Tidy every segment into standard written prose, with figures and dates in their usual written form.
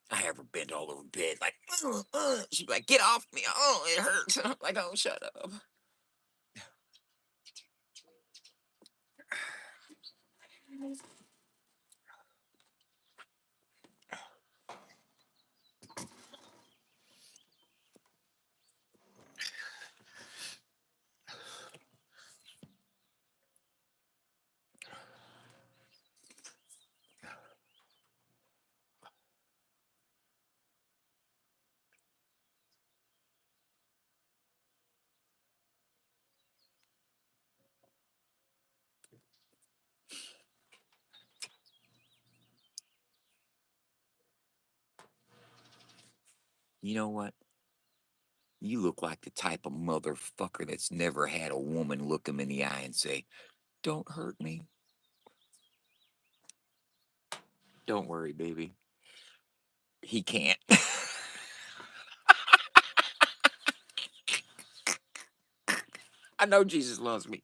I have her bent all over bed, like, she's like, get off me. Oh, it hurts. I'm like, oh, shut up. You know what? You look like the type of motherfucker that's never had a woman look him in the eye and say, don't hurt me. Don't worry, baby. He can't. I know Jesus loves me.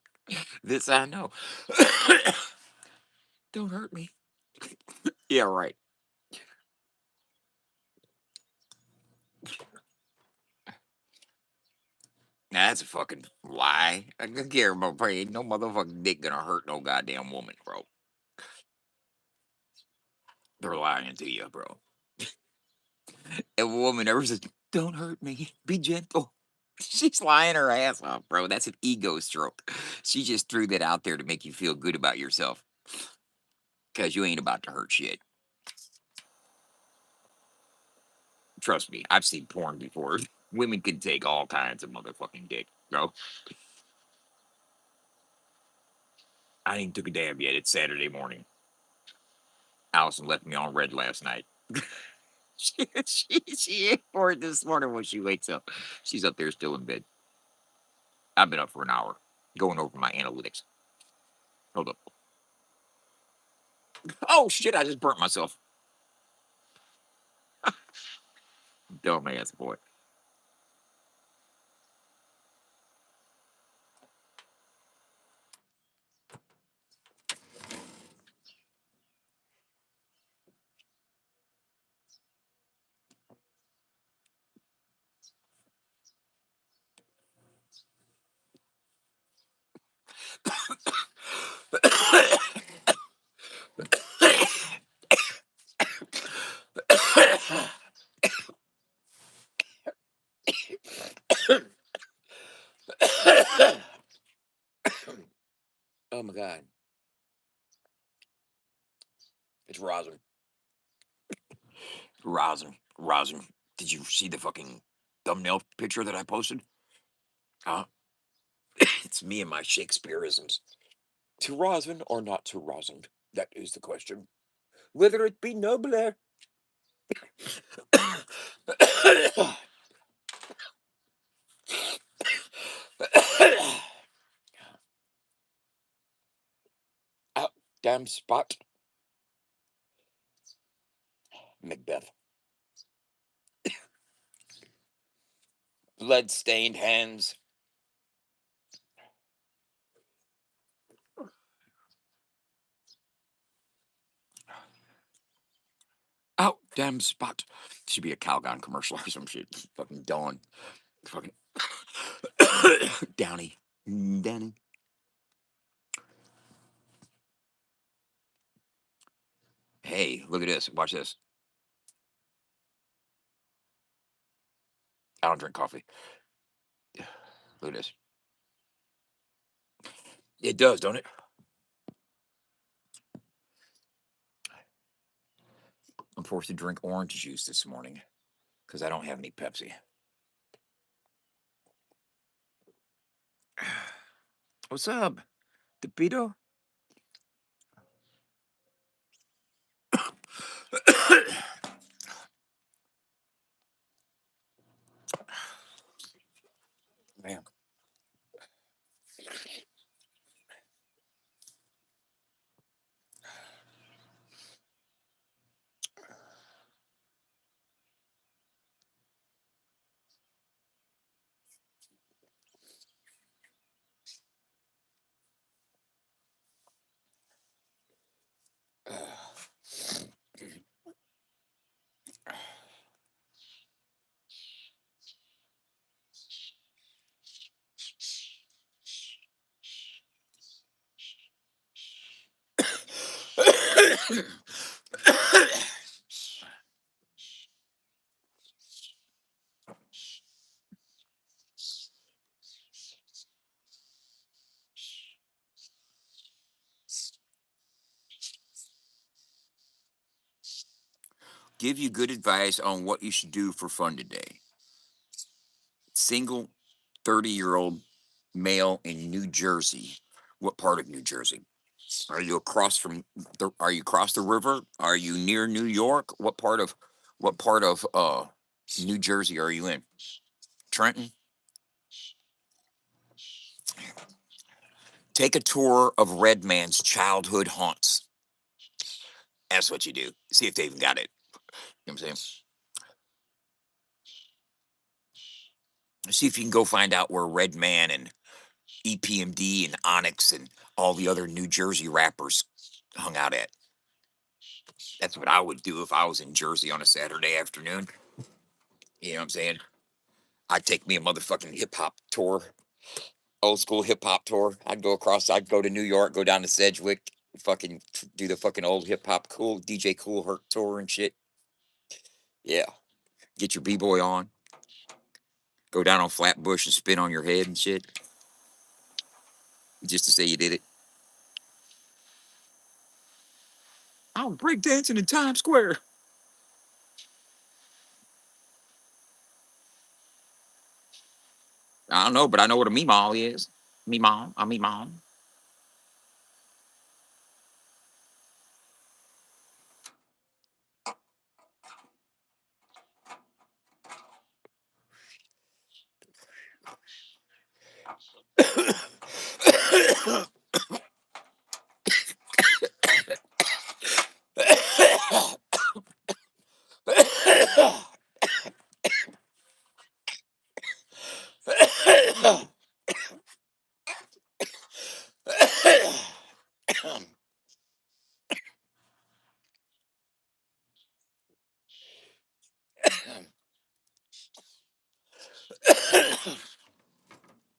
This I know. Don't hurt me. Yeah, right. Nah, that's a fucking lie. I don't care about praying. No motherfucking dick gonna hurt no goddamn woman, bro. They're lying to you, bro. If a woman ever says, don't hurt me, be gentle. She's lying her ass off, bro. That's an ego stroke. She just threw that out there to make you feel good about yourself. Because you ain't about to hurt shit. Trust me, I've seen porn before. Women can take all kinds of motherfucking dick, bro. I ain't took a damn yet. It's Saturday morning. Allison left me on red last night. She ate for it this morning when she wakes up. She's up there still in bed. I've been up for an hour going over my analytics. Hold up. Oh shit! I just burnt myself. Dumbass boy. Oh my god, it's rosin. Rosin. Did you see the fucking thumbnail picture that I posted? Huh? It's me and my Shakespeareisms. To rosin or not to rosin? That is the question. Whether it be nobler. Out damn spot. Macbeth. Blood stained hands. Out damn spot. Should be a Calgon commercial or some shit. Fucking Dawn. Fucking Downey. Downey. Hey, look at this. Watch this. I don't drink coffee. Look at this. It does, don't it? I'm forced to drink orange juice this morning because I don't have any Pepsi. What's up, DePito? Man. Give you good advice on what you should do for fun today. Single 30-year-old male in New Jersey. What part of New Jersey? Are you across from are you across the river? Are you near New York? What part of New Jersey are you in? Trenton? Take a tour of Red Man's childhood haunts. That's what you do. See if they even got it. You know what I'm saying? See if you can go find out where Red Man and EPMD and Onyx and all the other New Jersey rappers hung out at. That's what I would do if I was in Jersey on a Saturday afternoon. You know what I'm saying? I'd take me a motherfucking hip hop tour, old school hip hop tour. I'd go to New York, go down to Sedgwick, fucking do the fucking old hip hop cool DJ Cool Herc tour and shit. Yeah. Get your B boy on, go down on Flatbush and spin on your head and shit, just to say you did it. I was breakdancing in Times Square. I don't know, but I know what a meemaw is. Meemaw, a meemaw.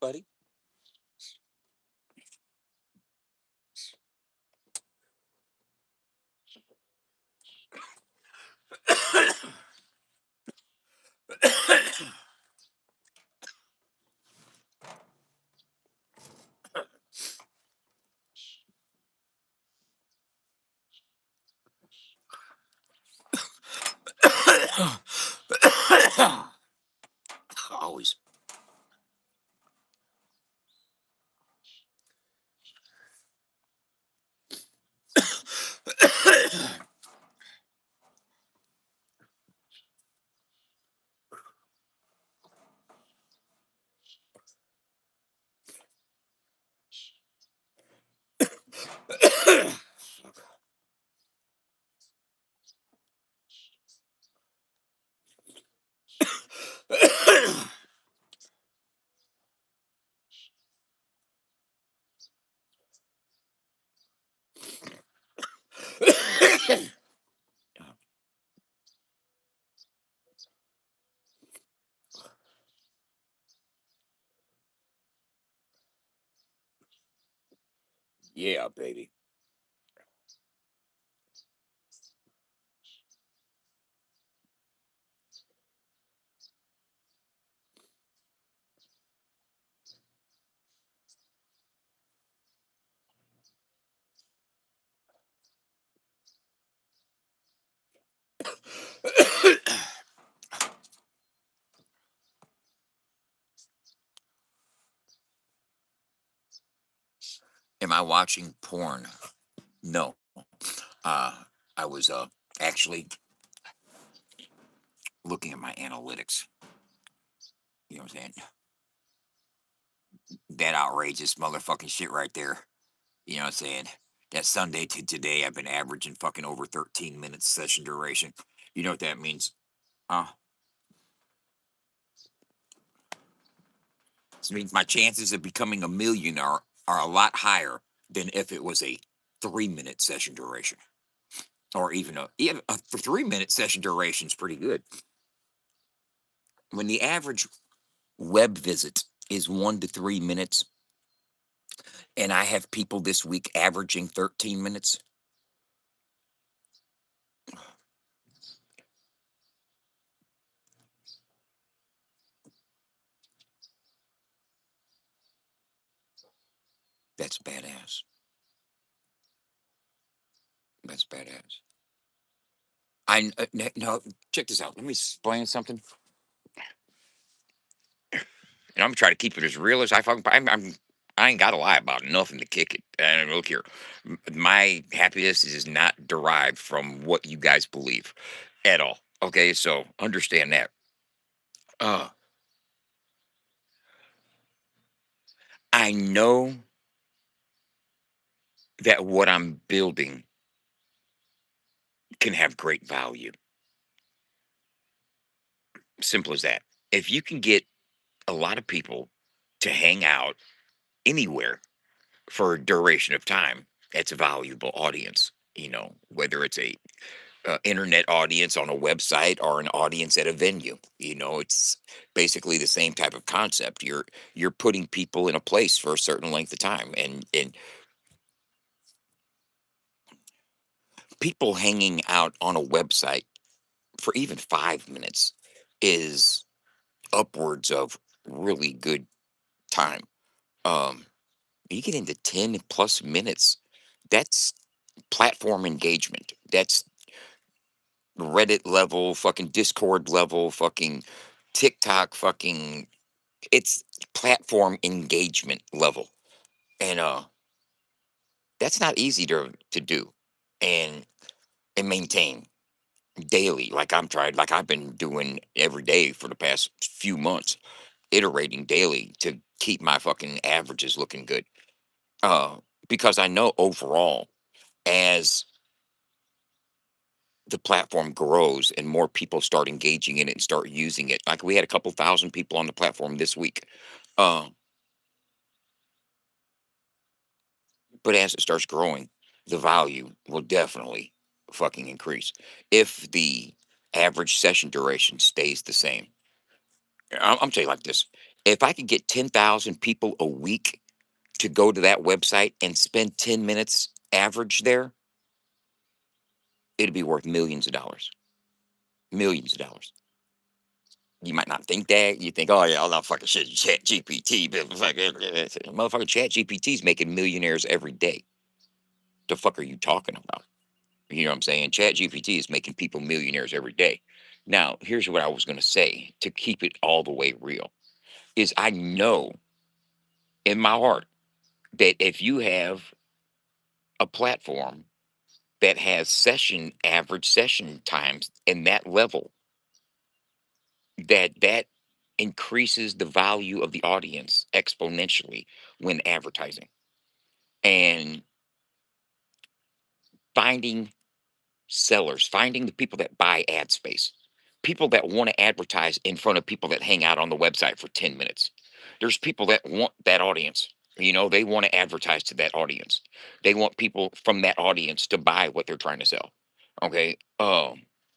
Buddy. Always. Yeah, baby. Am I watching porn? No. Uh, I was actually looking at my analytics. You know what I'm saying? That outrageous motherfucking shit right there. You know what I'm saying? That Sunday to today, I've been averaging fucking over 13 minutes session duration. You know what that means? Uh, this means my chances of becoming a millionaire are a lot higher than if it was a 3 minute session duration. Or even a 3 minute session duration is pretty good. When the average web visit is 1 to 3 minutes, and I have people this week averaging 13 minutes, That's badass. That's badass. No, check this out. Let me explain something, and I'm gonna try to keep it as real as I fucking. I ain't got to lie about nothing to kick it. And look here, my happiness is not derived from what you guys believe at all. Okay, so understand that. Uh, I know that what I'm building can have great value. Simple as that. If you can get a lot of people to hang out anywhere for a duration of time, that's a valuable audience. Whether it's a internet audience on a website or an audience at a venue. It's basically the same type of concept. You're putting people in a place for a certain length of time, and people hanging out on a website for even 5 minutes is upwards of really good time. Um, you get into 10 plus minutes, that's platform engagement. That's Reddit level, fucking Discord level, fucking TikTok, fucking it's platform engagement level. And that's not easy to do and and maintain daily. Like I've been doing every day for the past few months, iterating daily to keep my fucking averages looking good. Uh because I know overall, as the platform grows and more people start engaging in it and start using it. Like we had a couple thousand people on the platform this week. Uh, but as it starts growing, the value will definitely fucking increase if the average session duration stays the same. I'm telling you like this: if I could get 10,000 people a week to go to that website and spend 10 minutes average there, it'd be worth millions of dollars. Millions of dollars. You might not think that. You think, oh yeah, all that fucking shit, Chat GPT. Motherfucking Chat GPT is making millionaires every day. The fuck are you talking about? You know what I'm saying? Chat GPT is making people millionaires every day. Now, here's what I was gonna say to keep it all the way real is I know in my heart that if you have a platform that has average session times in that level, that increases the value of the audience exponentially when advertising. And finding sellers, finding the people that buy ad space, people that want to advertise in front of people that hang out on the website for 10 minutes. There's people that want that audience. They want to advertise to that audience. They want people from that audience to buy what they're trying to sell. Okay.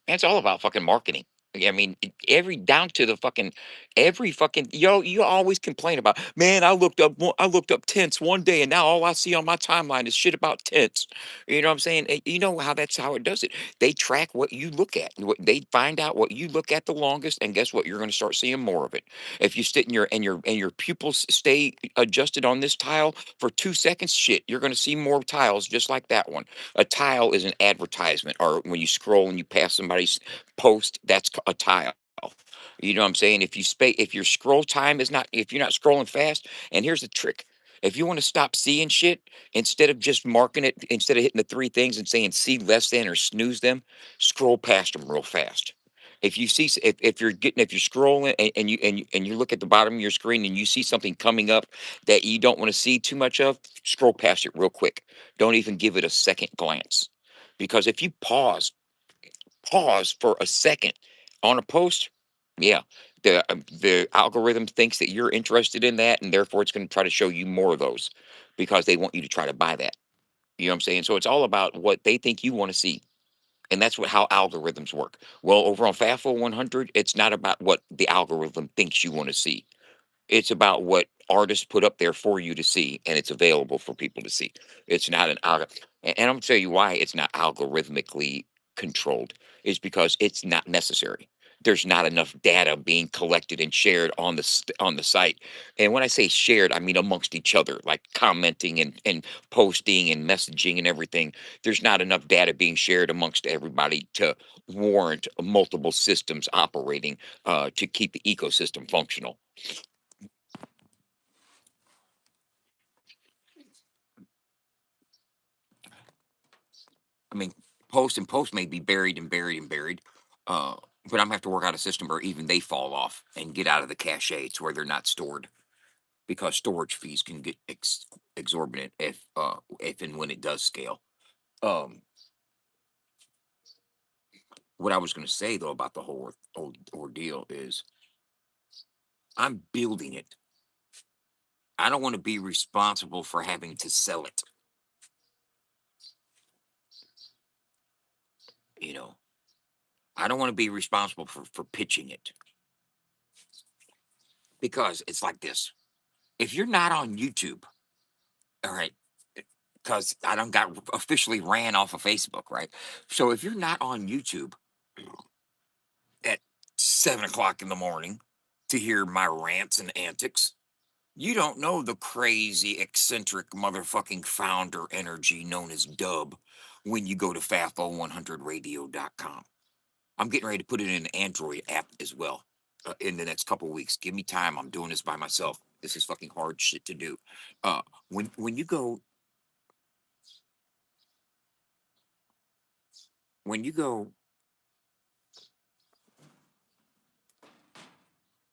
It's all about fucking marketing. I mean, every down to the fucking every fucking you always complain about, man, I looked up tents one day and now all I see on my timeline is shit about tents. You know what I'm saying? You know how that's how it does it. They track what you look at. They find out what you look at the longest, and guess what? You're going to start seeing more of it. If you sit in your pupils stay adjusted on this tile for 2 seconds, shit, you're going to see more tiles just like that one. A tile is an advertisement, or when you scroll and you pass somebody's post, that's a tile. You know what I'm saying? If your scroll time is not if you're not scrolling fast, and here's the trick. If you want to stop seeing shit, instead of just marking it, instead of hitting the three things and saying see less than or snooze them, scroll past them real fast. If you're scrolling and you look at the bottom of your screen and you see something coming up that you don't want to see too much of, scroll past it real quick. Don't even give it a second glance. Because if you pause for a second on a post, yeah, the algorithm thinks that you're interested in that, and therefore it's going to try to show you more of those because they want you to try to buy that. You know what I'm saying? So it's all about what they think you want to see. And that's how algorithms work. Well, over on FAFO 100, it's not about what the algorithm thinks you want to see. It's about what artists put up there for you to see, and it's available for people to see. It's not and I'm gonna tell you why it's not algorithmically controlled. Is because it's not necessary. there's not enough data being collected and shared on on the site. And when I say shared, I mean amongst each other, like commenting and posting and messaging and everything. There's not enough data being shared amongst everybody to warrant multiple systems operating to keep the ecosystem functional. I mean, post and post may be buried and buried and buried, uh, but I'm gonna have to work out a system where even they fall off and get out of the cache to where they're not stored, because storage fees can get exorbitant if and when it does scale. Um, what I was going to say though about the whole ordeal is I'm building it. I don't want to be responsible for having to sell it. You know, I don't want to be responsible for pitching it, because it's like this. If you're not on YouTube, all right, because I don't got officially ran off of Facebook, right? So if you're not on YouTube at 7 o'clock in the morning to hear my rants and antics, you don't know the crazy, eccentric motherfucking founder energy known as Dub when you go to FAFO100radio.com. I'm getting ready to put it in an Android app as well in the next couple weeks. Give me time. I'm doing this by myself. This is fucking hard shit to do. Uh, when you go when you go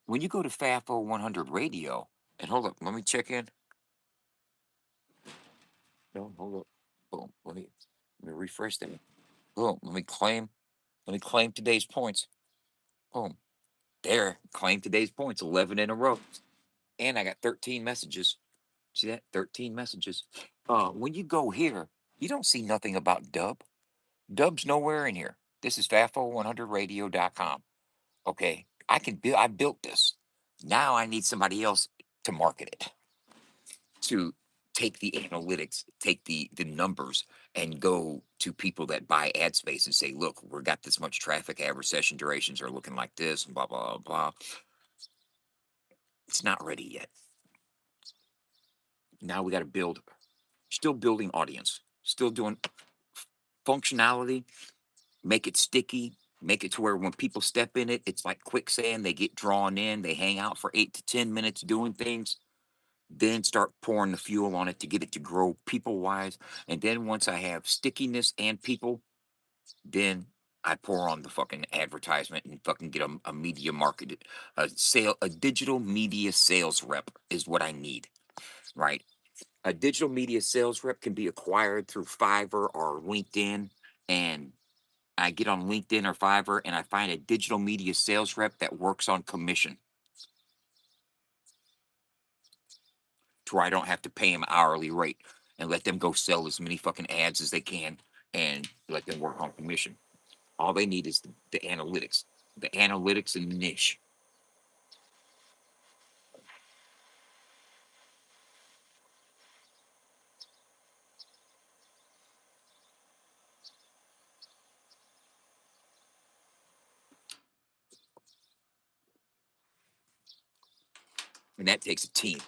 when you go to FAFO 100 Radio, and hold up, let me check in. No, hold up. Boom. Let me refresh that. Boom. Let me claim today's points. Boom. There. Claim today's points. 11 in a row. And I got 13 messages. See that? 13 messages. When you go here, you don't see nothing about Dub. Dub's nowhere in here. This is FAFO100radio.com. Okay. I built this. Now I need somebody else to market it, to take the analytics, take the numbers, and go to people that buy ad space and say, look, we've got this much traffic, average session durations are looking like this, and blah blah blah. It's not ready yet. Now we got to build, still building audience, still doing functionality, make it sticky, make it to where when people step in it, it's like quicksand. They get drawn in, they hang out for 8 to 10 minutes doing things, then start pouring the fuel on it to get it to grow people wise. And then once I have stickiness and people, then I pour on the fucking advertisement and fucking get a media market, a digital media sales rep is what I need, right? A digital media sales rep can be acquired through Fiverr or LinkedIn, and I get on LinkedIn or Fiverr and I find a digital media sales rep that works on commission, to where I don't have to pay them hourly rate, and let them go sell as many fucking ads as they can and let them work on commission. All they need is the analytics and niche, and that takes a team.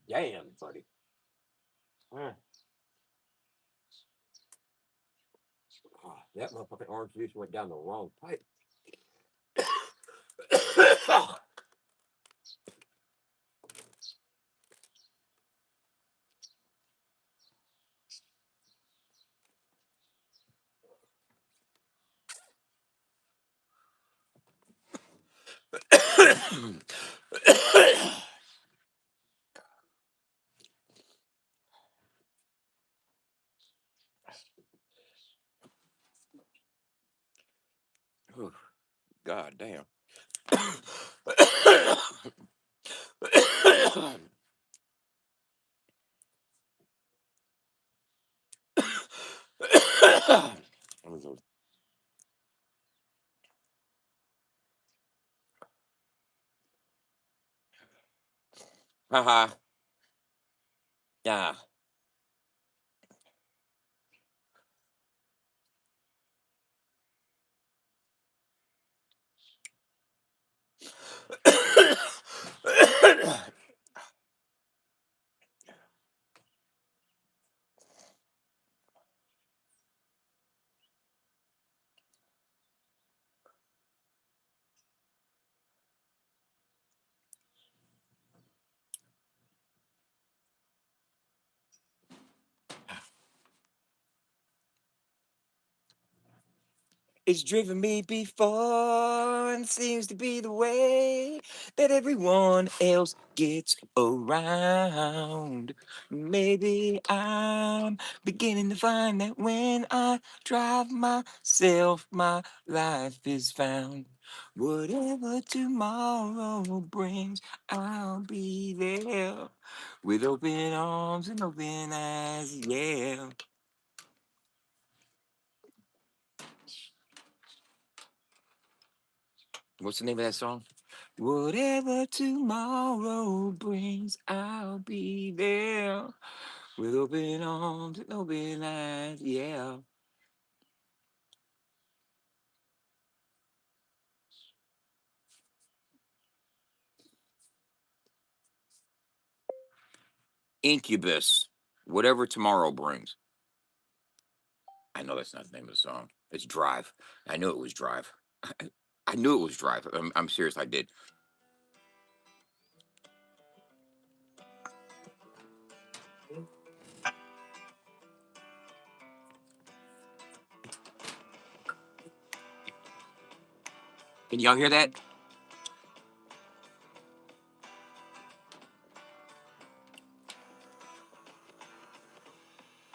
Damn, buddy. Ah, that motherfucking orange juice went down the wrong pipe. Ooh, God damn. Haha. Yeah. It's driven me before and seems to be the way that everyone else gets around. Maybe I'm beginning to find that when I drive myself, my life is found. Whatever tomorrow brings, I'll be there with open arms and open eyes, yeah. What's the name of that song? Whatever tomorrow brings, I'll be there with open arms and open eyes. Yeah. Incubus. Whatever tomorrow brings. I know that's not the name of the song. It's Drive. I knew it was Drive. I knew it was Drive. I'm serious. I did. Can y'all hear that?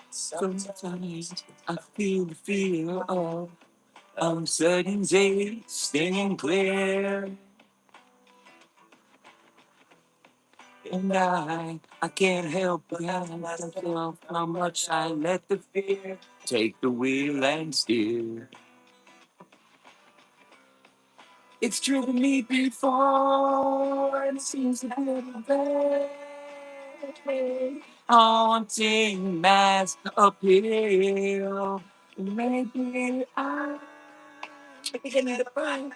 Sometimes I feel the fear of uncertainty staying clear. And I can't help but ask myself how much I let the fear take the wheel and steer. It's driven me before, and it seems to be a very haunting mass appeal. Maybe I'm beginning to find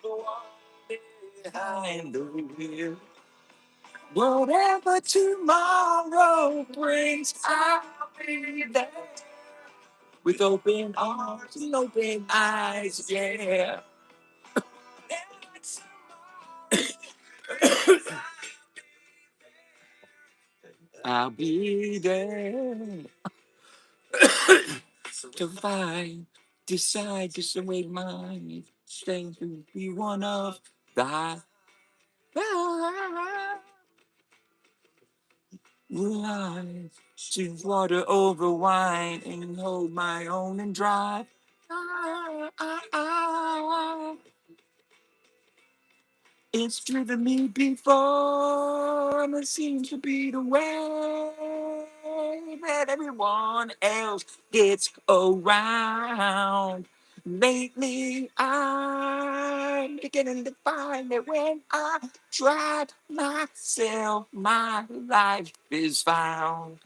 the one behind the wheel. Whatever tomorrow brings, I'll be there with open arms and open eyes, yeah. I'll be there to find, decide, to wait mine, stay to be one of the life. To water over wine and hold my own and drive. Ah, ah, ah. It's driven me before, and it seems to be the way that everyone else gets around. Lately, I'm beginning to find that when I drive myself, my life is found.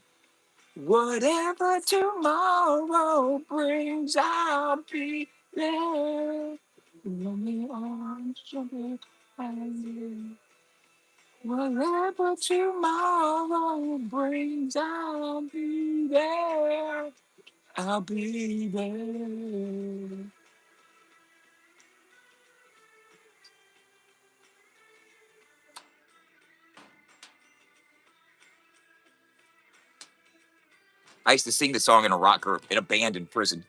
Whatever tomorrow brings, I'll be there. Lonely arms, jumping and whatever tomorrow brings, I'll be there. I'll be there. I used to sing the song in a rock group in a band in prison.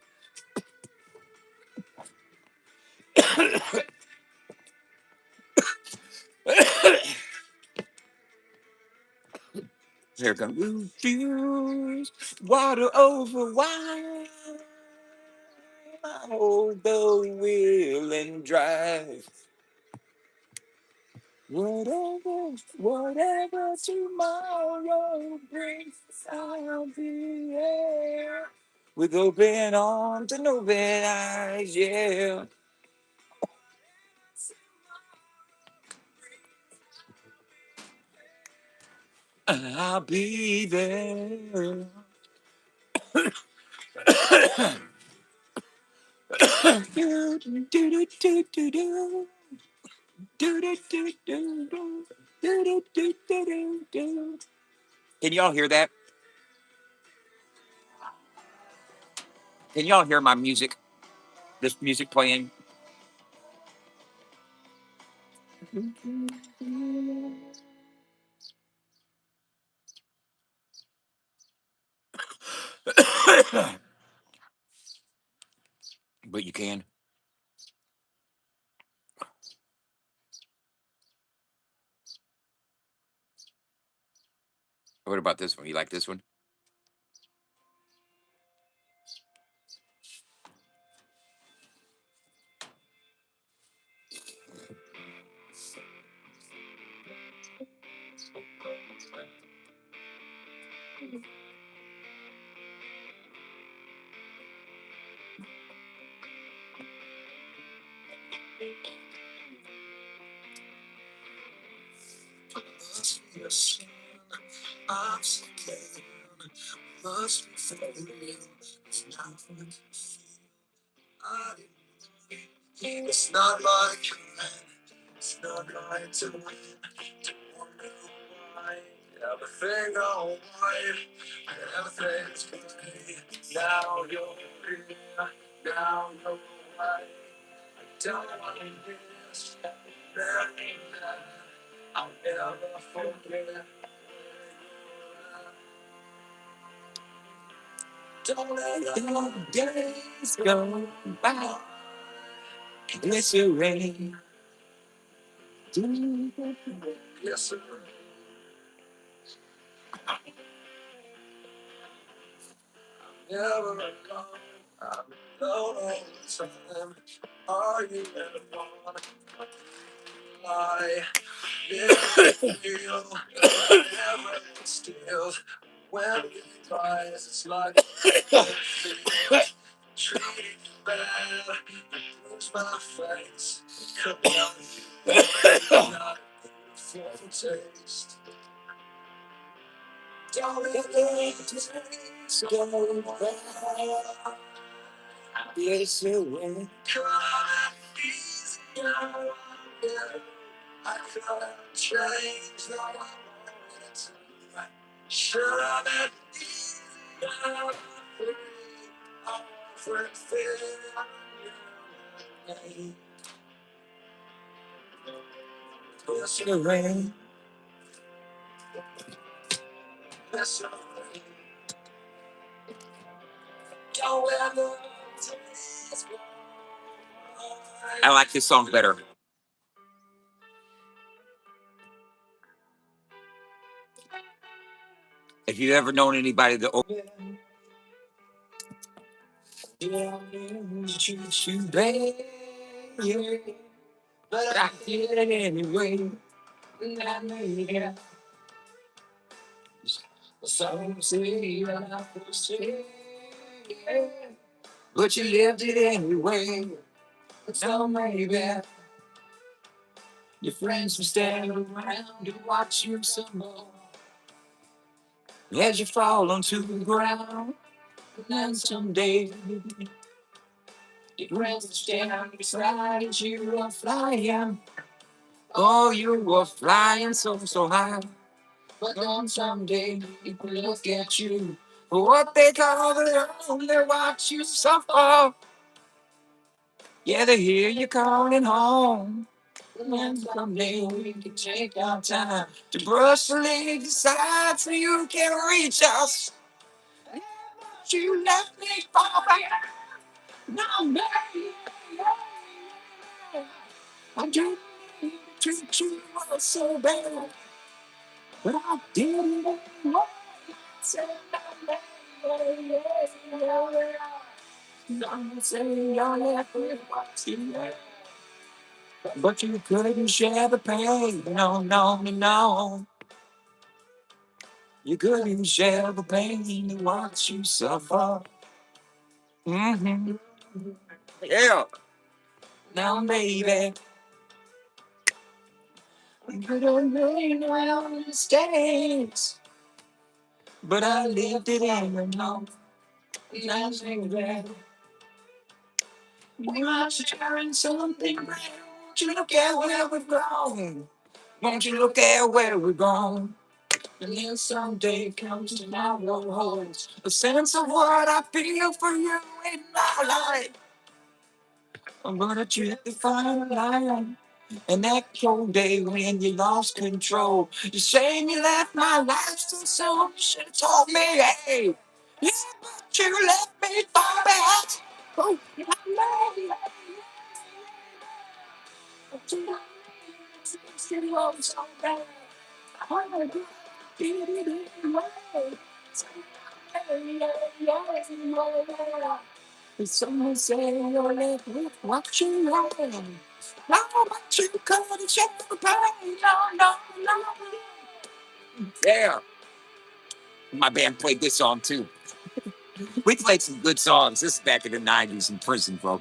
Here it comes. Refuse water over wine. Hold the wheel and drive. Whatever tomorrow brings, I'll be there. With open arms and open eyes, yeah. I'll be there. Do, do, do, do, do, do. Do, do, do, do, do. Do, do, do, do, do, do. Can y'all hear that? Can y'all hear my music? This music playing? But you can. What about this one? You like this one? Don't let the days go by. Glycerine. Don't let the days go by. Glycerine. Glycerine. I like this song better. If you've ever known anybody that treat you bad, but I did it anyway. I made it. Some say I was sick, but you lived it anyway. So maybe your friends will stand around and watch you some more as you fall onto the ground. And then someday your friends will stand beside as you are flying. Oh, you were flying so, so high. But then someday people look at you for what they call their own. They watch you suffer. Yeah, they hear you calling home. And then someday we can take our time to brush the leaves aside so you can reach us. But you let me fall back. No, baby. I do treat you so bad. but I did it anyway. Say I'm saying y'all left with what you had, but you couldn't share the pain. No, no, no, no. You couldn't share the pain and watch you suffer. Mm-hmm. Yeah. Now, baby, we could have made our mistakes, but I lived it in the know. Now, baby, we are sharing something real. Won't you look at where we've gone? Won't you look at where we're gone? And then someday comes tomorrow holds a sense of what I feel for you in my life. But I tripped the fine line. And that cold day when you lost control, you say you left my life so soon. You should have told me, hey, yeah, but you left me far behind. Oh, I love you so bad. I did it anyway. Someone say you're left with what you have. No, but you couldn't share the pain. No, no, no. Yeah. My band played this song too. We played some good songs. This is back in the 90s in prison, bro.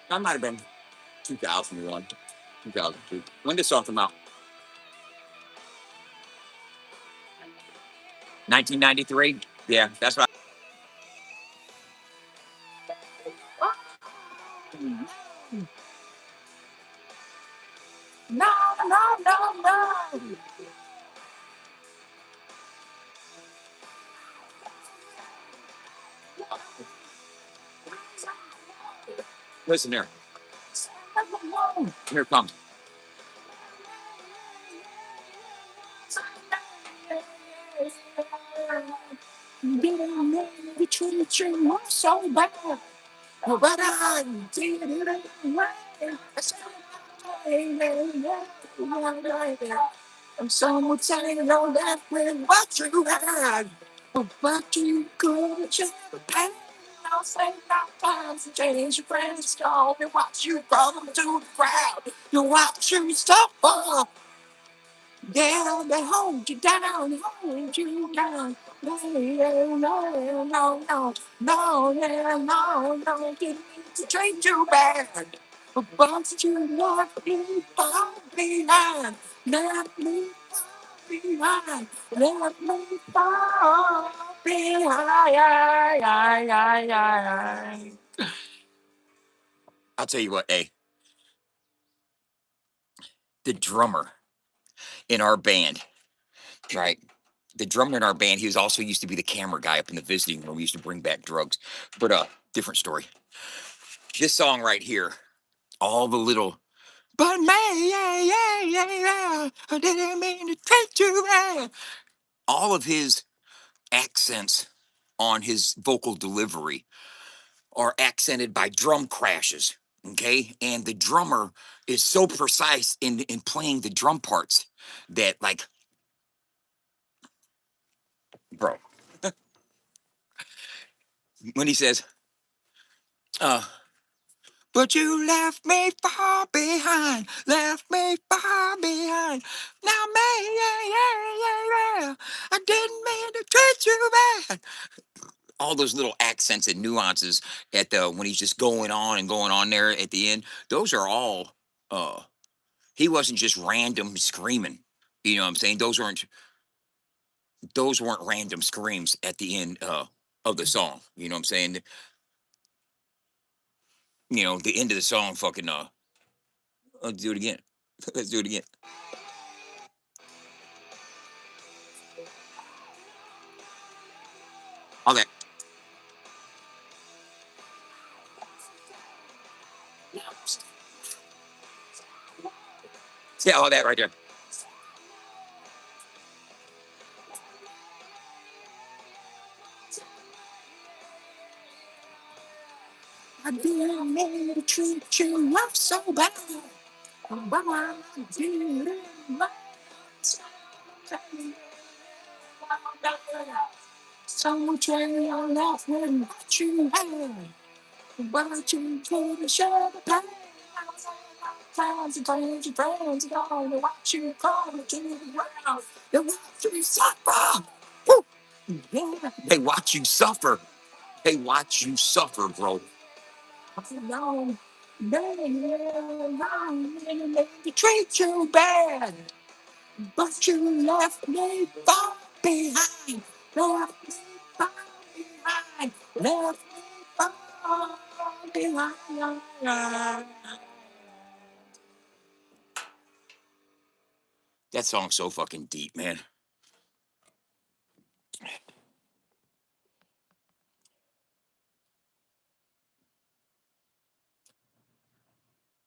That might have been 2001, 2002. When did this song come out? 1993? Yeah, that's right. No, no, no, no. Listen here. Here it comes. Didn't mean to treat you so bad, but I did it anyway. And some would say you're left with what you had, but you couldn't share the pain. I'll say sometimes to change your friends, call me what you brought them to the crowd. You watch you suffer. Yeah, they hold you down, hold you down. No, no, no, no, no, no, yeah, no, no, didn't mean to treat you bad. But you left me far behind, left me far behind, left me far behind. I'll tell you what, hey, the drummer in our band, right? The drummer in our band, he was also used to be the camera guy up in the visiting room. We used to bring back drugs. But different story. This song right here, all the little but man, yeah, yeah, yeah, yeah. I didn't mean to treat you bad. All of his accents on his vocal delivery are accented by drum crashes. Okay. And the drummer is so precise in playing the drum parts that, like, bro, when he says, uh, but you left me far behind, left me far behind. Now, man, yeah, yeah, yeah, yeah. I didn't mean to treat you bad. All those little accents and nuances at the when he's just going on and going on there at the end. Those are all. He wasn't just random screaming. You know what I'm saying? Those weren't random screams at the end of the song. You know what I'm saying? You know, the end of the song. Fucking. Let's do it again. Let's do it again. Okay. See all that right there. I didn't mean to treat you love so bad. But I didn't like so much when your love when what you had. But you couldn't share the pain. Friends, don't know what you call to the ground. They watch you suffer. Woo! Yeah. They watch you suffer. They watch you suffer, bro. No, they treat you bad, but you left me far behind. Left me far behind. Left me far behind. That song's so fucking deep, man.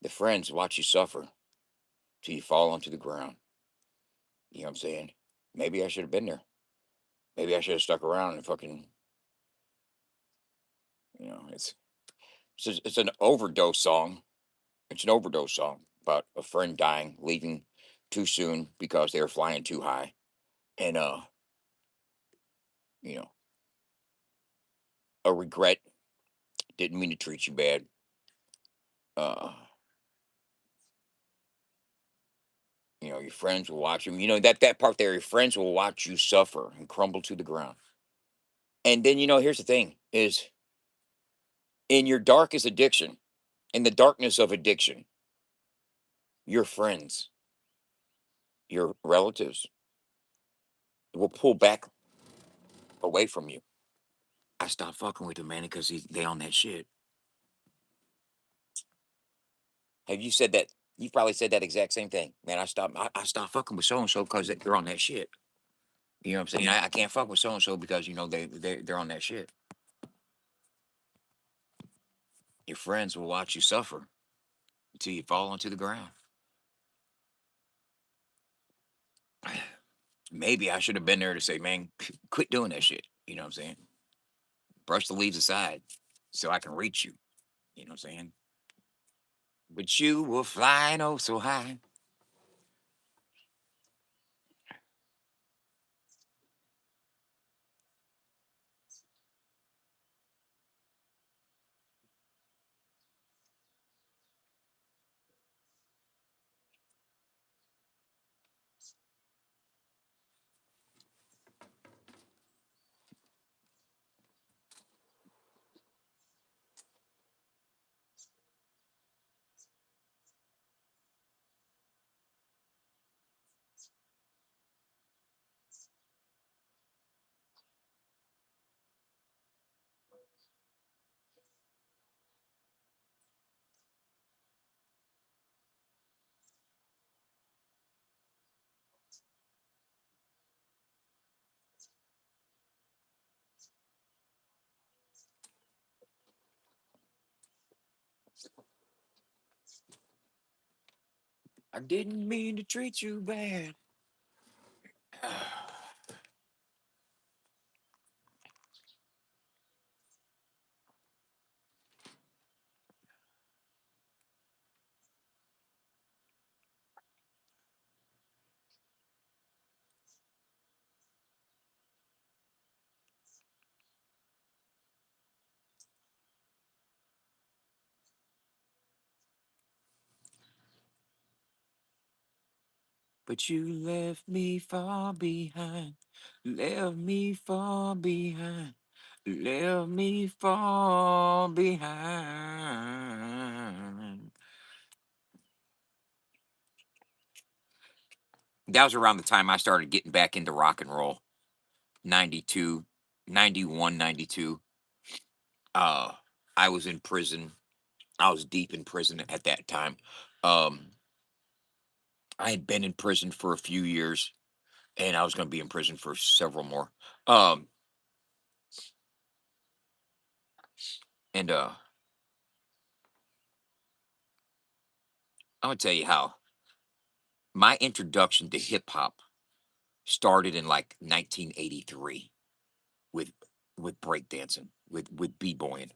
The friends watch you suffer till you fall onto the ground. You know what I'm saying? Maybe I should have been there. Maybe I should have stuck around and fucking, it's an overdose song. It's an overdose song about a friend dying, leaving too soon because they were flying too high, and you know, a regret. Didn't mean to treat you bad. Uh, your friends will watch you. That part there. Your friends will watch you suffer and crumble to the ground. And then here's the thing: is in your darkest addiction, in the darkness of addiction, your friends, your relatives will pull back away from you. I stopped fucking with them, man, because they on that shit. Have you said that? You probably said that exact same thing, man. I stopped fucking with so and so because they're on that shit. You know what I'm saying? I can't fuck with so and so because they're on that shit. Your friends will watch you suffer until you fall onto the ground. Maybe I should have been there to say, man, quit doing that shit. You know what I'm saying? Brush the leaves aside so I can reach you. You know what I'm saying? But you were flying oh so high. I didn't mean to treat you bad. But you left me far behind. Left me far behind. Left me far behind. That was around the time I started getting back into rock and roll. 92, 91, 92. Uh, I was in prison. I was deep in prison at that time. Um, I had been in prison for a few years, and I was going to be in prison for several more. Um, and I'm gonna tell you how my introduction to hip hop started in like 1983 with breakdancing. with b-boying.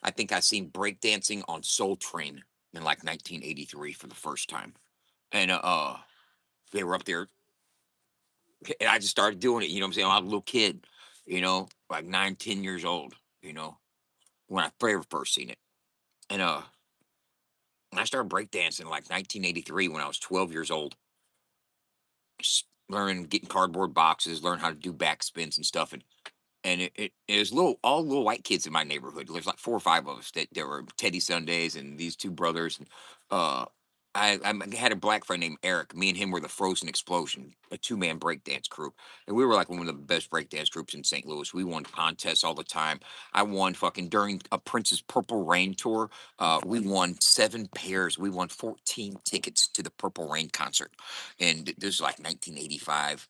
I think I seen breakdancing on Soul Train in like 1983 for the first time, and they were up there, and I just started doing it. You know what I'm saying? I was a little kid, like 9, 10 years old. You know, when I very first seen it, and I started breakdancing in like 1983 when I was 12 years old. Learning, getting cardboard boxes, learn how to do backspins and stuff, and it was all little white kids in my neighborhood. There's like 4 or 5 of us that there were Teddy Sundays and these two brothers. And, I had a black friend named Eric. Me and him were the Frozen Explosion, a 2-man breakdance crew, and we were like one of the best breakdance groups in St. Louis. We won contests all the time. I won fucking during a Prince's Purple Rain tour. We won 7 pairs. We won 14 tickets to the Purple Rain concert, and this is like 1985.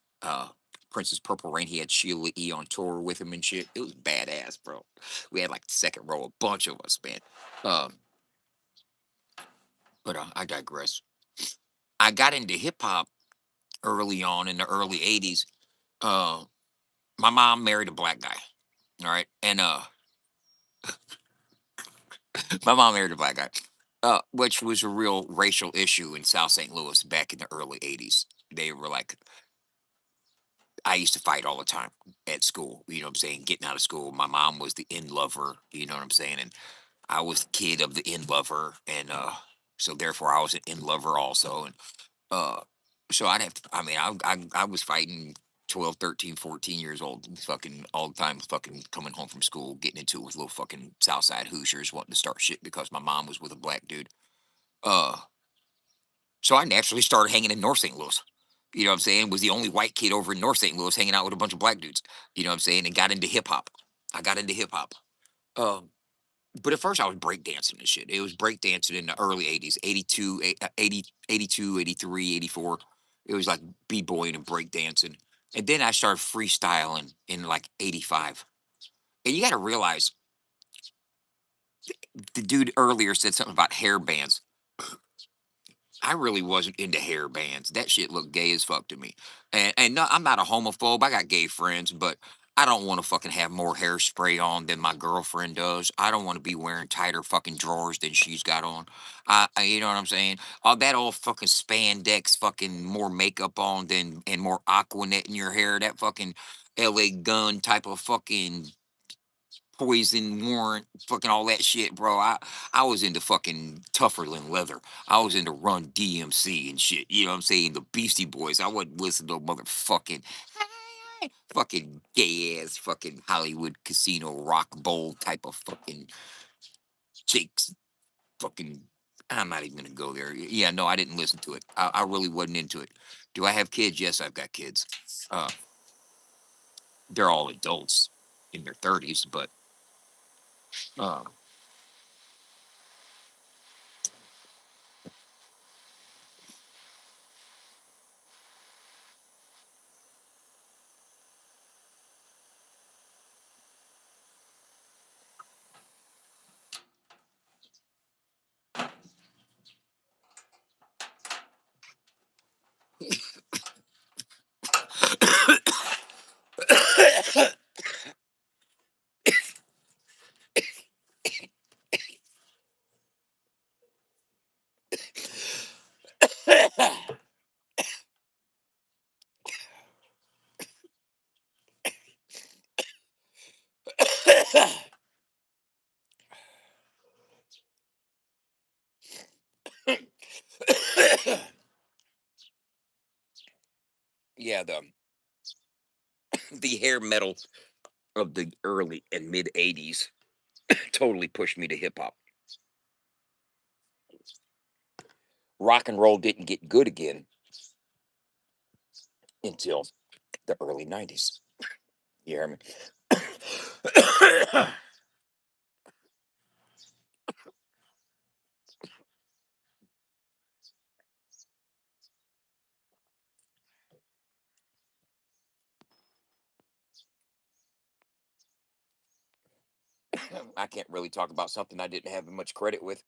Prince's Purple Rain. He had Sheila E on tour with him and shit. It was badass, bro. We had like the second row, a bunch of us, man. Um, but I digress. I got into hip hop early on in the early '80s. Uh, my mom married a black guy. All right, and my mom married a black guy, which was a real racial issue in South St. Louis back in the early '80s. They were like, I used to fight all the time at school. You know what I'm saying? Getting out of school, my mom was the in lover. You know what I'm saying? And I was the kid of the in lover, and so therefore I was an in lover also. And uh, so I'd have to. I mean, I was fighting 12, 13, 14 years old, fucking all the time, fucking coming home from school, getting into it with little fucking Southside Hoosiers, wanting to start shit because my mom was with a black dude. Uh, so I naturally started hanging in North St. Louis. You know what I'm saying? Was the only white kid over in North St. Louis hanging out with a bunch of black dudes. You know what I'm saying? And got into hip hop. I got into hip hop. Um, but at first I was breakdancing and shit. It was breakdancing in the early '80s, 82, 80, 82, 83, 84. It was like b-boying and breakdancing. And then I started freestyling in like 85. And you got to realize, the dude earlier said something about hair bands. I really wasn't into hair bands. That shit looked gay as fuck to me. And no, I'm not a homophobe. I got gay friends, but I don't want to fucking have more hairspray on than my girlfriend does. I don't want to be wearing tighter fucking drawers than she's got on. You know what I'm saying? All that old fucking spandex, fucking more makeup on than and more Aquanet in your hair. That fucking LA Gun type of fucking poison warrant, fucking all that shit, bro. I was into fucking tougher than leather. I was into Run DMC and shit. You know what I'm saying? The Beastie Boys. I wouldn't listen to motherfucking fucking gay ass fucking Hollywood casino rock bowl type of fucking chicks. Fucking. I'm not even gonna go there. Yeah, no, I didn't listen to it. I really wasn't into it. Do I have kids? Yes, I've got kids. Uh, they're all adults in their 30s, but um, yeah, the hair metal of the early and mid '80s totally pushed me to hip hop. Rock and roll didn't get good again until the early '90s. You hear me? I can't really talk about something I didn't have much credit with.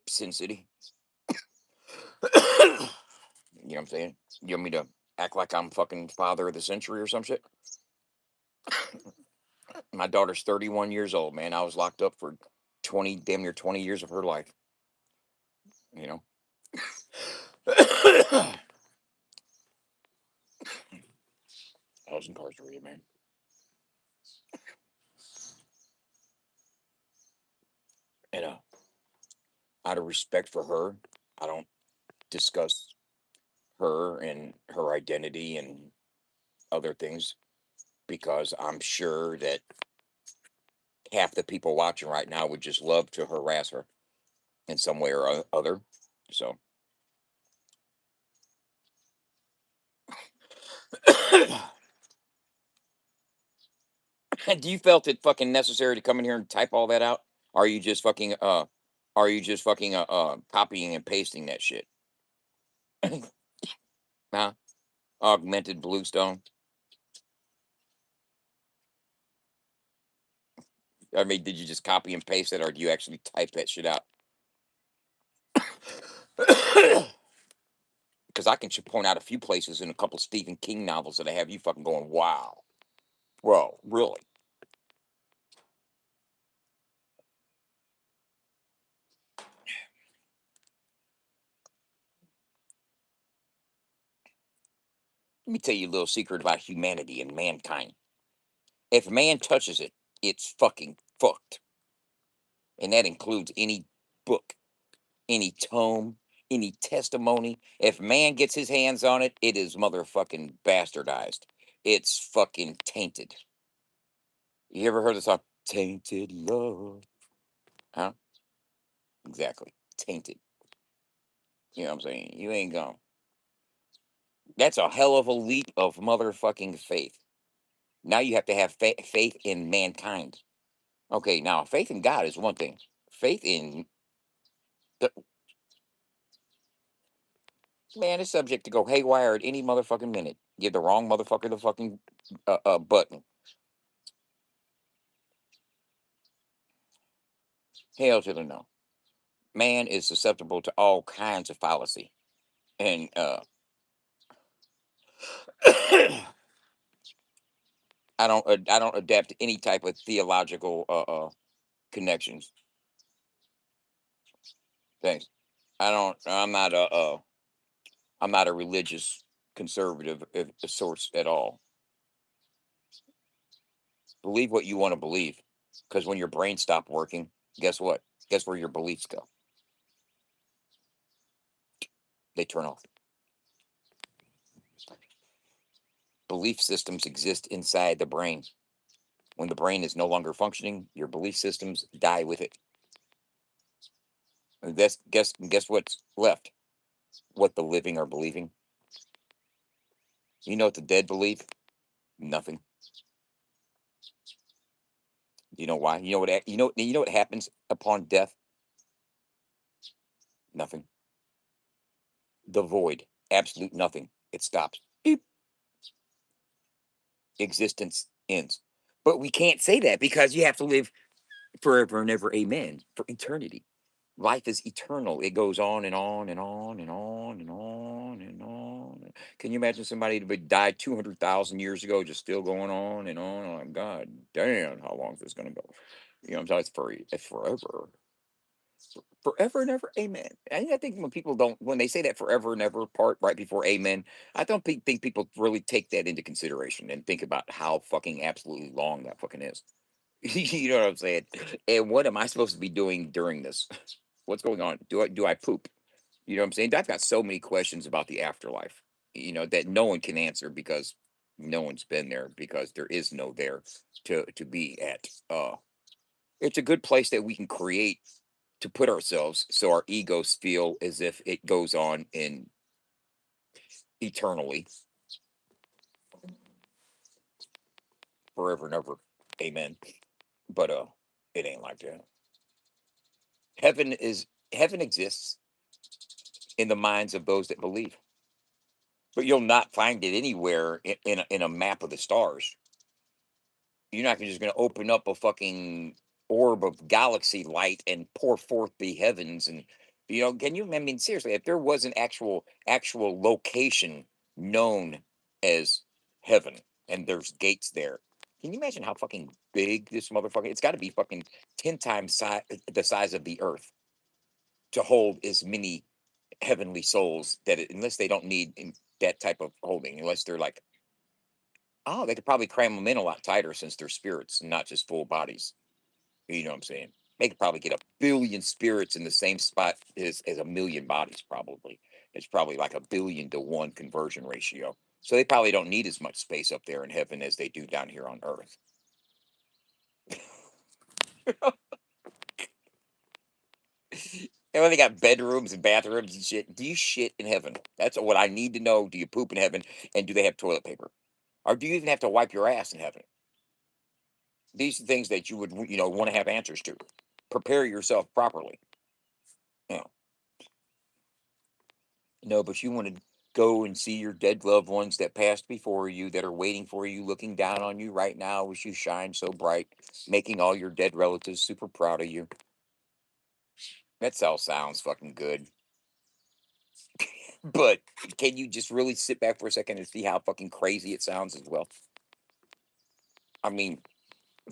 Sin City. You know what I'm saying? You want me to act like I'm fucking father of the century or some shit? My daughter's 31 years old, man. I was locked up for 20, damn near 20 years of her life, you know. I was incarcerated, man. And out of respect for her, I don't discuss her and her identity and other things because I'm sure that half the people watching right now would just love to harass her in some way or other. So, do you felt it fucking necessary to come in here and type all that out? Are you just fucking copying and pasting that shit? Huh? Augmented bluestone. I mean, did you just copy and paste it, or do you actually type that shit out? Because I can point out a few places in a couple Stephen King novels that I have you fucking going, wow, bro, really? Let me tell you a little secret about humanity and mankind. If man touches it, it's fucking fucked. And that includes any book, any tome, any testimony. If man gets his hands on it, it is motherfucking bastardized. It's fucking tainted. You ever heard the song Tainted Love? Huh? Exactly. Tainted. You know what I'm saying? You ain't gone. That's a hell of a leap of motherfucking faith. Now you have to have faith in mankind. Okay, now faith in God is one thing. Faith in the man is subject to go haywire at any motherfucking minute. Give the wrong motherfucker the fucking button. Hell to the no. Man is susceptible to all kinds of fallacy, and I don't adapt to any type of theological connections. Thanks. I don't. I'm not a religious conservative of sorts at all. Believe what you want to believe, because when your brain stops working, guess what? Guess where your beliefs go? They turn off. Belief systems exist inside the brain. When the brain is no longer functioning, your belief systems die with it. And guess what's left? What the living are believing. You know what the dead believe? Nothing. You know why? You know what happens upon death? Nothing. The void. Absolute nothing. It stops. Beep. Existence ends. But we can't say that because you have to live forever and ever. Amen. For eternity. Life is eternal. It goes on and on and on and on and on and on. Can you imagine somebody that died 200,000 years ago just still going on and on? Oh my God, damn, how long is this going to go? You know what I'm saying? It's forever. Forever and ever. Amen. And I think when people don't, when they say that forever and ever part right before amen, I don't think people really take that into consideration and think about how fucking absolutely long that fucking is. You know what I'm saying? And what am I supposed to be doing during this? What's going on? Do I poop? You know what I'm saying? I've got so many questions about the afterlife, that no one can answer because no one's been there because there is no there to be at. It's a good place that we can create to put ourselves so our egos feel as if it goes on in eternally, forever and ever. Amen. But it ain't like that. Heaven exists in the minds of those that believe. But you'll not find it anywhere in a map of the stars. You're not just going to open up a fucking orb of galaxy light and pour forth the heavens. And can you? I mean, seriously, if there was an actual location known as heaven, and there's gates there, Can you imagine how fucking big this motherfucker? It's got to be fucking 10 times the size of the Earth to hold as many heavenly souls unless they don't need that type of holding, unless they're like, oh, they could probably cram them in a lot tighter since they're spirits and not just full bodies. You know what I'm saying? They could probably get a billion spirits in the same spot as a million bodies, probably. It's probably like a billion to one conversion ratio. So they probably don't need as much space up there in heaven as they do down here on Earth. And when they got bedrooms and bathrooms and shit, do you shit in heaven? That's what I need to know. Do you poop in heaven? And do they have toilet paper? Or do you even have to wipe your ass in heaven? These are things that you would, want to have answers to. Prepare yourself properly. You know, no, but you want to go and see your dead loved ones that passed before you, that are waiting for you, looking down on you right now as you shine so bright, making all your dead relatives super proud of you. That all sounds fucking good. But can you just really sit back for a second and see how fucking crazy it sounds as well? I mean,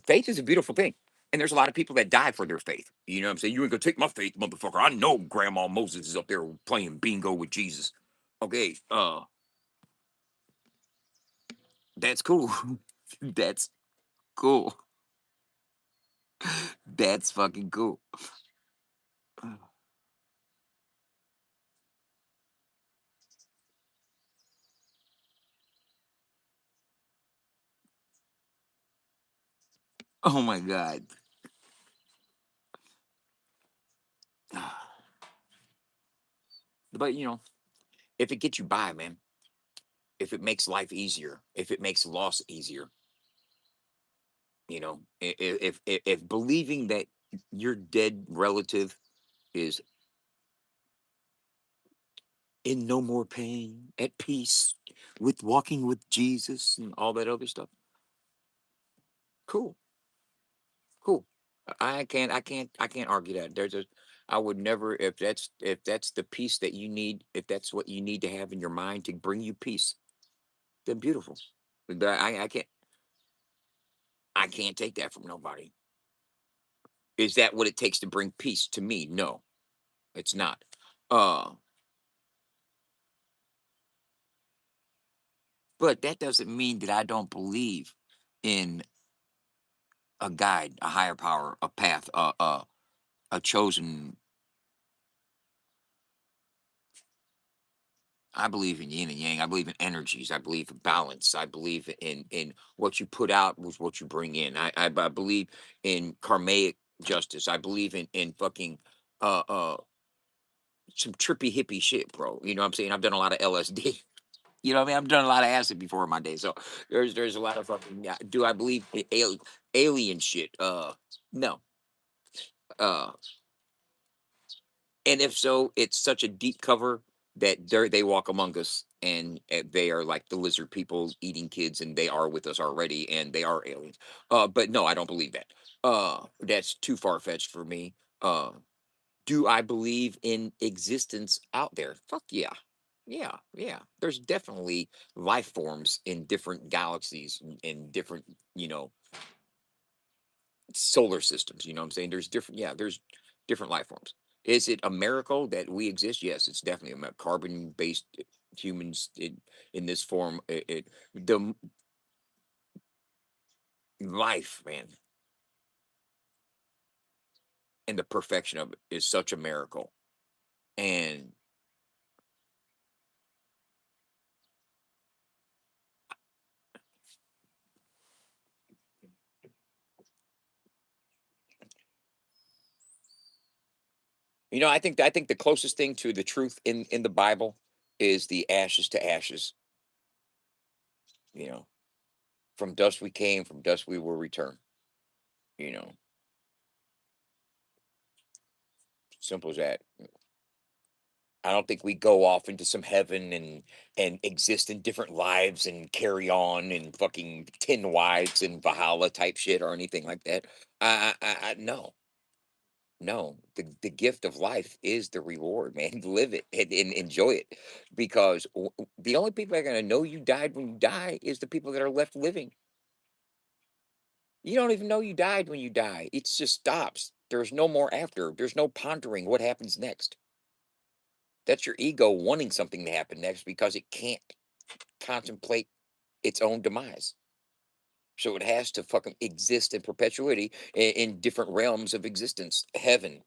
faith is a beautiful thing. And there's a lot of people that die for their faith. You know what I'm saying? You ain't gonna take my faith, motherfucker. I know Grandma Moses is up there playing bingo with Jesus. Okay, that's cool. That's cool. That's fucking cool. Oh my god. But if it gets you by, man, if it makes life easier, if it makes loss easier, if believing that your dead relative is in no more pain, at peace, with walking with Jesus and all that other stuff. Cool, cool. I can't argue that. I would never, if that's the peace that you need, if that's what you need to have in your mind to bring you peace, then beautiful. But I can't take that from nobody. Is that what it takes to bring peace to me? No, it's not. Uh, but that doesn't mean that I don't believe in a guide, a higher power, a path, a chosen. I believe in yin and yang. I believe in energies. I believe in balance. I believe in what you put out was what you bring in. I believe in karmic justice. I believe in fucking some trippy hippie shit, bro. You know what I'm saying? I've done a lot of LSD. You know what I mean? I've done a lot of acid before in my day. So there's a lot of fucking, yeah. Do I believe in alien shit? No. Uh And if so, it's such a deep cover that they walk among us, and they are like the lizard people eating kids, and they are with us already, and they are aliens. But no, I don't believe that. That's too far fetched for me. Do I believe in existence out there? Fuck yeah. Yeah, yeah. There's definitely life forms in different galaxies and in different, you know, solar systems. You know what I'm saying? There's different, yeah, there's different life forms. Is it a miracle that we exist? Yes, it's definitely a carbon based humans in this form. The life, man, and the perfection of it is such a miracle. And, I think the closest thing to the truth in the Bible is the ashes to ashes. You know, from dust we came, from dust we will return. You know, simple as that. I don't think we go off into some heaven and exist in different lives and carry on and fucking 10 wives and Valhalla type shit or anything like that. No, no. The gift of life is the reward, man. Live it and enjoy it, because the only people that are gonna know you died when you die is the people that are left living. You don't even know you died when you die. It just stops. There's no more after. There's no pondering what happens next. That's your ego wanting something to happen next because it can't contemplate its own demise. So it has to fucking exist in perpetuity in different realms of existence, heaven.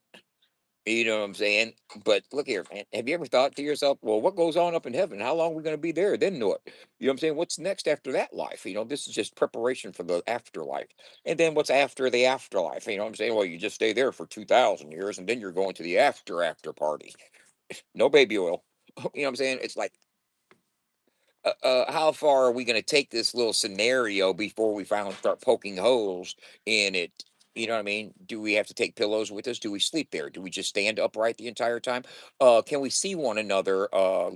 You know what I'm saying? But look here, man. Have you ever thought to yourself, well, what goes on up in heaven? How long are we going to be there? Then know it. You know what I'm saying? What's next after that life? This is just preparation for the afterlife. And then what's after the afterlife? You know what I'm saying? Well, you just stay there for 2,000 years and then you're going to the after party. No baby oil. You know what I'm saying? It's like, how far are we going to take this little scenario before we finally start poking holes in it? You know what I mean? Do we have to take pillows with us? Do we sleep there? Do we just stand upright the entire time? Can we see one another?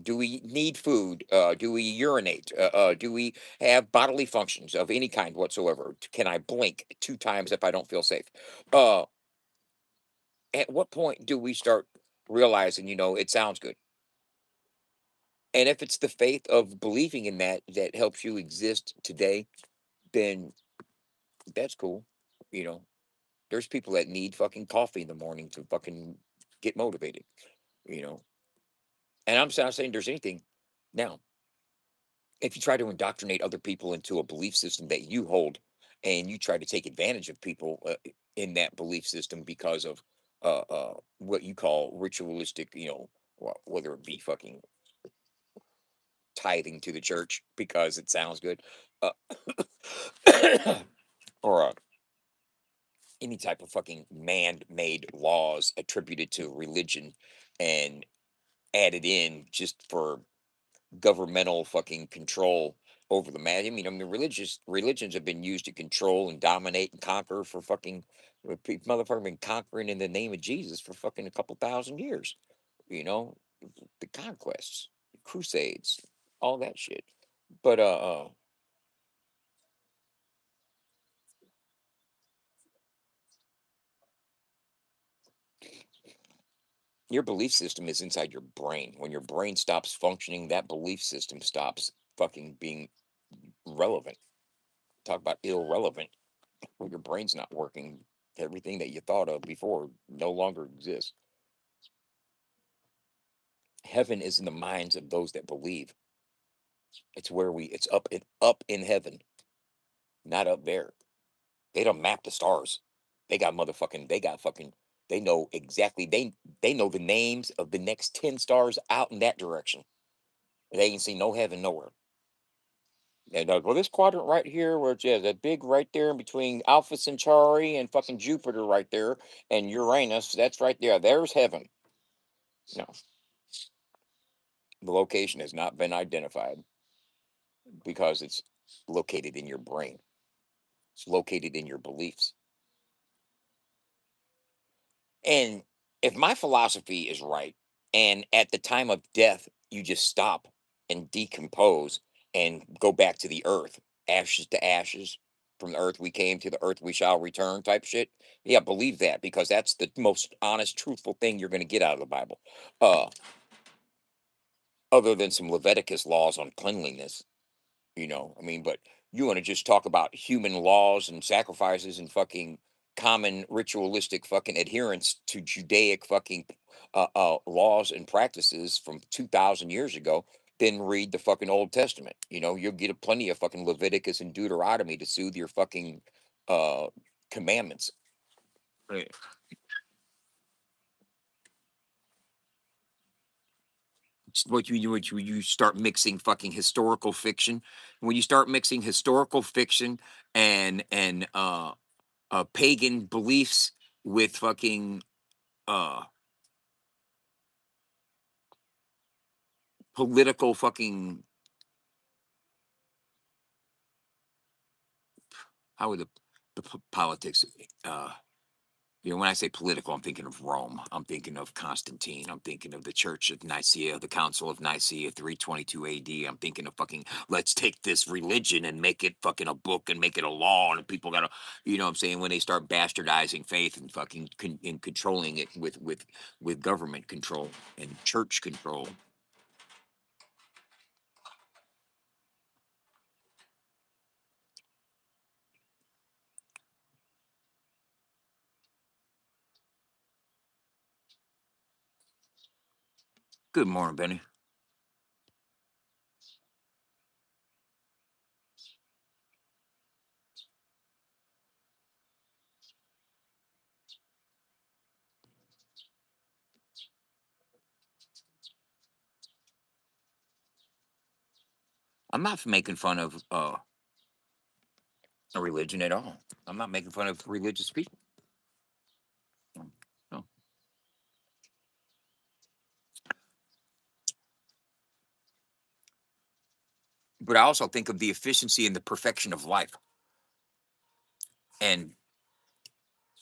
Do we need food? Do we urinate? Do we have bodily functions of any kind whatsoever? Can I blink 2 times if I don't feel safe? Uh, at what point do we start realizing, it sounds good? And if it's the faith of believing in that that helps you exist today, then that's cool. You know, there's people that need fucking coffee in the morning to fucking get motivated, you know. And not saying there's anything. Now, if you try to indoctrinate other people into a belief system that you hold and you try to take advantage of people in that belief system because of what you call ritualistic, whether it be fucking tithing to the church because it sounds good, uh, or any type of fucking man-made laws attributed to religion and added in just for governmental fucking control over the man. I mean, religious religions have been used to control and dominate and conquer for fucking motherfucker been conquering in the name of Jesus for fucking a couple thousand years. You know, the conquests, crusades, all that shit. But your belief system is inside your brain. When your brain stops functioning, that belief system stops fucking being relevant. Talk about irrelevant. When your brain's not working, everything that you thought of before no longer exists. Heaven is in the minds of those that believe. It's up in heaven, not up there. They don't map the stars. They got fucking, they know exactly, they know the names of the next 10 stars out in that direction. They ain't see no heaven nowhere. And well, this quadrant right here, where it's, yeah, that big right there in between Alpha Centauri and fucking Jupiter right there, and Uranus, that's right there. There's heaven. No, the location has not been identified because it's located in your brain. It's located in your beliefs. And if my philosophy is right, and at the time of death, you just stop and decompose and go back to the earth, ashes to ashes, from the earth we came to the earth we shall return type shit. Yeah, believe that because that's the most honest, truthful thing you're going to get out of the Bible. Uh, other than some Leviticus laws on cleanliness. I mean, but you want to just talk about human laws and sacrifices and fucking common ritualistic fucking adherence to Judaic fucking laws and practices from 2,000 years ago, then read the fucking Old Testament. You'll get a plenty of fucking Leviticus and Deuteronomy to soothe your fucking uh commandments. Right. What you start mixing fucking historical fiction. When you start mixing historical fiction and pagan beliefs with fucking uh political fucking, how would the politics, uh when I say political, I'm thinking of Rome, I'm thinking of Constantine, I'm thinking of the Church of Nicaea, the Council of Nicaea, 322 AD. I'm thinking of fucking, let's take this religion and make it fucking a book and make it a law, and people gotta, what I'm saying, when they start bastardizing faith and fucking and controlling it with government control and church control. Good morning, Benny. I'm not making fun of a religion at all. I'm not making fun of religious people. No. But I also think of the efficiency and the perfection of life, and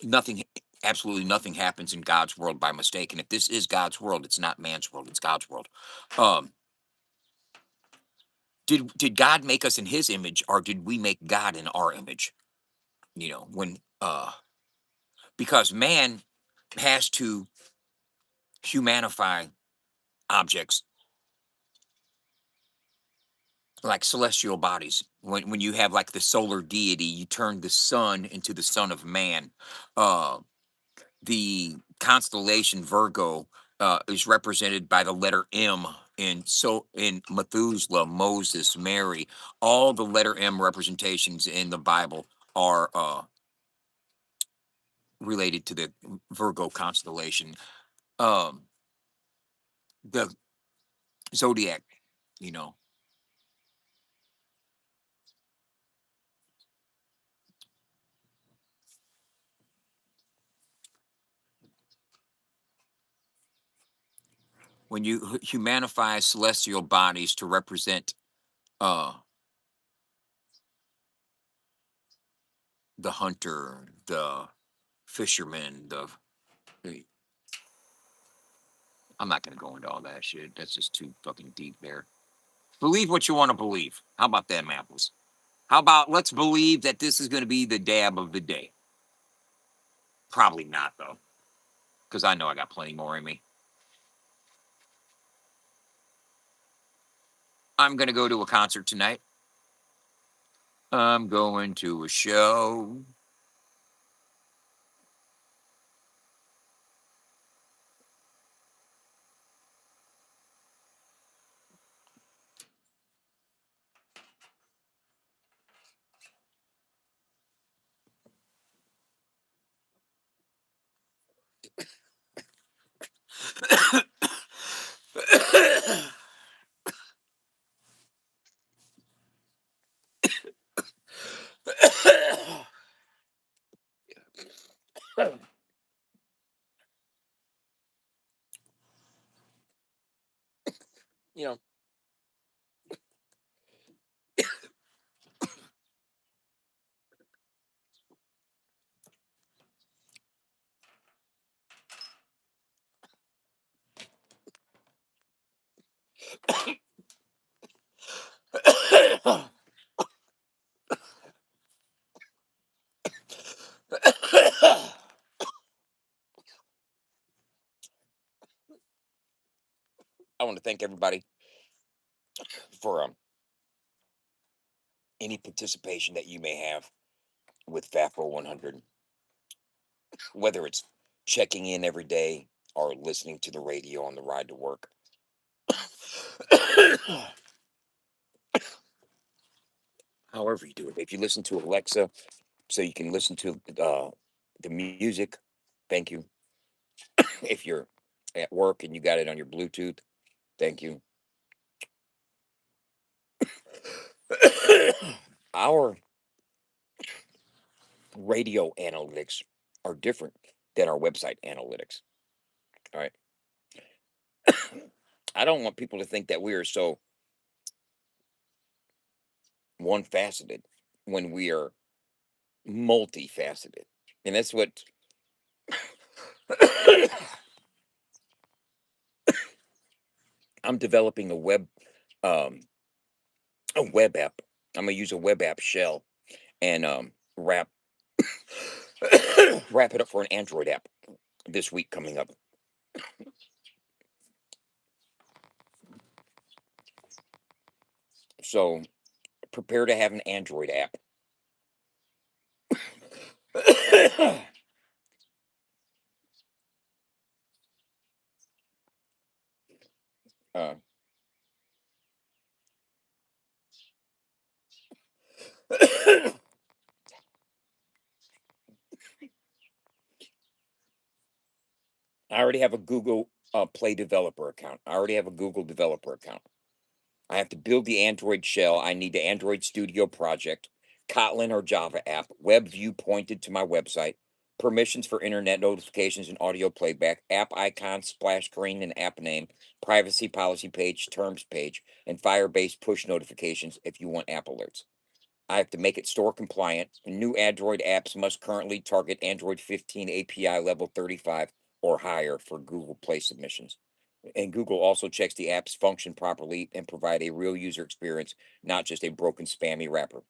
nothing, absolutely nothing, happens in God's world by mistake. And if this is God's world, it's not man's world; it's God's world. Um, did God make us in His image, or did we make God in our image? When because man has to humanify objects like celestial bodies. When you have like the solar deity, you turn the sun into the son of man. Uh, the constellation Virgo is represented by the letter M in Methuselah, Moses, Mary. All the letter M representations in the Bible are related to the Virgo constellation. Um, the zodiac, you know, when you humanify celestial bodies to represent uh, the hunter, the fisherman, I'm not going to go into all that shit. That's just too fucking deep there. Believe what you want to believe. How about that, Mapples? How about let's believe that this is going to be the dab of the day? Probably not, though, because I know I got plenty more in me. I'm going to go to a concert tonight. I'm going to a show. you know, I want to thank everybody for any participation that you may have with FAFO 100, whether it's checking in every day or listening to the radio on the ride to work. However you do it. If you listen to Alexa so you can listen to the music, thank you. If you're at work and you got it on your Bluetooth, thank you. Our radio analytics are different than our website analytics. All right. I don't want people to think that we are so one faceted when we are multifaceted. And that's what I'm developing um a web app. I'm gonna use a web app shell and wrap wrap it up for an Android app this week coming up. So prepare to have an Android app. Uh, I already have a Google Play developer account. I already have a Google developer account. I have to build the Android shell. I need the Android Studio project, Kotlin or Java app, web view pointed to my website, permissions for internet notifications and audio playback, app icon, splash screen, and app name, privacy policy page, terms page, and Firebase push notifications if you want app alerts. I have to make it store compliant. New Android apps must currently target Android 15 API level 35 or higher for Google Play submissions. And Google also checks the apps function properly and provide a real user experience, not just a broken spammy wrapper.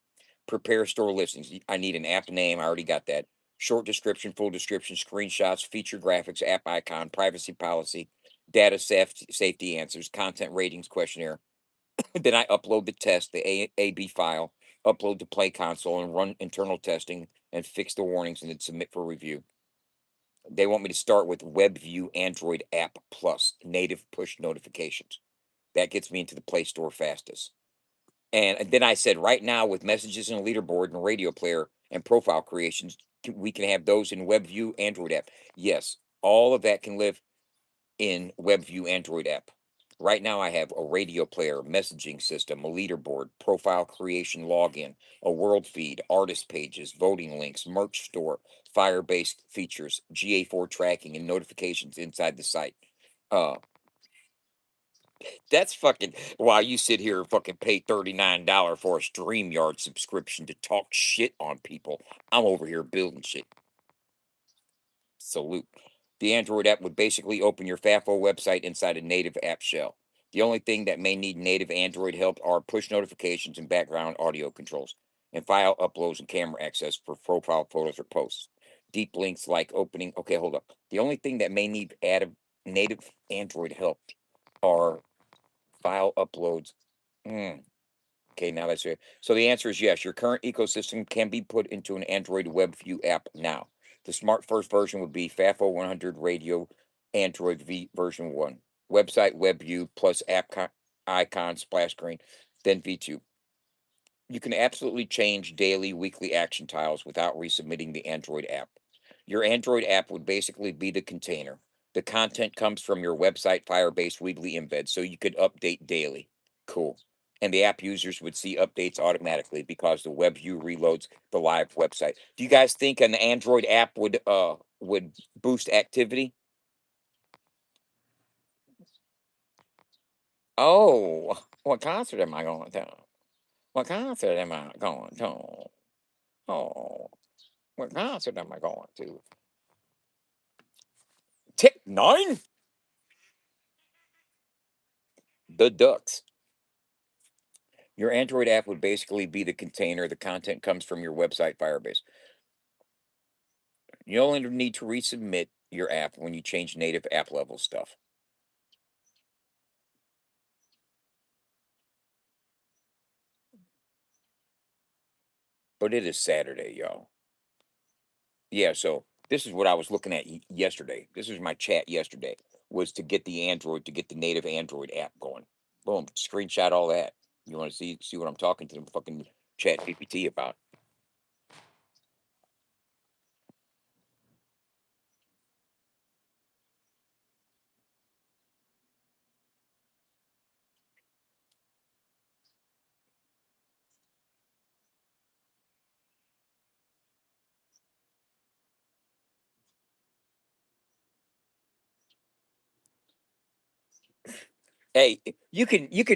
Prepare store listings. I need an app name. I already got that. Short description, full description, screenshots, feature graphics, app icon, privacy policy, data safety answers, content ratings questionnaire. Then I upload the test, the A/B file, upload to Play Console, and run internal testing and fix the warnings and then submit for review. They want me to start with WebView Android App Plus native push notifications. That gets me into the Play Store fastest. And then I said, right now, with messages and a leaderboard and radio player and profile creations, we can have those in WebView Android app. Yes, all of that can live in WebView Android app. Right now, I have a radio player, messaging system, a leaderboard, profile creation login, a world feed, artist pages, voting links, merch store, Firebase features, GA4 tracking, and notifications inside the site. Uh, that's fucking while you sit here and fucking pay $39 for a StreamYard subscription to talk shit on people. I'm over here building shit. Salute. The Android app would basically open your FAFO website inside a native app shell. The only thing that may need native Android help are push notifications and background audio controls, and file uploads and camera access for profile photos or posts. Deep links like opening. Okay, hold up. The only thing that may need native Android help are file uploads. Hmm. Okay, now that's it. So the answer is yes. Your current ecosystem can be put into an Android WebView app now. The smart first version would be FAFO 100 Radio Android V version 1. Website WebView plus icon splash screen, then V2. You can absolutely change daily, weekly action tiles without resubmitting the Android app. Your Android app would basically be the container. The content comes from your website Firebase weekly embed, so you could update daily. Cool. And the app users would see updates automatically because the web view reloads the live website. Do you guys think an Android app would boost activity? Oh, what concert am I going to? What concert am I going to? Oh, what concert am I going to? Tick nine? The Ducks. Your Android app would basically be the container. The content comes from your website Firebase. You only need to resubmit your app when you change native app level stuff. But it is Saturday, y'all. Yeah, so this is what I was looking at yesterday. This is my chat yesterday, was to get the Android, to get the native Android app going. Boom, screenshot all that. You want to see what I'm talking to the fucking chat GPT about? Hey, you think you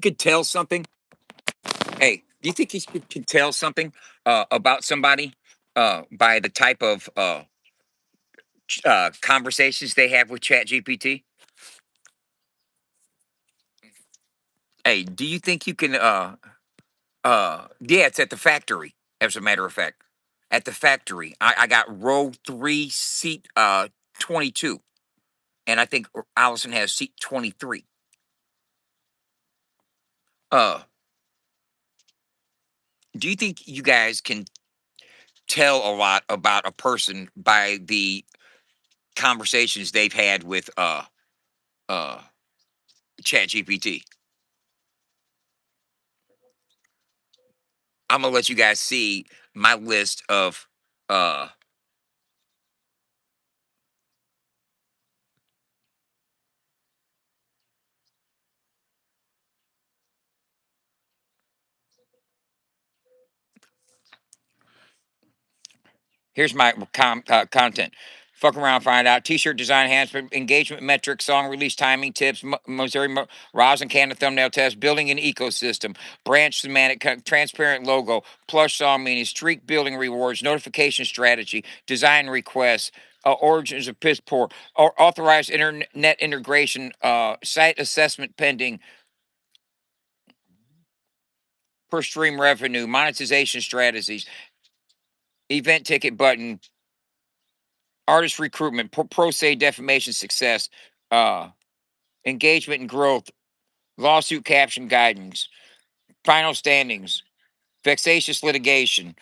could tell something? Hey, do you think you can tell something about somebody by the type of conversations they have with Chat GPT? Hey, do you think you can yeah, it's at the factory, as a matter of fact. At the factory. I got row 3, seat 22. And I think Allison has seat 23. Uh, do you think you guys can tell a lot about a person by the conversations they've had with uh Chat GPT. I'm gonna let you guys see my list of uh here's my content. Fuck around, find out. T-shirt design enhancement, engagement metrics, song release timing tips, Missouri rosin can and thumbnail test, building an ecosystem, branch semantic, transparent logo, plush song meaning, streak building rewards, notification strategy, design requests, origins of piss poor, or authorized internet integration, site assessment pending, per stream revenue, monetization strategies, event ticket button, artist recruitment, pro se defamation success, uh, engagement and growth, lawsuit caption guidance, final standings, vexatious litigation,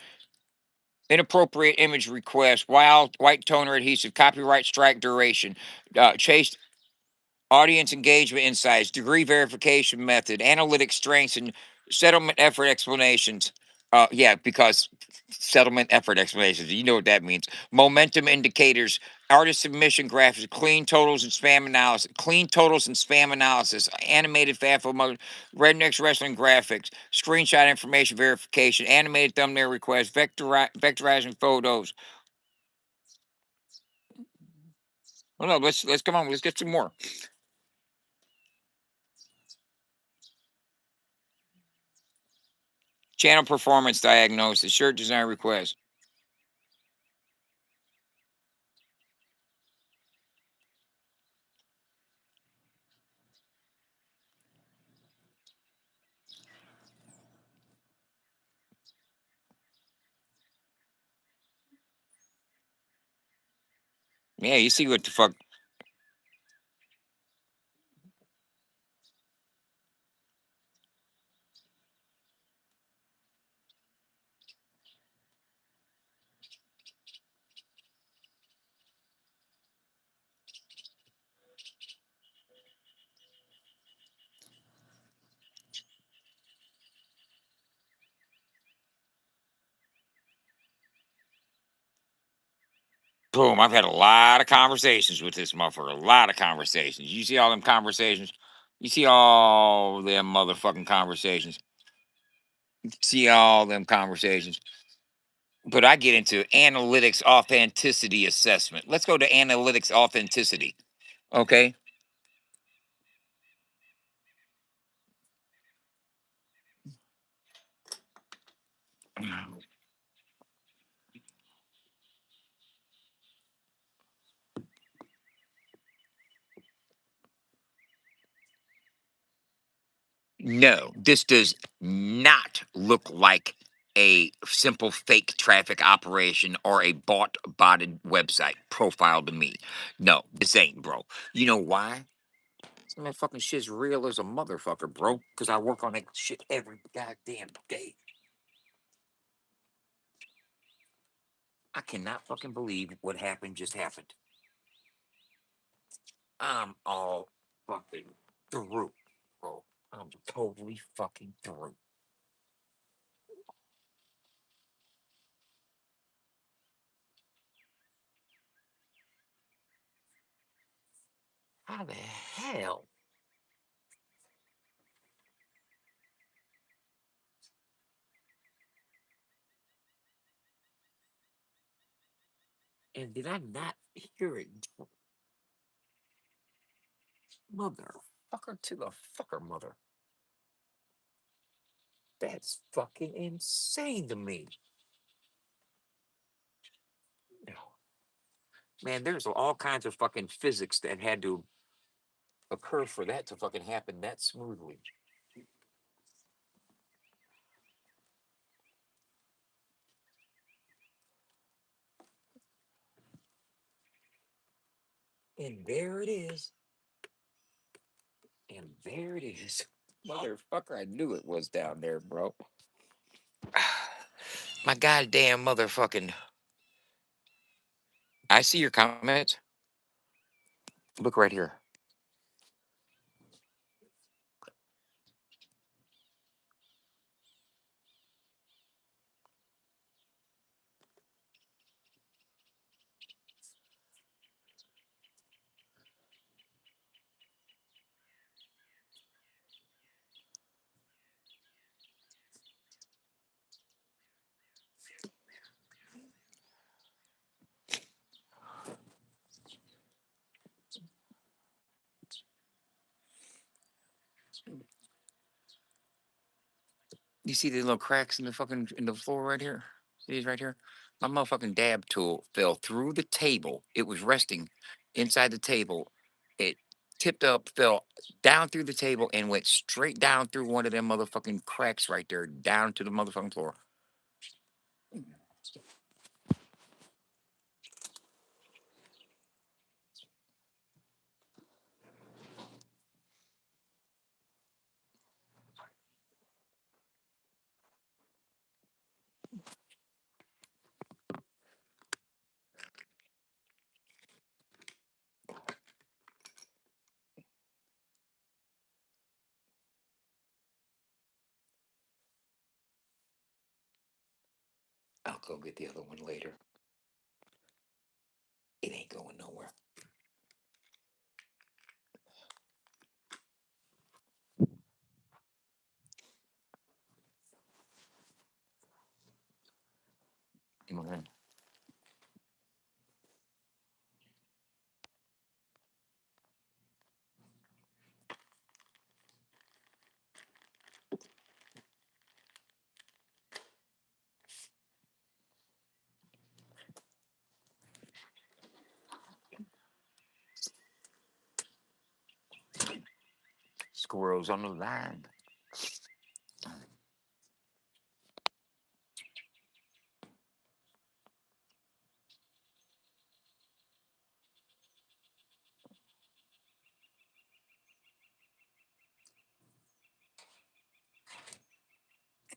inappropriate image request, wild white toner adhesive, copyright strike duration, chase audience engagement insights, degree verification method, analytic strengths, and settlement effort explanations. Yeah, because settlement effort explanations, you know what that means. Momentum indicators, artist submission graphics, clean totals and spam analysis, animated FAFO mode, rednecks wrestling graphics, screenshot information verification, animated thumbnail requests, vectorizing photos. Well, no, let's come on, let's get some more. Channel performance diagnosis, shirt design request. Yeah, you see what the fuck. Boom. I've had a lot of conversations with this motherfucker. A lot of conversations. You see all them conversations? You see all them motherfucking conversations. See all them conversations. But I get into analytics authenticity assessment. Let's go to analytics authenticity. Okay. No, this does not look like a simple fake traffic operation or a botted website profile to me. No, this ain't, bro. You know why? That fucking shit's real as a motherfucker, bro. Because I work on that shit every goddamn day. I cannot fucking believe what happened just happened. I'm all fucking through, bro. I'm totally fucking through. How the hell? And did I not hear it? Motherfucker to the fucker, mother. That's fucking insane to me. No. Man, there's all kinds of fucking physics that had to occur for that to fucking happen that smoothly. And there it is. And there it is. Motherfucker, I knew it was down there, bro. My goddamn motherfucking. I see your comments. Look right here. You see the little cracks in the fucking in the floor right here? See these right here? My motherfucking dab tool fell through the table. It was resting inside the table. It tipped up, fell down through the table, and went straight down through one of them motherfucking cracks right there, down to the motherfucking floor. I'll go get the other one later. It ain't going nowhere. Mhm. Squirrels on the line.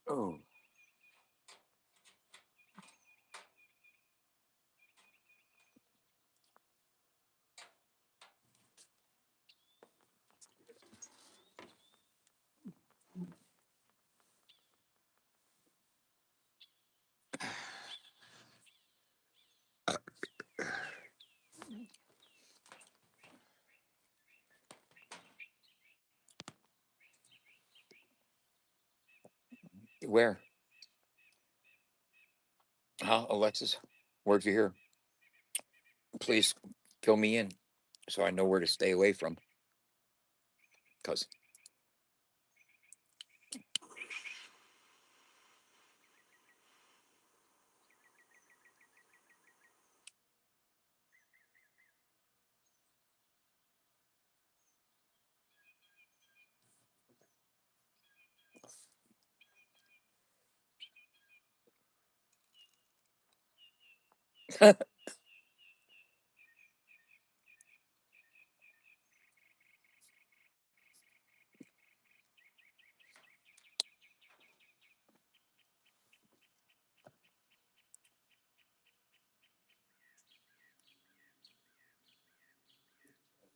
Oh, where? Huh, Alexis? Where'd you hear? Please fill me in so I know where to stay away from. Cause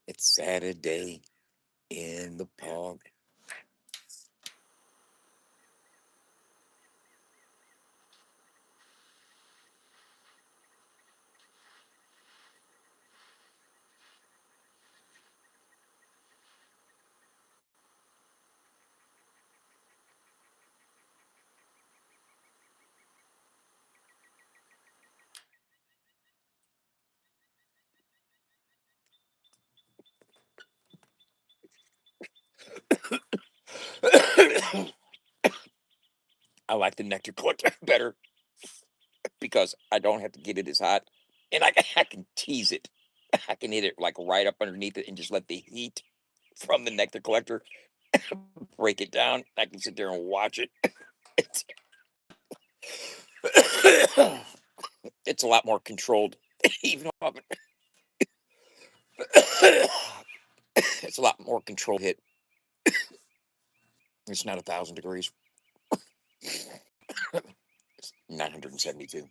it's Saturday in the park. I like the nectar collector better because I don't have to get it as hot, and I can tease it. I can hit it like right up underneath it and just let the heat from the nectar collector break it down. I can sit there and watch it. It's, it's a lot more controlled, even off it. It's a lot more controlled hit. It's not 1,000 degrees. It's 972.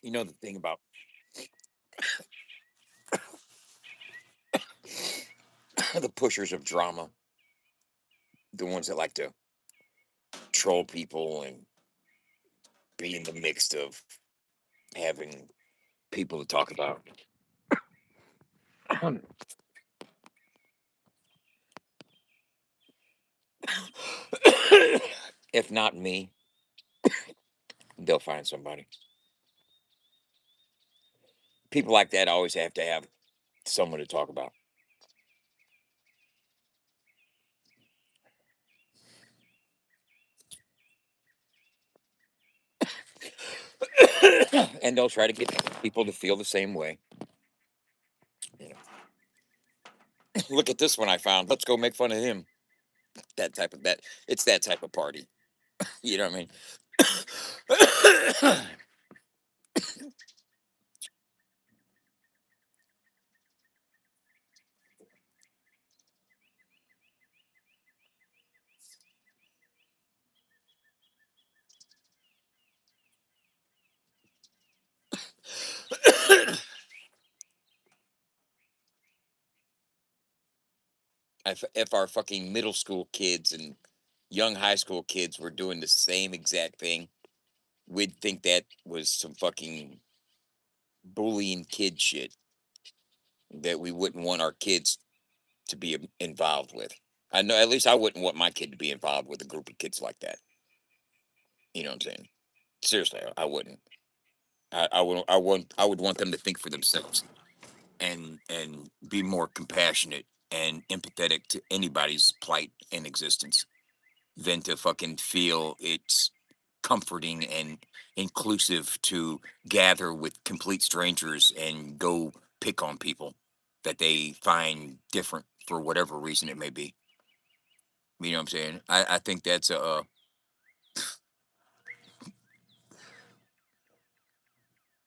You know the thing about the pushers of drama, the ones that like to troll people and be in the mix of having people to talk about. If not me, they'll find somebody. People like that always have to have someone to talk about. And they'll try to get people to feel the same way. You know, look at this one I found. Let's go make fun of him. That type of that. It's that type of party. You know what I mean? If our fucking middle school kids and young high school kids were doing the same exact thing, we'd think that was some fucking bullying kid shit that we wouldn't want our kids to be involved with. I know, at least I wouldn't want my kid to be involved with a group of kids like that. You know what I'm saying? Seriously, I wouldn't. I would want them to think for themselves and be more compassionate and empathetic to anybody's plight in existence than to fucking feel it's comforting and inclusive to gather with complete strangers and go pick on people that they find different for whatever reason it may be. You know what I'm saying? I think that's a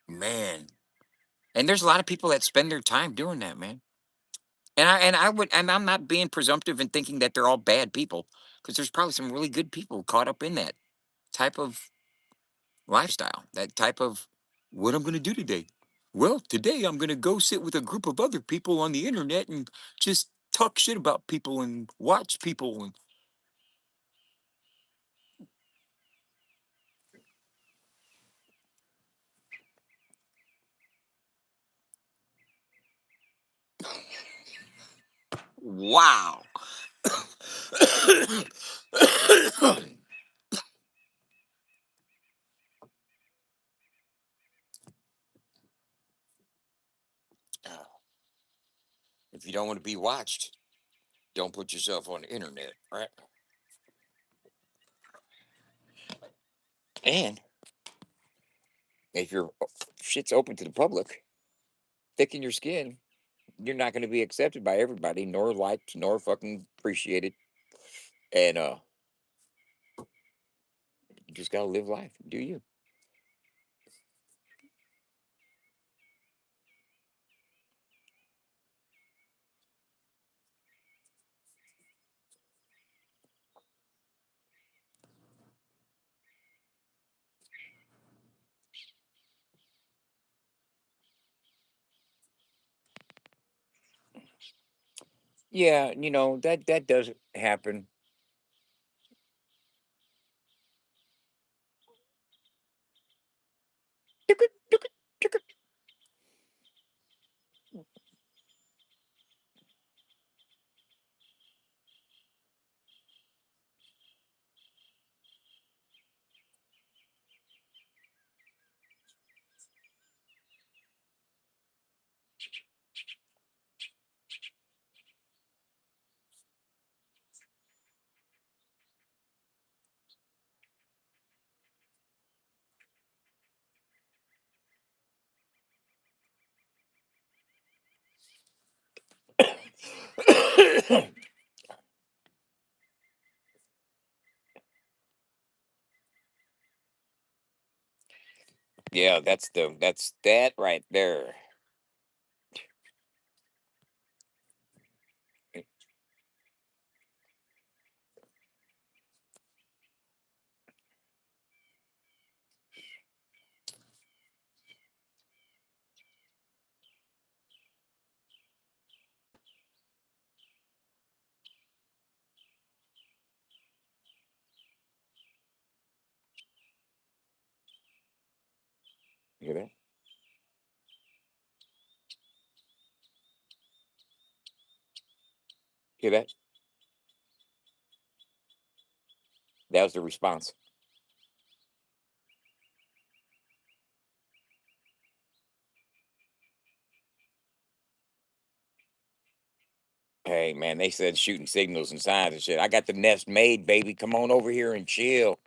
man. And there's a lot of people that spend their time doing that, man. And I'm not being presumptive in thinking that they're all bad people, because there's probably some really good people caught up in that type of lifestyle, that type of what I'm going to do today. Well, today I'm going to go sit with a group of other people on the internet and just talk shit about people and watch people and wow. If you don't want to be watched, don't put yourself on the internet, right? And if your shit's open to the public, thicken your skin. You're not going to be accepted by everybody, nor liked, nor fucking appreciated. And you just gotta live life. Do you? Yeah, that does happen. Yeah, that's that right there. Hear that? Hear that? That was the response. Hey man, they said shooting signals and signs and shit. I got the nest made, baby. Come on over here and chill.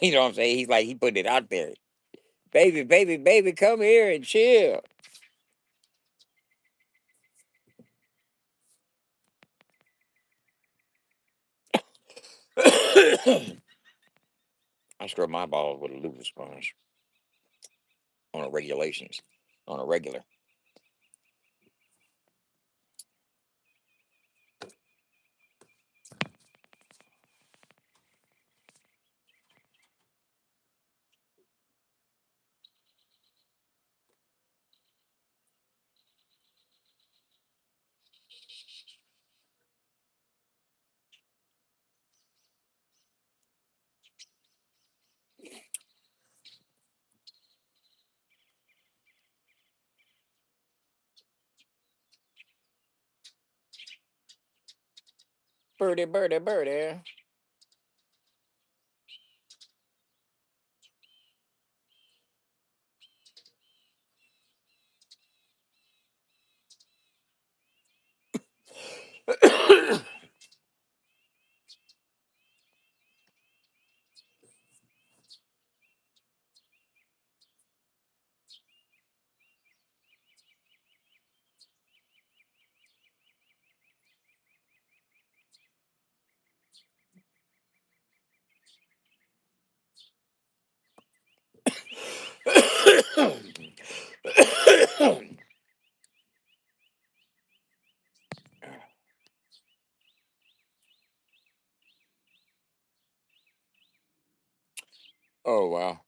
You know what I'm saying? He's like he put it out there. Baby, baby, baby, come here and chill. I scrub my balls with a loofah sponge on a regulations. On a regular. Birdie, birdie, birdie. Oh wow.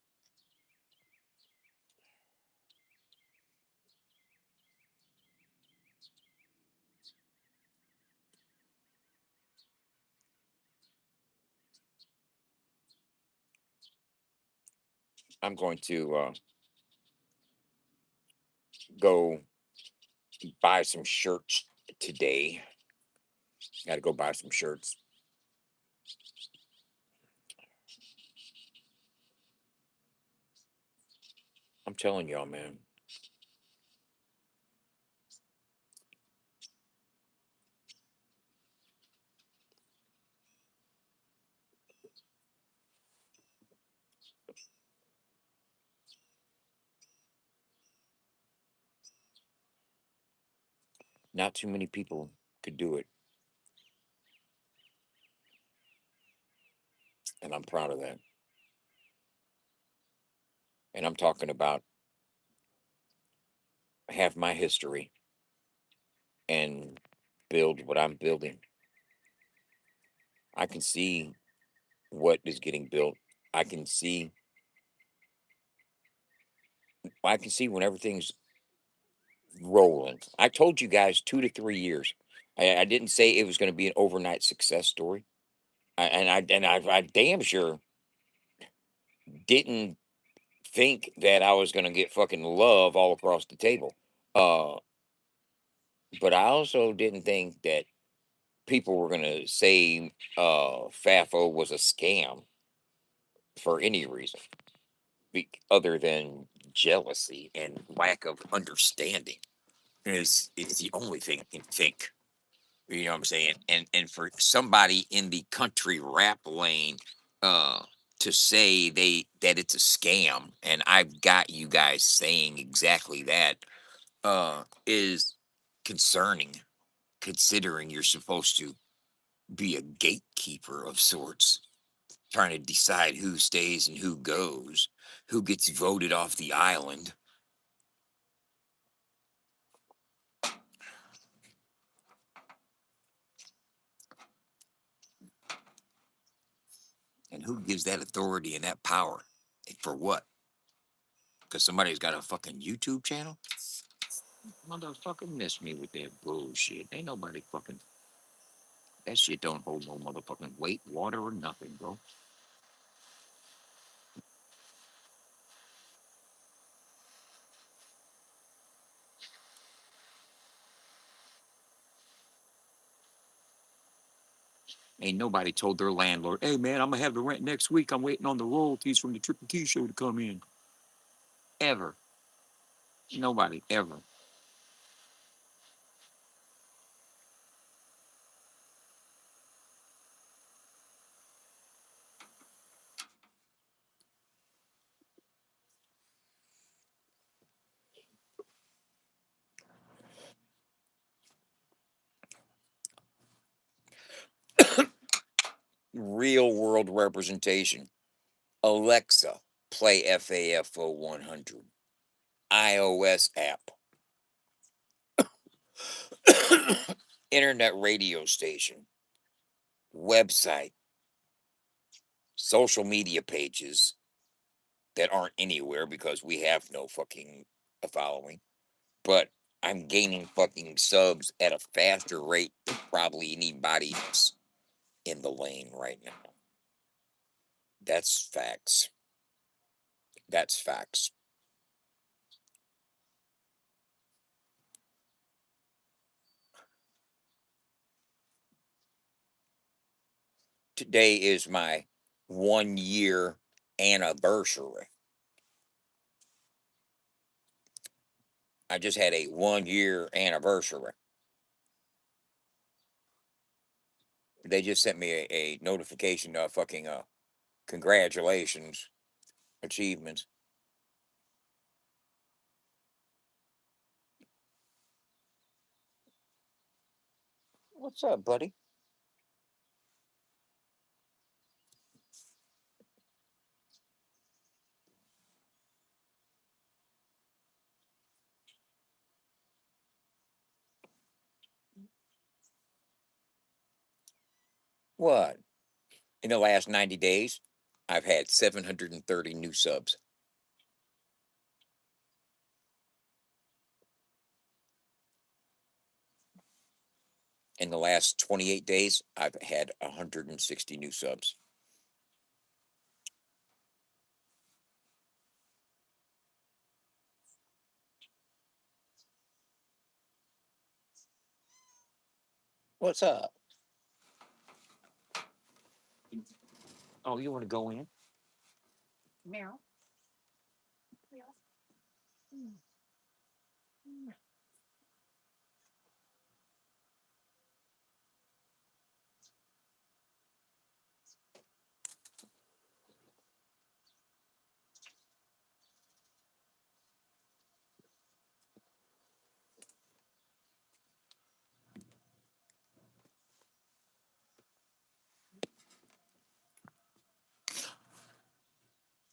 I'm going to go buy some shirts today. Got to go buy some shirts. I'm telling y'all, man. Not too many people could do it, and I'm proud of that. And I'm talking about half my history and build what I'm building. I can see what is getting built. I can see I can see when everything's rolling. I told you guys 2 to 3 years. I didn't say it was going to be an overnight success story. I damn sure didn't think that I was going to get fucking love all across the table. Uh, but I also didn't think that people were going to say FAFO was a scam for any reason other than jealousy and lack of understanding. Is the only thing I can think. You know what I'm saying? And for somebody in the country rap lane uh to say that it's a scam, and I've got you guys saying exactly that, is concerning, considering you're supposed to be a gatekeeper of sorts, trying to decide who stays and who goes, who gets voted off the island, and who gives that authority and that power. For what? Because somebody's got a fucking YouTube channel? Motherfucker miss me with that bullshit. Ain't nobody fucking. That shit don't hold no motherfucking weight, water, or nothing, bro. Ain't nobody told their landlord, "Hey man, I'm gonna have the rent next week. I'm waiting on the royalties from the Triple T show to come in." Ever. Nobody ever. Real world representation. Alexa, play FAFO 100. iOS app. Internet radio station. Website. Social media pages that aren't anywhere because we have no fucking following. But I'm gaining fucking subs at a faster rate than probably anybody else in the lane right now. That's facts. That's facts. Today is my 1 year anniversary. I just had a 1 year anniversary. They just sent me a notification of fucking congratulations, achievements. What's up, buddy? What? In the last 90 days, I've had 730 new subs. In the last 28 days, I've had 160 new subs. What's up? Oh, you want to go in? Meow.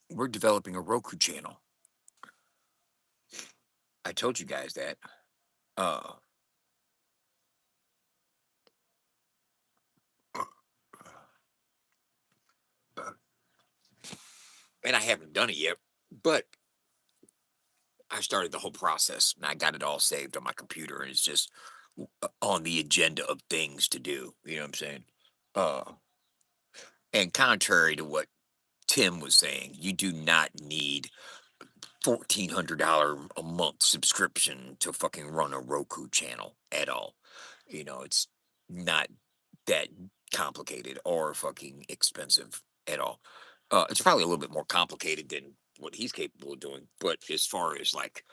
We're developing a Roku channel. I told you guys that. Uh, and I haven't done it yet, but I started the whole process and I got it all saved on my computer, and it's just on the agenda of things to do. You know what I'm saying? Uh, and contrary to what Tim was saying, you do not need $1,400 a month subscription to fucking run a Roku channel at all. It's not that complicated or fucking expensive at all. It's probably a little bit more complicated than what he's capable of doing, but as far as like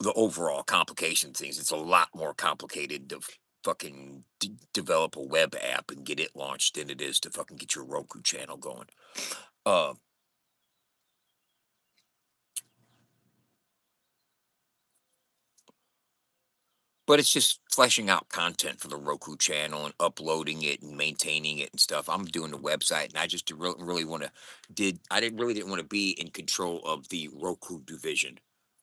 the overall complication things, it's a lot more complicated to fucking develop a web app and get it launched than it is to fucking get your Roku channel going. Uh, But it's just fleshing out content for the Roku channel and uploading it and maintaining it and stuff. I'm doing the website, and I just really want to did I didn't really didn't want to be in control of the Roku division.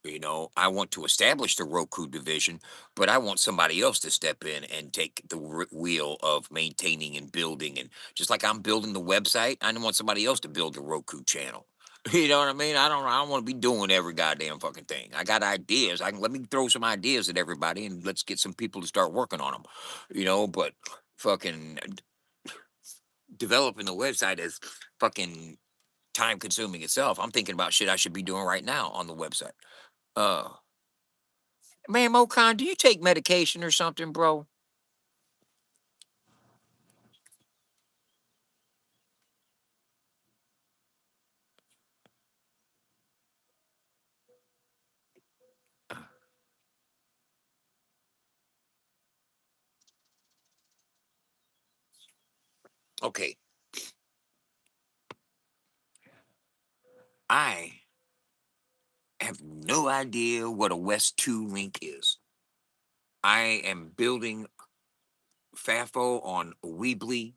I want to establish the Roku division, but I want somebody else to step in and take the wheel of maintaining and building. And just like I'm building the website, I want somebody else to build the Roku channel. You know what I mean? I don't want to be doing every goddamn fucking thing. I got ideas. Let me throw some ideas at everybody and let's get some people to start working on them. But fucking developing the website is fucking time consuming itself. I'm thinking about shit I should be doing right now on the website. Uh Man, Mocon, do you take medication or something, bro? Okay, I have no idea what a West 2 link is. I am building FAFO on Weebly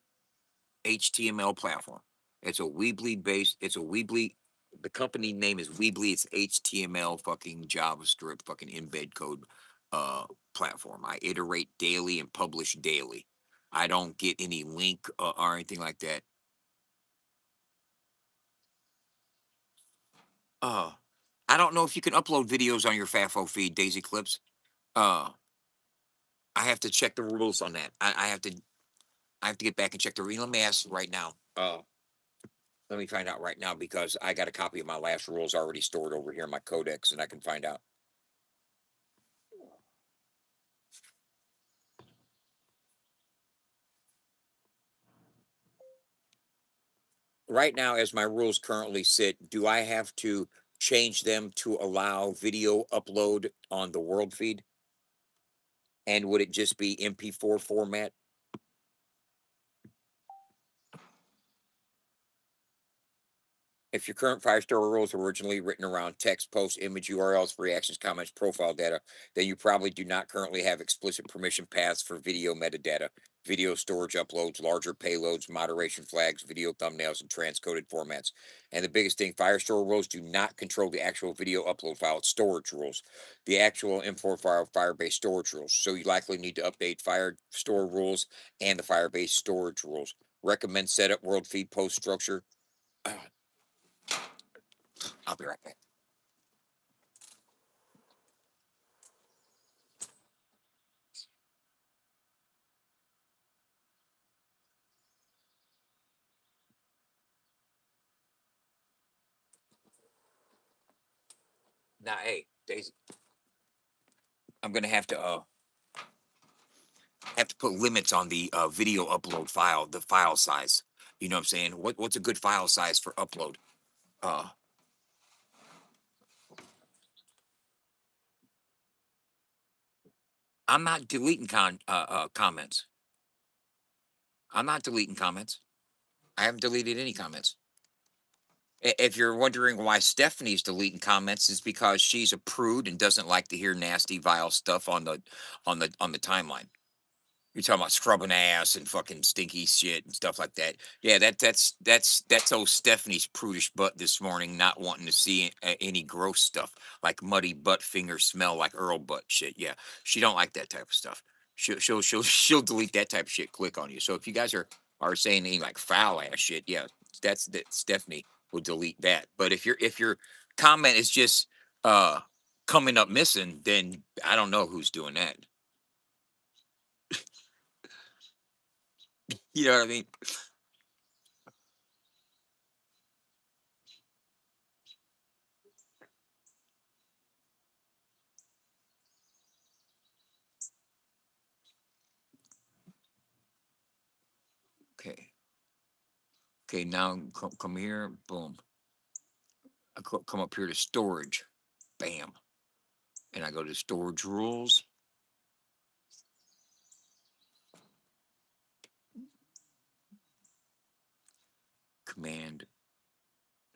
HTML platform. It's a Weebly. The company name is Weebly. It's HTML fucking JavaScript fucking embed code uh platform. I iterate daily and publish daily. I don't get any link or anything like that. Uh, I don't know if you can upload videos on your FAFO feed, Daisy Clips. Uh, I have to check the rules on that. I have to get back and check the rules. Let me ask right now. Let me find out right now because I got a copy of my last rules already stored over here in my codex, and I can find out. Right now, as my rules currently sit, do I have to change them to allow video upload on the world feed? And would it just be MP4 format? If your current Firestore rules were originally written around text, posts, image URLs, reactions, comments, profile data, then you probably do not currently have explicit permission paths for video metadata, video storage uploads, larger payloads, moderation flags, video thumbnails, and transcoded formats. And the biggest thing, Firestore rules do not control the actual video upload file storage rules, the actual import file Firebase storage rules. So you likely need to update Firestore rules and the Firebase storage rules. Recommend setup world feed post structure. I'll be right back. Now, hey, Daisy, I'm gonna have to put limits on the video upload file, the file size. You know what I'm saying? What's a good file size for upload? Uh, I'm not deleting comments. I'm not deleting comments. I haven't deleted any comments. If you're wondering why Stephanie's deleting comments, is because she's a prude and doesn't like to hear nasty, vile stuff on the timeline. You're talking about scrubbing ass and fucking stinky shit and stuff like that. Yeah, that's old Stephanie's prudish butt this morning, not wanting to see any gross stuff like muddy butt finger smell like Earl butt shit. Yeah, she don't like that type of stuff. She'll delete that type of shit. Click on you. So if you guys are saying any like foul ass shit, yeah, that Stephanie will delete that. But if your comment is just uh coming up missing, then I don't know who's doing that. You know what I mean? Okay. Okay, now come here, boom. Come up here to storage, bam. And I go to storage rules, Command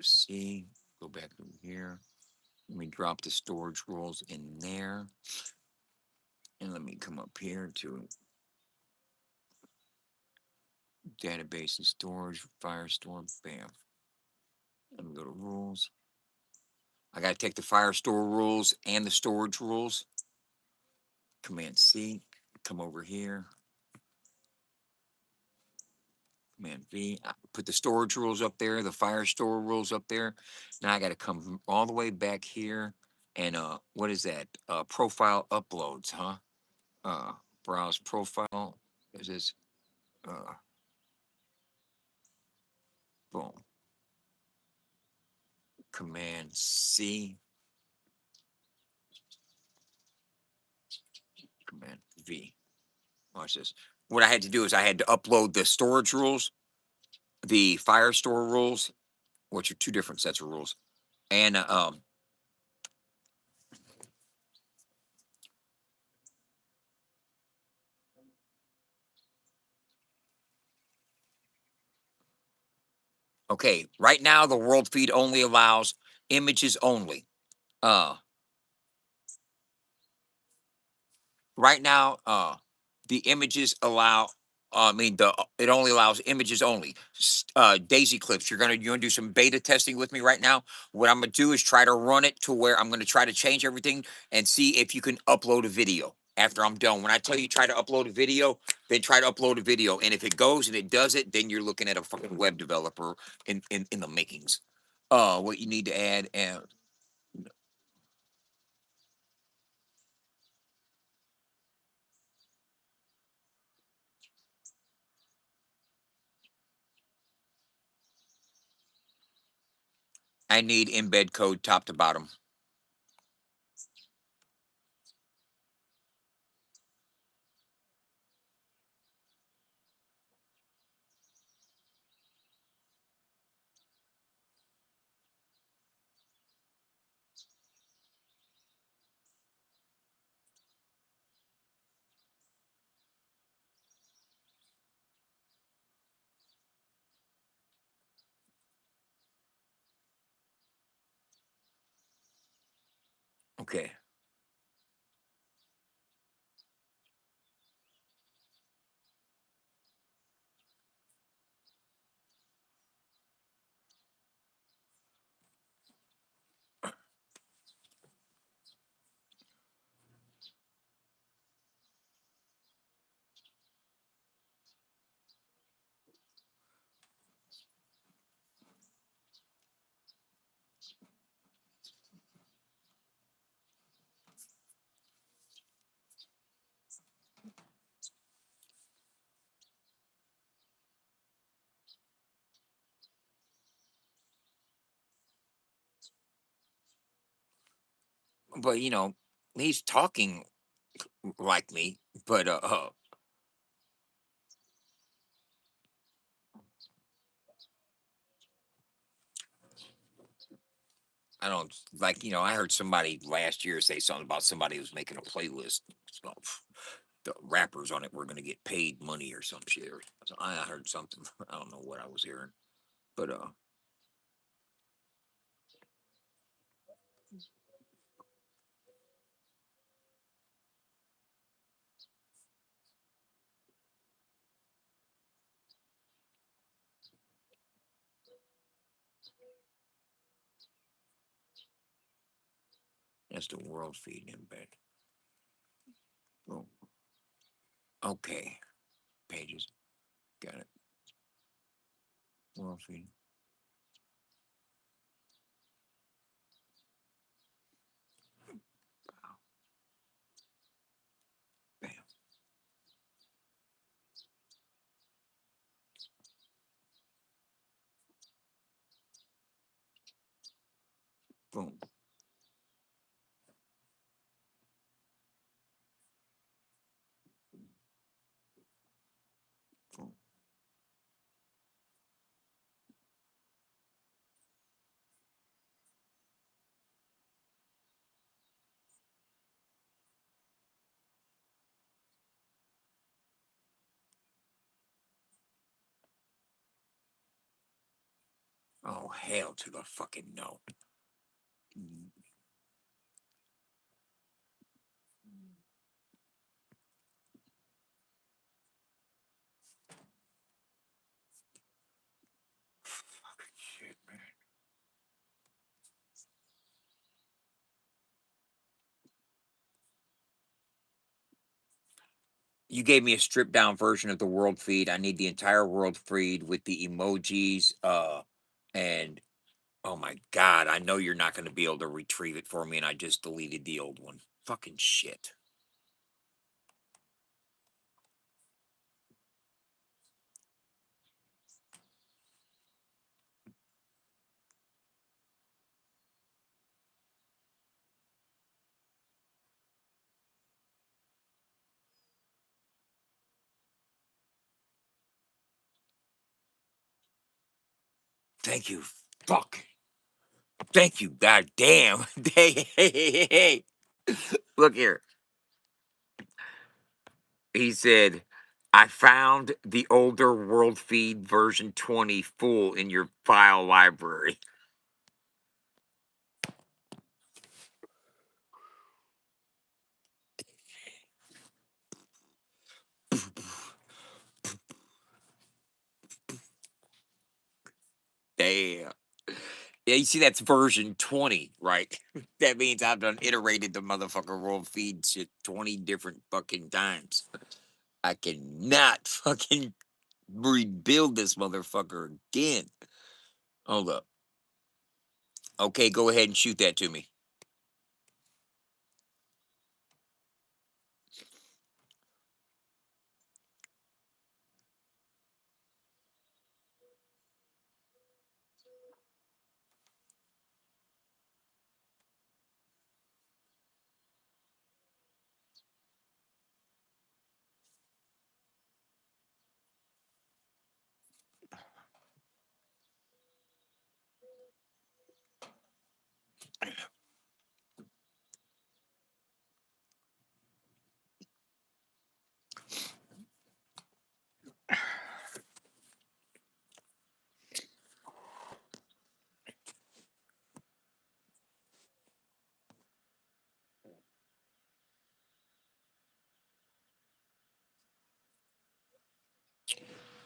C, go back over here. Let me drop the storage rules in there. And let me come up here to database and storage, Firestore, bam. Let me go to rules. I got to take the Firestore rules and the storage rules. Command C, come over here. Command V. Put the storage rules up there, the Firestore rules up there. Now I got to come all the way back here and what is that? Profile uploads, huh? Uh, browse profile. Is this? Uh, boom. Command C. Command V. Watch this. What I had to do is I had to upload the storage rules, the Firestore rules, which are two different sets of rules, and Okay, right now the world feed only allows images only. Uh, right now, the images allow. I mean, the it only allows images only. Daisy clips. You're gonna do some beta testing with me right now. What I'm gonna do is try to run it to where I'm gonna try to change everything and see if you can upload a video after I'm done. When I tell you try to upload a video, then try to upload a video. And if it goes and it does it, then you're looking at a fucking web developer in the makings. What you need to add, and I need embed code top to bottom. Okay. But he's talking like me, but I don't like. I heard somebody last year say something about somebody who was making a playlist. So, the rappers on it were going to get paid money or some shit. So I heard something. I don't know what I was hearing, but that's the world feed embed. Boom. Okay, pages. Got it. World feed. Bam. Boom. Boom. Oh hell to the fucking no. Mm, shit, man. You gave me a stripped down version of the world feed. I need the entire world feed with the emojis. And oh my god, I know you're not going to be able to retrieve it for me, and I just deleted the old one. Fucking shit. Thank you. Fuck. Thank you. God damn. Hey, hey, hey, hey. Look here. He said, I found the older World Feed version 20 full in your file library. Damn. Yeah, you see, that's version 20, right? That means I've done iterated the motherfucker World Feed shit 20 different fucking times. I cannot fucking rebuild this motherfucker again. Hold up. Okay, go ahead and shoot that to me.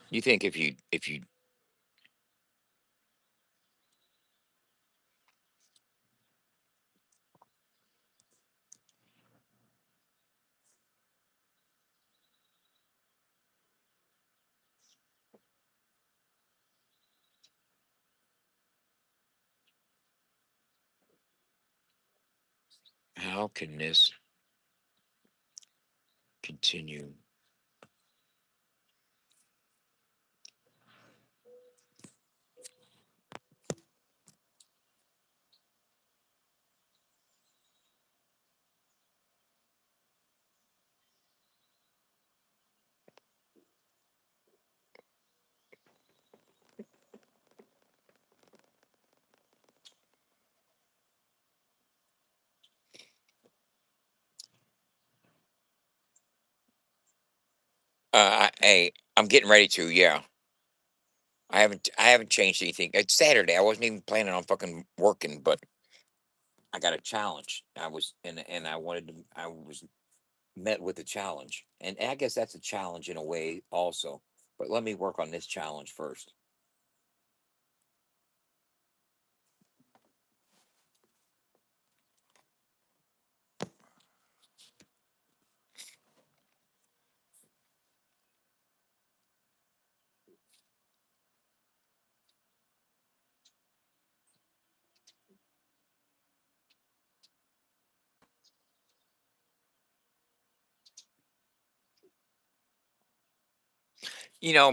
You think if you how can this continue? Hey, I'm getting ready to. Yeah, I haven't changed anything. It's Saturday. I wasn't even planning on fucking working, but I got a challenge. And I wanted to. I was met with a challenge, and I guess that's a challenge in a way also. But let me work on this challenge first.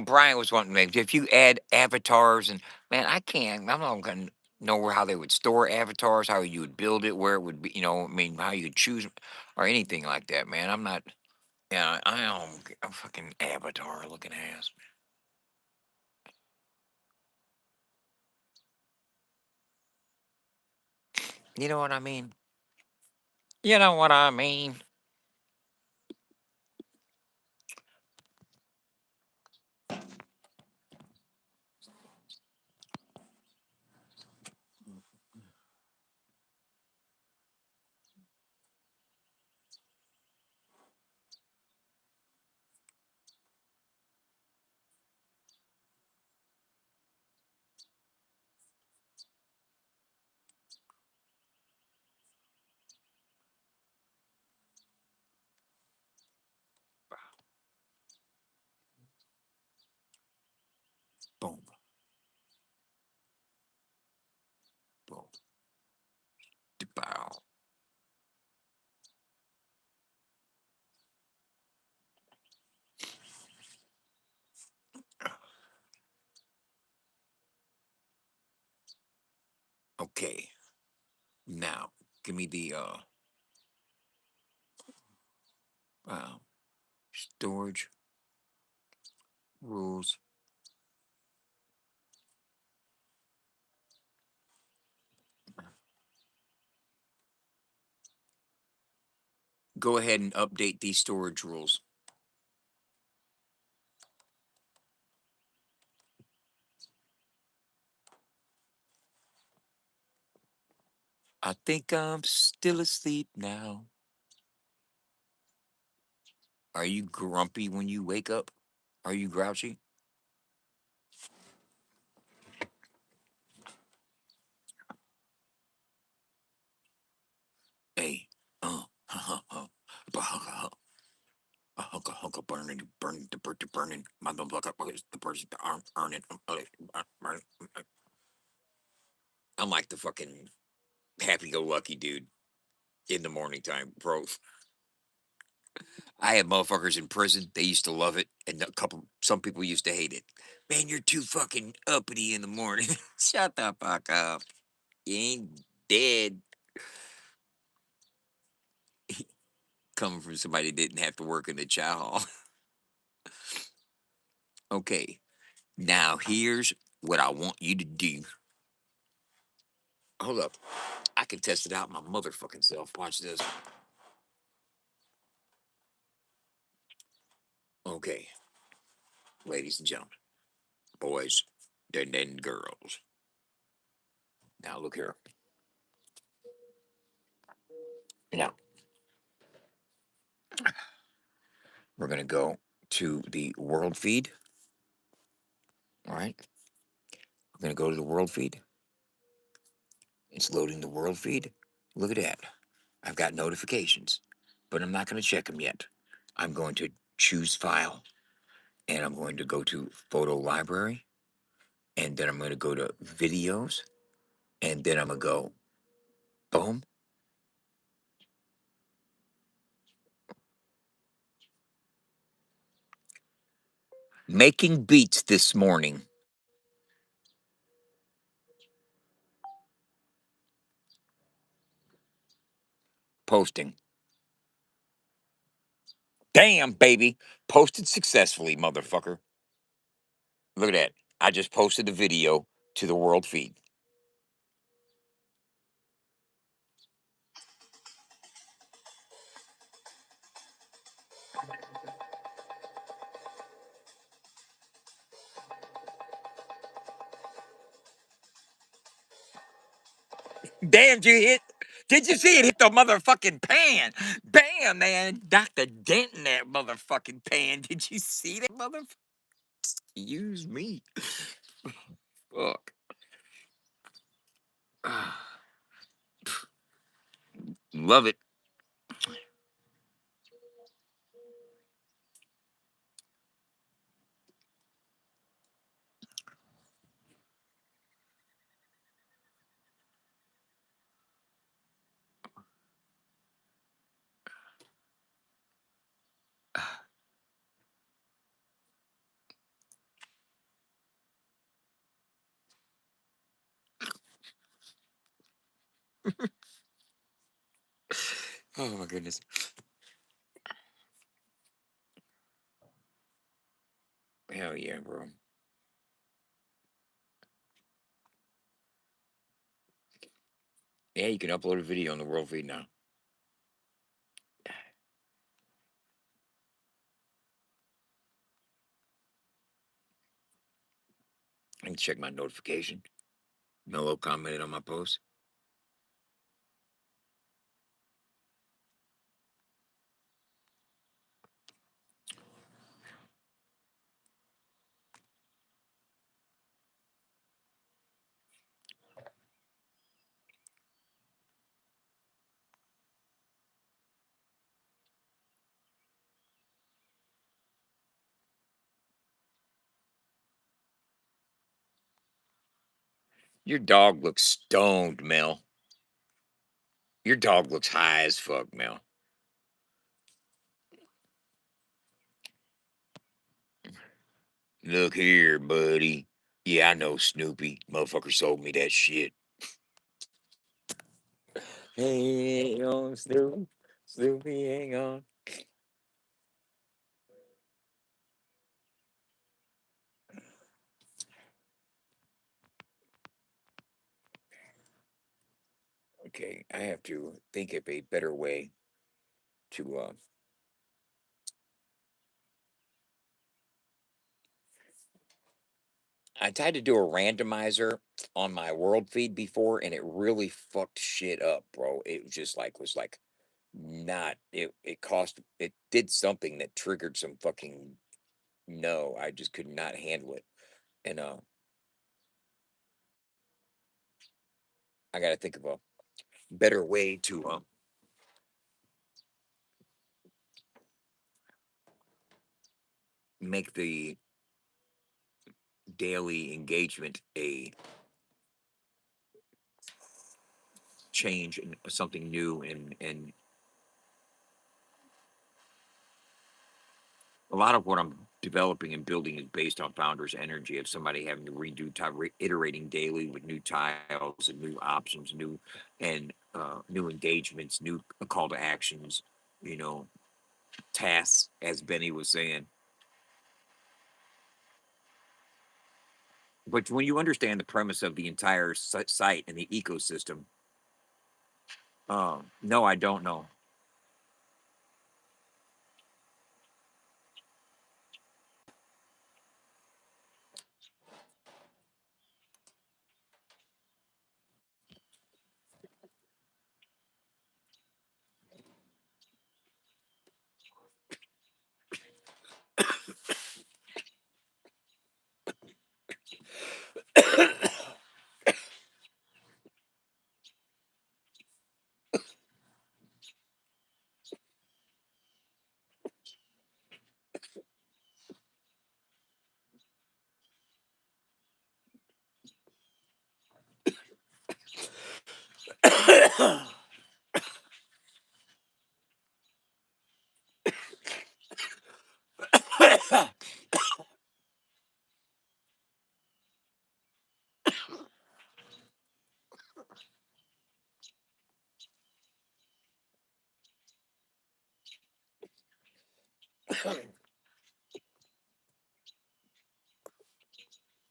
Brian was wanting maybe if you add avatars and man, I can't. I'm not gonna know where how they would store avatars, how you would build it, where it would be. I mean, how you would choose or anything like that, man. I'm not. Yeah, I don't. A fucking avatar looking ass. You know what I mean? You know what I mean? Boom, boom, bow. Okay, now give me the uh storage rules. Go ahead and update these storage rules. I think I'm still asleep now. Are you grumpy when you wake up? Are you grouchy? Hey, a hunka burning, burning, the burning, motherfucker, the person, the arm, earning. I'm like the fucking happy-go-lucky dude in the morning time, bro. I had motherfuckers in prison. They used to love it, and some people used to hate it. Man, you're too fucking uppity in the morning. Shut the fuck up. You ain't dead. Coming from somebody that didn't have to work in the chow hall. Okay, now here's what I want you to do. Hold up. I can test it out my motherfucking self. Watch this. Okay, ladies and gentlemen, boys, and then girls. Now look here. Now we're gonna go to the world feed. All right, we're gonna go to the world feed. It's loading the world feed. Look at that. I've got notifications, but I'm not gonna check them yet. I'm going to choose file, and I'm going to go to photo library, and then I'm going to go to videos, and then I'm gonna go boom, making beats this morning, posting. Damn, baby, posted successfully, motherfucker. Look at that. I just posted a video to the world feed. Damn, did you hit? Did you see it hit the motherfucking pan? Bam, man. Dr. Dent in that motherfucking pan. Did you see that motherfucker? Use me. Fuck. Ah, love it. Oh my goodness. Hell yeah, bro. Yeah, you can upload a video on the world feed now. I can check my notification. Mello commented on my post. Your dog looks stoned, Mel. Your dog looks high as fuck, Mel. Look here, buddy. Yeah, I know Snoopy. Motherfucker sold me that shit. Hang on, Snoopy. Snoopy, hang on. Okay, I have to think of a better way to I tried to do a randomizer on my world feed before, and it really fucked shit up, bro. It was just like not it. It did something that triggered some fucking no. I just could not handle it, and I got to think of a better way to make the daily engagement a change and something new and a lot of what I'm developing and building is based on founders energy of somebody having to redo time iterating daily with new tiles and new options new engagements new call to actions you know tasks as Benny was saying. But when you understand the premise of the entire site and the ecosystem, no, I don't know.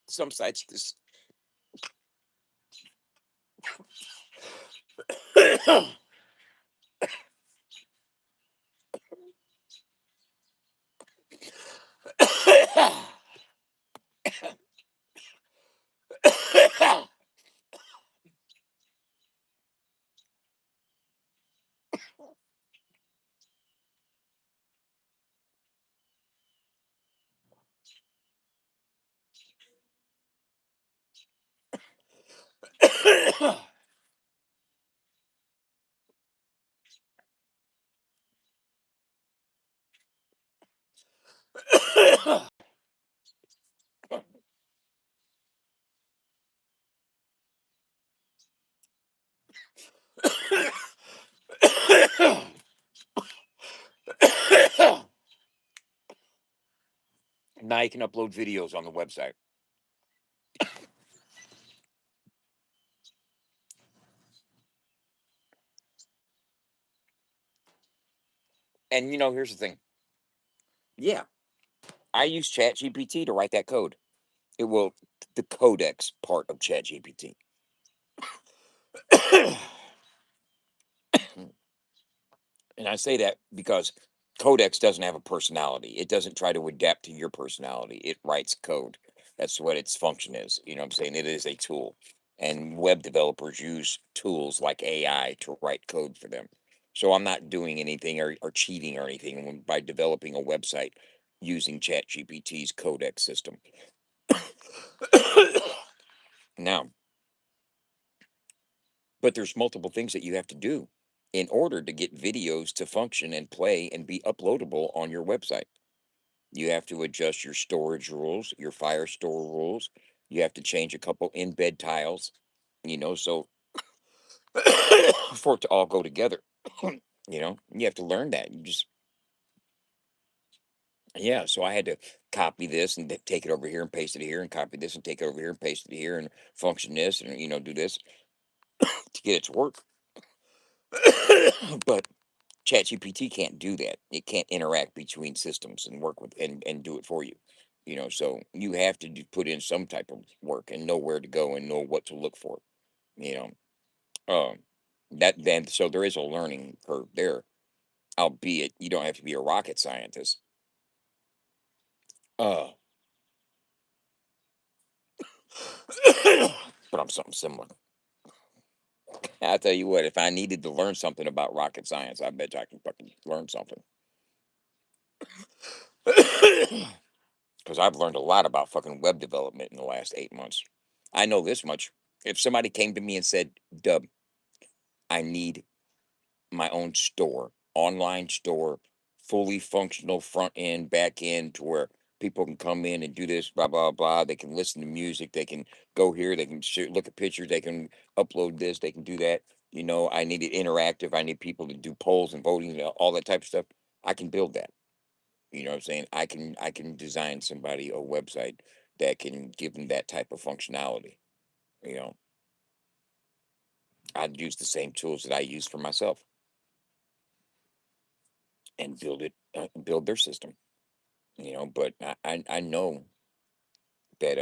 Some sites just now you can upload videos on the website. And here's the thing. Yeah, I use ChatGPT to write that code. It will the codex part of ChatGPT. And I say that because Codex doesn't have a personality. It doesn't try to adapt to your personality. It writes code. That's what its function is. You know what I'm saying? It is a tool. And web developers use tools like AI to write code for them. So I'm not doing anything or cheating or anything by developing a website using ChatGPT's Codex system. Now, but there's multiple things that you have to do in order to get videos to function and play and be uploadable on your website. You have to adjust your storage rules, your Firestore rules. You have to change a couple embed tiles, so for it to all go together. You have to learn that. Yeah. So I had to copy this and take it over here and paste it here and copy this and take it over here and paste it here and function this and, do this to get it to work. But ChatGPT can't do that. It can't interact between systems and work with and do it for you. So you have to put in some type of work and know where to go and know what to look for. You know, um, that then so there is a learning curve there, albeit you don't have to be a rocket scientist. Uh, on something similar. I'll tell you what, if I needed to learn something about rocket science, I bet you I can fucking learn something. Because I've learned a lot about fucking web development in the last 8 months. I know this much. If somebody came to me and said, Dub, I need my own store, online store, fully functional front end, back end, to where people can come in and do this, blah, blah, blah. They can listen to music. They can go here. They can look at pictures. They can upload this. They can do that. I need it interactive. I need people to do polls and voting and all that type of stuff. I can build that. You know what I'm saying? I can design somebody a website that can give them that type of functionality. You know, I'd use the same tools that I use for myself and build their system. But I know that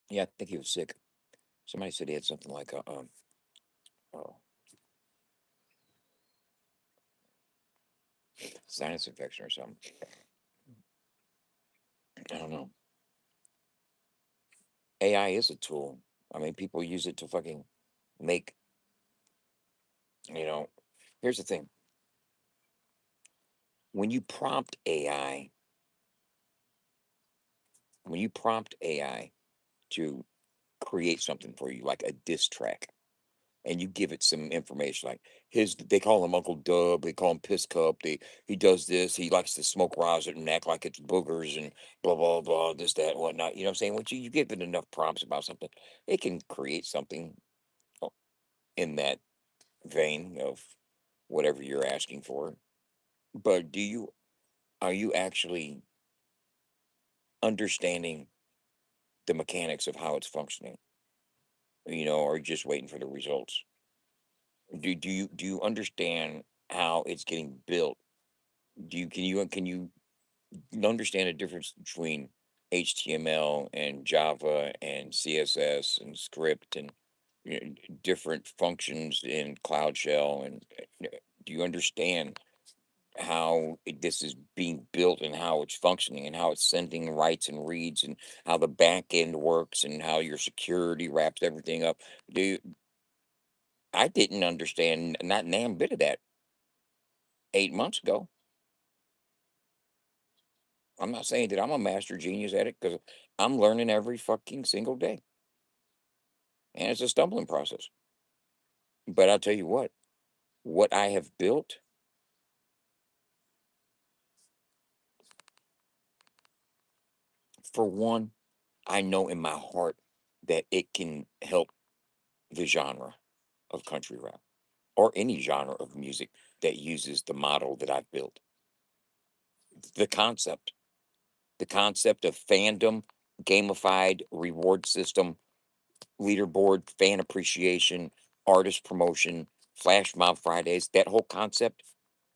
yeah, I think he was sick. Somebody said he had something like a uh, sinus infection or something. I don't know. AI is a tool. I mean, people use it to fucking make. You know, here's the thing: when you prompt AI, when you prompt AI to create something for you, like a diss track, and you give it some information, like they call him Uncle Dub, they call him Piss Cup, he does this, he likes to smoke rosin and act like it's boogers and blah blah blah, this, that, whatnot. You know what I'm saying? Once you give it enough prompts about something, it can create something uh, in that vein of whatever you're asking for. But are you actually understanding the mechanics of how it's functioning? Or just waiting for the results? Do you understand how it's getting built? Can you understand the difference between HTML and Java and CSS and script and different functions in Cloud Shell? And do you understand how this is being built and how it's functioning and how it's sending writes and reads and how the back end works and how your security wraps everything up? Do you, I didn't understand not damn bit of that 8 months ago. I'm not saying that I'm a master genius at it, because I'm learning every fucking single day, and it's a stumbling process. But I'll tell you what I have built, for one, I know in my heart that it can help the genre of country rap or any genre of music that uses the model that I've built. The concept, the concept of fandom, gamified reward system, leaderboard, fan appreciation, artist promotion, flash mob Fridays, that whole concept,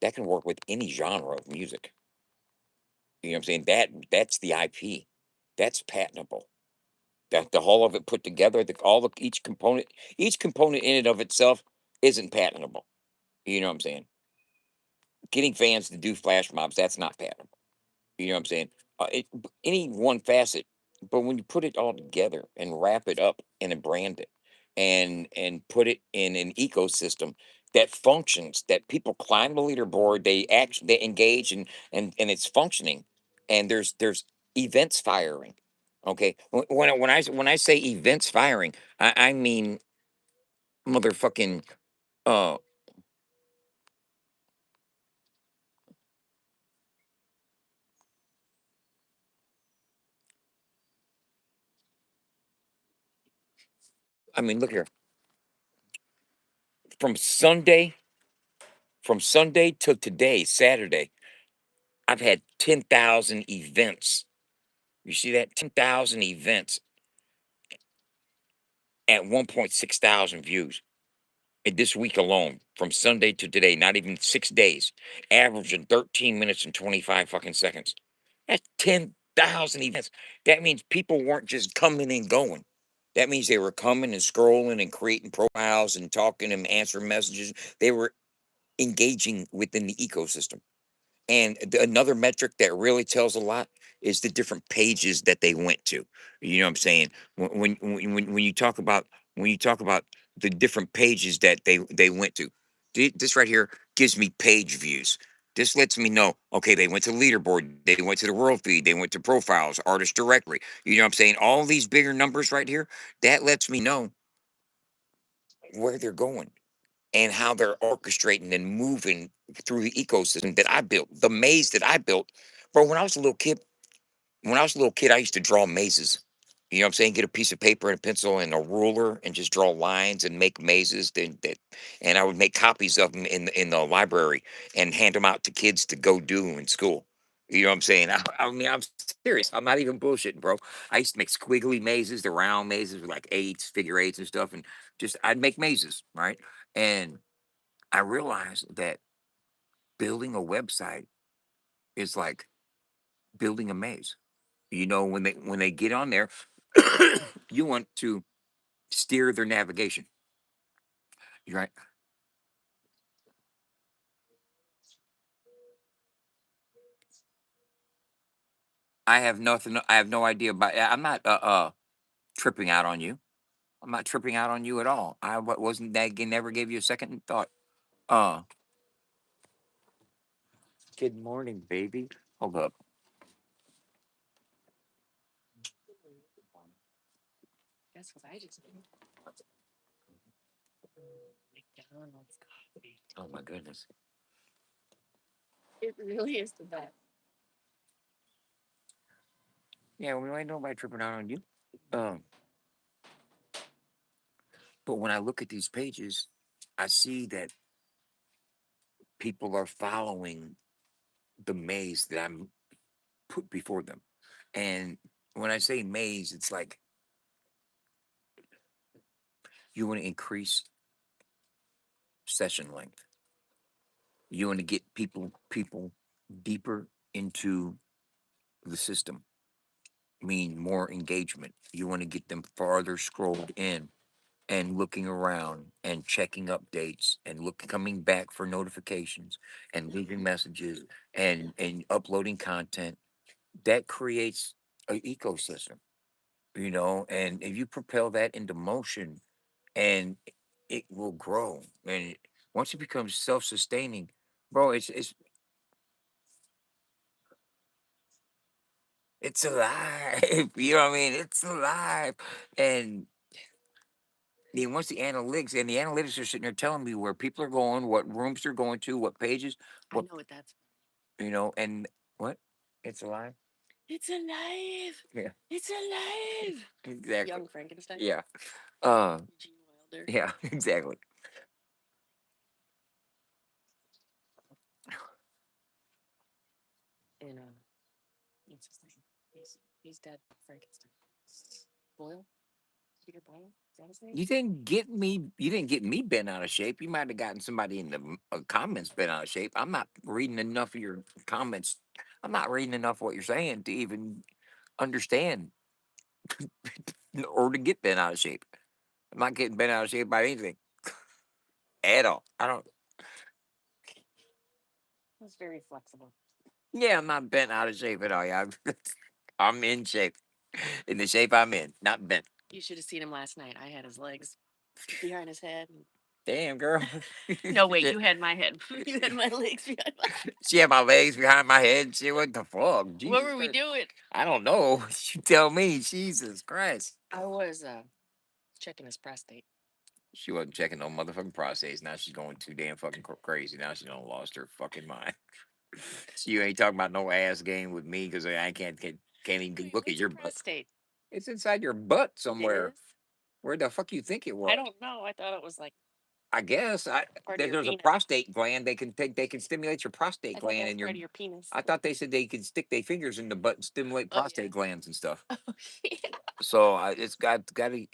that can work with any genre of music. You know what I'm saying? That's the IP. That's patentable. That the whole of it put together, each component in and of itself isn't patentable. You know what I'm saying? Getting fans to do flash mobs, that's not patentable. You know what I'm saying? Any one facet, but when you put it all together and wrap it up and then brand it and put it in an ecosystem that functions, that people climb the leaderboard, they engage and it's functioning, and there's events firing. Okay, when I say events firing, I mean motherfucking. Uh, I mean, look here. From Sunday, from Sunday to today, Saturday, I've had 10,000 events. You see that? 10,000 events at 1.6 thousand views. this week alone, from Sunday to today, not even 6 days, averaging 13 minutes and 25 fucking seconds. That's 10,000 events. That means people weren't just coming and going. That means they were coming and scrolling and creating profiles and talking and answering messages. They were engaging within the ecosystem. And another metric that really tells a lot is the different pages that they went to. You know what I'm saying? When you talk about the different pages that they went to, this right here gives me page views. This lets me know, okay, they went to leaderboard, they went to the world feed, they went to profiles, artist directory. You know what I'm saying? All these bigger numbers right here, that lets me know where they're going and how they're orchestrating and moving through the ecosystem that I built, the maze that I built. Bro, when I was a little kid, I used to draw mazes. You know what I'm saying? Get a piece of paper and a pencil and a ruler and just draw lines and make mazes. And I would make copies of them in the library and hand them out to kids to go do in school. You know what I'm saying? I mean, I'm serious. I'm not even bullshitting, bro. I used to make squiggly mazes, the round mazes with like eights, figure eights and stuff. And just, I'd make mazes, right? And I realized that building a website is like building a maze. You know, when they get on there, you want to steer their navigation. You're right. I have nothing. I have no idea about. I'm not tripping out on you. I'm not tripping out on you at all. Wasn't that never gave you a second thought. Uh, Good morning, baby. Hold up. Oh my goodness. Yeah, we ain't nobody tripping out on you. Um, but when I look at these pages, I see that people are following the maze that I'm put before them. And when I say maze, it's like you want to increase session length. You want to get people deeper into the system. Mean more engagement. You want to get them farther scrolled in and looking around and checking updates and coming back for notifications and leaving messages and uploading content. That creates an ecosystem, you know, and if you propel that into motion and it will grow. And once it becomes self-sustaining, bro, it's alive. You know what I mean? It's alive. And then once the analytics are sitting there telling me where people are going, what rooms they're going to, what pages, what you know, and what? It's alive. Yeah. Exactly. Yeah. Uh yeah, exactly. You didn't get me bent out of shape. You might have gotten somebody in the comments bent out of shape. I'm not reading enough of your comments. I'm not reading enough of what you're saying to even understand or to get bent out of shape. I'm not getting bent out of shape by anything at all. I don't. Yeah, I'm not bent out of shape at all. Yeah, I'm in shape, in the shape I'm in, not bent. Damn, girl. She had my legs behind my head. She, what the fuck? Jesus Christ. I don't know. You tell me. Jesus Christ. She wasn't checking no motherfucking prostates. Now she's going too damn fucking crazy. Now she done lost her fucking mind. You ain't talking about no ass game with me because I can't even look at your butt. It's inside your butt somewhere. Where the fuck you think it was? I guess there's a prostate gland. They can stimulate your prostate gland in your. I thought they said they could stick their fingers in the butt and stimulate prostate glands and stuff. So it's got to.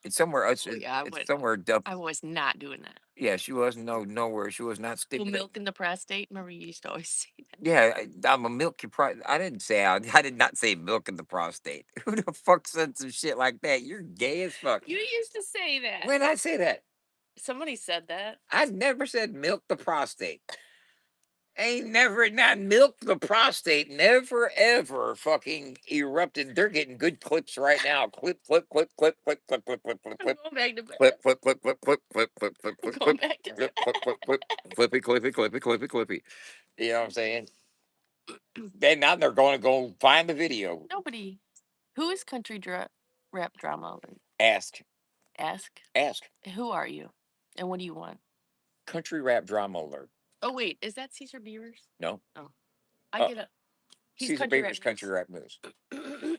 It's somewhere. Oh yeah, It's somewhere. I was not doing that. Yeah, she wasn't nowhere. She was not Well, sticking it. milk in the prostate. Remember, you used to always say that. Yeah, I'm a milk your I didn't say I did not say milk in the prostate. Who the fuck said some shit like that? You're gay as fuck. You used to say that. When did I say that? Somebody said that. I never said milk the prostate. Ain't never not milk the prostate. Never ever fucking erupted. They're getting good clips right now. Clip, clip, clip, clip, clip, clip, clip, clip, clip, I'm clip, going back to bed. clip, clip, clip, clip, clip, clip, clip, clip, I'm clip, going clip, back to clip, clip, clip, clip, clippy, clippy, clippy, clippy, clippy, clippy. You know what I'm saying? bed. Then now they're going to go find the video. Nobody. Who is rap drama? Ask, Ask. ask. Who are you? And what do you want? Country rap drama alert. Oh wait, is that Caesar Beavers? No, Oh, I uh, get a. He's Caesar country rap Beaver's country rap news. news.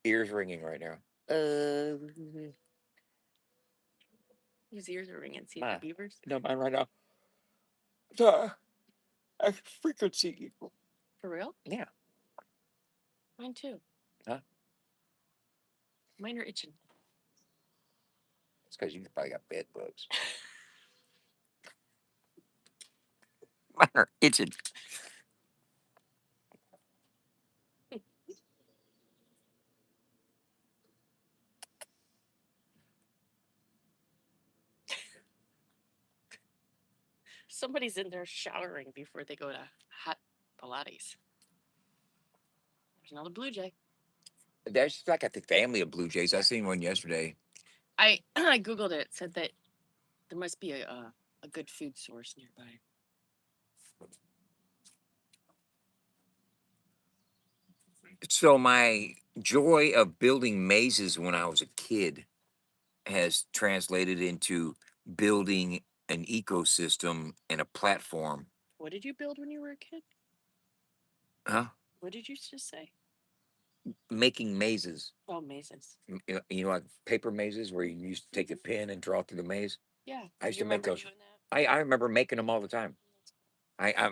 Ears ringing right now. His ears are ringing. Caesar Mine. Beavers. No, mine right now. The frequency equal. For real? Yeah. Mine too. Huh? Mine are itching. It's because you probably got bed bugs. Mine are itching. Somebody's in there showering before they go to hot Pilates. There's another blue jay. There's like a family of blue jays. I seen one yesterday. I I googled it. Said that there must be a good food source nearby. So my joy of building mazes when I was a kid has translated into building an ecosystem and a platform. What did you build when you were a kid? Huh? What did you just say? Making mazes. Oh, mazes. Like paper mazes where you used to take a pen and draw through the maze. Yeah. I used You to make remember those. doing that? I remember making them all the time.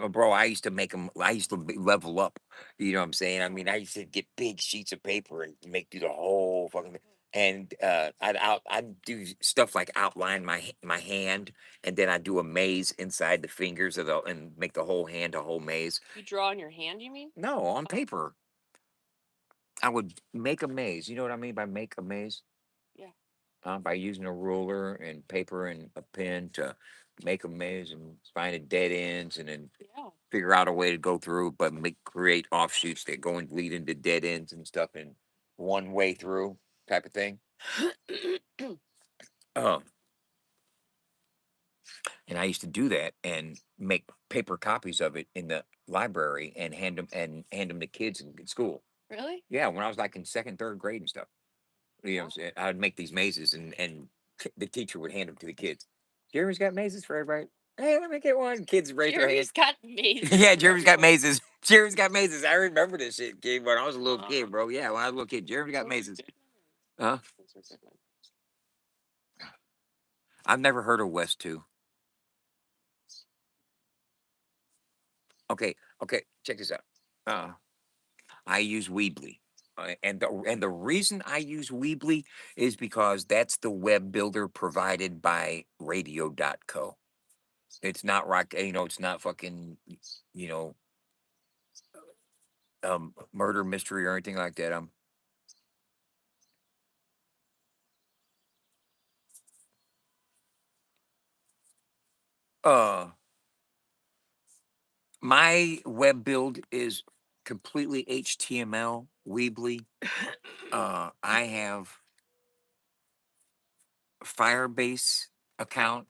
Bro, I used to make them. I used to level up. You know what I'm saying? I mean, I used to get big sheets of paper and make through the whole fucking thing. And I'd do stuff like outline my hand, and then I do a maze inside the fingers of the and make the whole hand a whole maze. You draw on your hand, you mean? No, on Oh, paper. I would make a maze. You know what I mean by make a maze? yeah. By using a ruler and paper and a pen to make a maze and finding dead ends and then Yeah. figure out a way to go through, but create offshoots that go and lead into dead ends and stuff and one way through type of thing. Um, and I used to do that and make paper copies of it in the library and hand them to kids in school. Really? Yeah, when I was like in second, third grade and stuff. You know, what I'm Wow. saying? I would make these mazes and the teacher would hand them to the kids. Jeremy's got mazes for everybody. Hey, let me get one. Kids raise their hand. Jeremy's got mazes Yeah, for Jeremy's got everyone. mazes. Jeremy's got mazes. I remember this shit, kid, when I was a little Aw. kid, bro. Yeah, when I was a little kid, Jeremy got Those are mazes. good Huh? memories. Those are good memories. I've never heard of West 2. Okay, okay, check this out. Uh, I use Weebly. And the reason I use Weebly is because that's the web builder provided by radio.co. It's not rock, it's not fucking, you know, murder mystery or anything like that. Uh my web build is completely HTML Weebly. I have Firebase account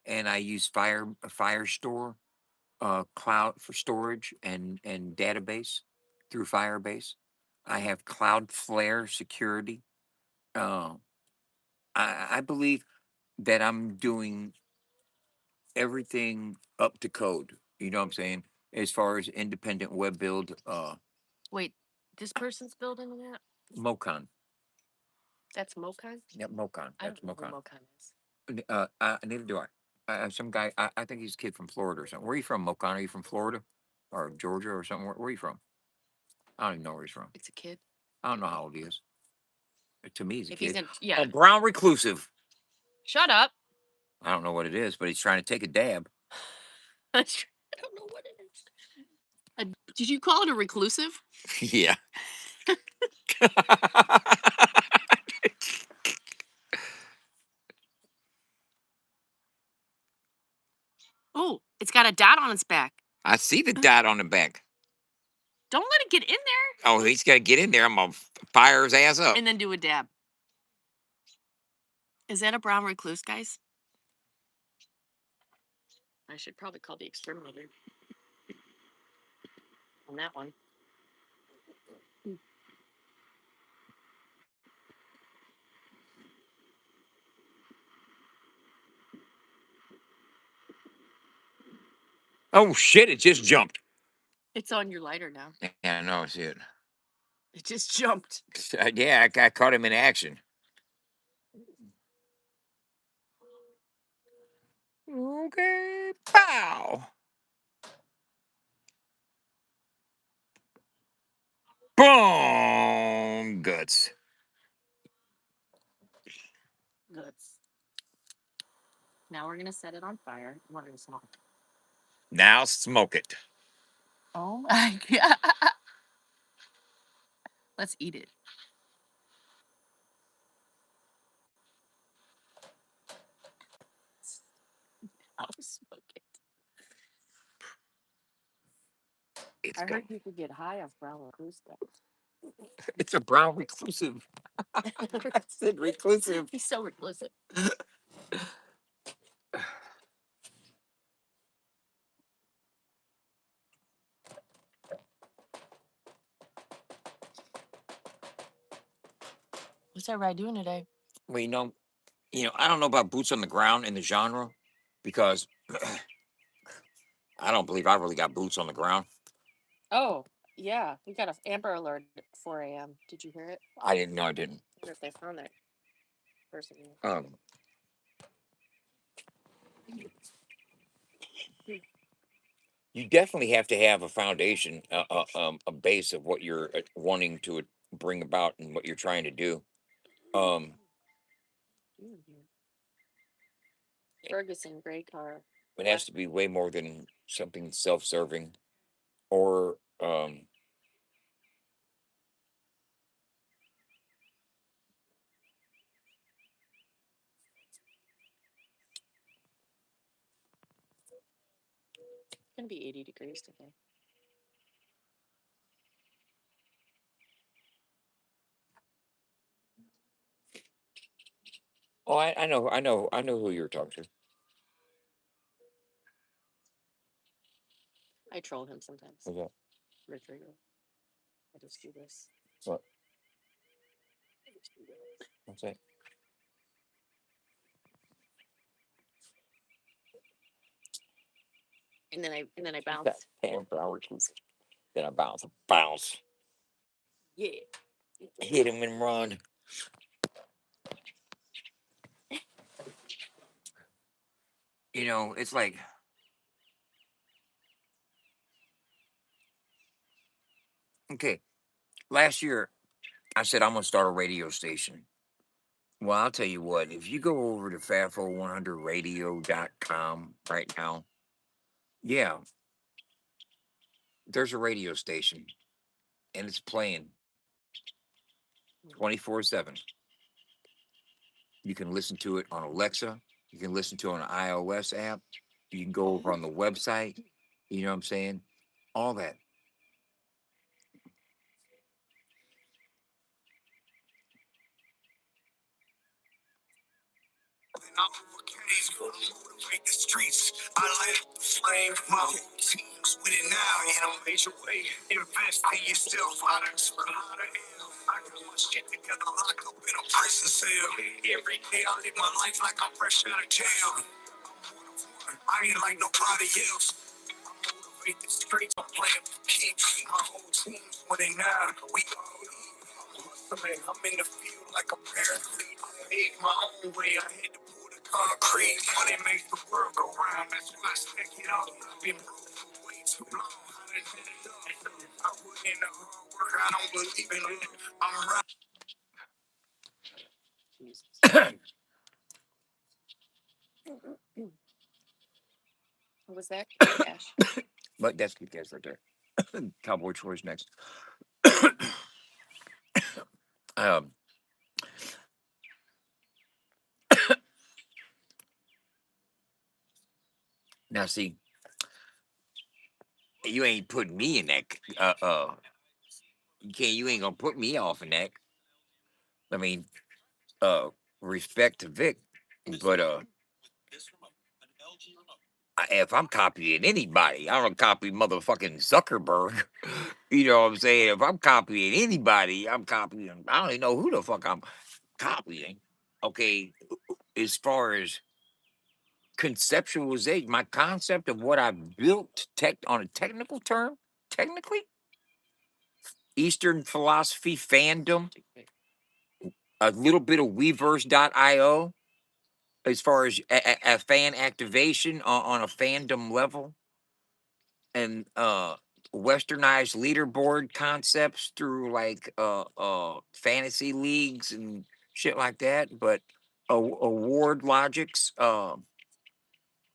and I use Firestore cloud for storage and database through Firebase. I have Cloudflare security. Uh, I believe that I'm doing everything up to code. You know what I'm saying? As far as independent web build, Wait, this person's building that? Mocon. That's Mokan? Yep, Mocon. I That's don't know who Mocon. Mokan is. Neither do I. Some guy. I think he's a kid from Florida or something. Where are you from, Mocon? Are you from Florida or Georgia or something? Where are you from? I don't even know where he's from. It's a kid. I don't know how old he is. To me, he's a If he's kid. in, yeah. Oh, brown reclusive. Shut up. I don't know what it is, but he's trying to take a dab. I don't know what it is. Did you call it a reclusive? Yeah. Oh, it's got a dot on its back. I see the dot on the back. Don't let it get in there. Oh, he's got to get in there. I'm going to fire his ass up. And then do a dab. Is that a brown recluse, guys? I should probably call the exterminator on that one. Oh, shit. It just jumped. It's on your lighter now. Yeah, I know. I see it. It just jumped. Yeah, I caught him in action. Okay. Pow. Boom. Guts. Good. Now we're gonna set it on fire. We're gonna smoke. Now smoke it. Oh my god! Let's eat it. I'll smoke it. It's I gone. heard you could get high off brown recluse stuff. It's a brown reclusive. I said reclusive. He's so reclusive. What's everybody doing today? Well, I don't know about boots on the ground in the genre because I don't believe I really got boots on the ground. Oh, yeah. We got an Amber Alert at 4 a.m. Did you hear it? I didn't know I didn't. I wonder if they found that person. Um, you definitely have to have a foundation, a base of what you're wanting to bring about and what you're trying to do. Um, Ferguson gray car. it has to be way more than something self-serving or It's gonna be 80 degrees today. oh, I know who you're talking to. I troll him sometimes. Who's that? Rodrigo. I just do this. What? What's that? And then I That bounce. damn brown reclusive. Then I bounce, Yeah. hit him and run. It's like, okay, last year I said I'm gonna start a radio station. Well, I'll tell you what, if you go over to FAFO100radio.com right now, yeah, there's a radio station and it's playing 24/7. You can listen to it on Alexa, you can listen to it on an iOS app, you can go over on the website, you know what I'm saying? All that. Motivate the streets. I light up the flame. My whole team's winning now in a major way. Invest in yourself. I done spread out of hell. I got my shit together, locked up in a prison cell. Every day I live my life like I'm fresh out of jail. I ain't like nobody else. Motivate the streets. I'm playing for keeps. My whole team's winning now. We all hustling. I'm in the field like a paraclete. I made my own way. I had to pull the concrete. Money makes the world go round. That's why I stick it out. I've been broke for way too long. I done had enough. I put in the hard work. I don't believe in it. I'm right. Jesus. What was that? Kid Cash. But that's good guess right there. Cowboy Troy's next. um, Now see, you ain't putting me in that. You ain't gonna put me off in that. I mean, uh, respect to Vic, but if I'm copying anybody, I don't copy motherfucking Zuckerberg. You know what I'm saying? If I'm copying anybody, I'm copying. I don't even know who the fuck I'm copying. Okay, as far as conceptualization, my concept of what I built tech on a technical term, technically, Eastern philosophy fandom, a little bit of Weverse.io, as far as a fan activation on a fandom level, and westernized leaderboard concepts through like fantasy leagues and shit like that, but award logics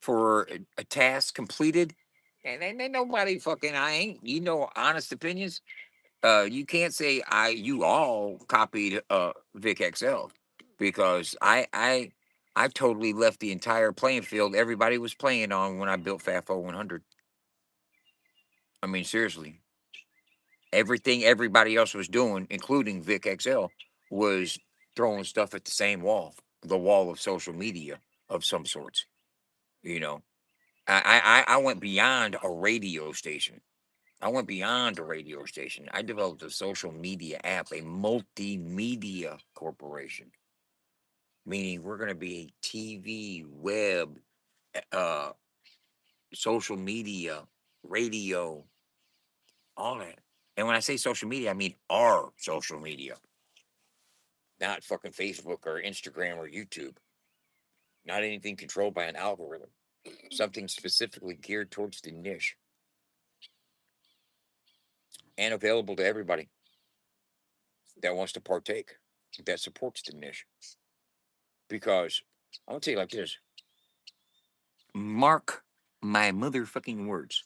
for a task completed. And ain't nobody fucking, I ain't, honest opinions. You can't say you all copied Vic XL, because I totally left the entire playing field everybody was playing on when I built FAFO 100. I mean, seriously, everything everybody else was doing, including Vic XL, was throwing stuff at the same wall, the wall of social media of some sorts. You know, I went beyond a radio station. I went beyond a radio station. I developed a social media app, a multimedia corporation, meaning we're going to be a TV, web, uh, social media, radio, all that. And when I say social media, I mean our social media, not fucking Facebook or Instagram or YouTube, not anything controlled by an algorithm, something specifically geared towards the niche and available to everybody that wants to partake, that supports the niche. Because I'm gonna tell you like this: mark my motherfucking words.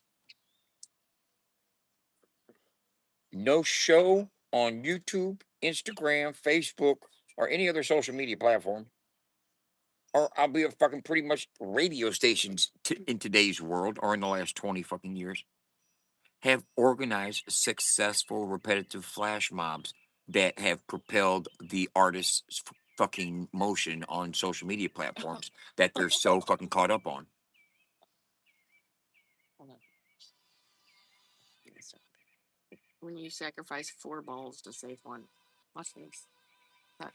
No show on YouTube, Instagram, Facebook, or any other social media platform, or I'll be a fucking pretty much radio stations in today's world or in the last 20 fucking years, have organized successful repetitive flash mobs that have propelled the artist's fucking motion on social media platforms that they're so fucking caught up on. Hold on. When you sacrifice 4 balls to save one. Watch this. Touch.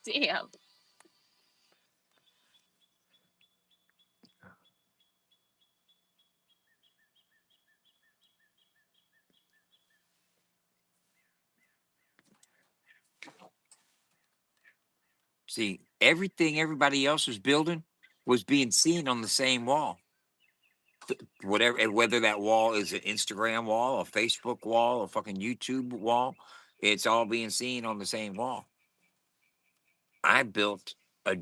Damn. See, everything everybody else was building was being seen on the same wall. Whatever, and whether that wall is an Instagram wall, a Facebook wall, a fucking YouTube wall, it's all being seen on the same wall. I built a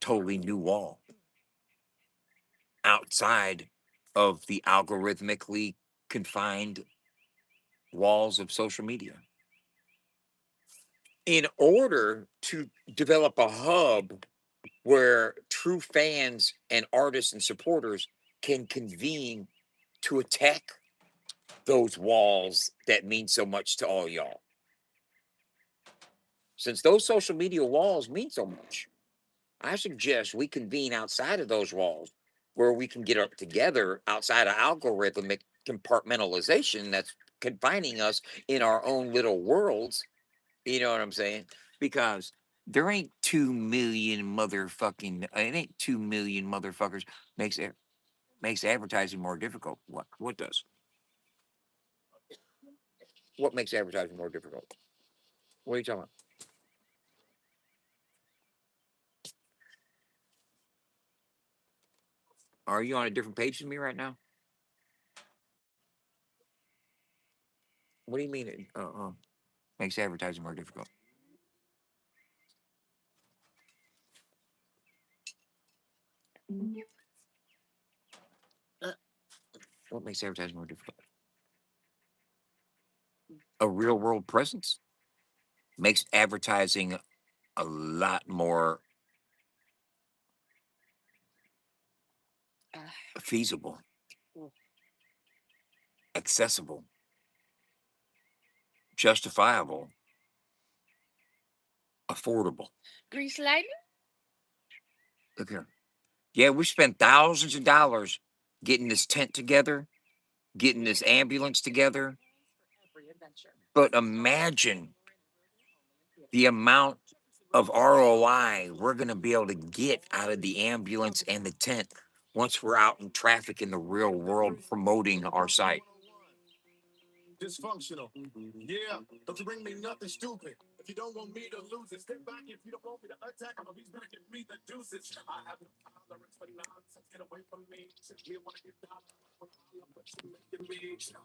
totally new wall outside of the algorithmically confined walls of social media in order to develop a hub where true fans and artists and supporters can convene to attack those walls that mean so much to all y'all. Since those social media walls mean so much, I suggest we convene outside of those walls where we can get up together outside of algorithmic compartmentalization that's confining us in our own little worlds. You know what I'm saying? Because there ain't 2 million motherfucking, it ain't 2 million motherfuckers makes it makes advertising more difficult. What does? What makes advertising more difficult? What are you talking about? Are you on a different page than me right now? What do you mean? Makes advertising more difficult. Uh, What makes advertising more difficult? A real world presence makes advertising a lot more uh, feasible, mm. accessible, justifiable, affordable. Grease lightning? Look here. Yeah, we spent thousands of dollars getting this tent together, getting this ambulance together. But imagine the amount of ROI we're going to be able to get out of the ambulance and the tent once we're out in traffic in the real world promoting our site. Dysfunctional. Yeah, don't you bring me nothing stupid. If you don't want me to lose it, step back. If you don't want me to attack, I'm gonna be back and me the deuces. I have no tolerance for nonsense. Get away from me. You wanna get down.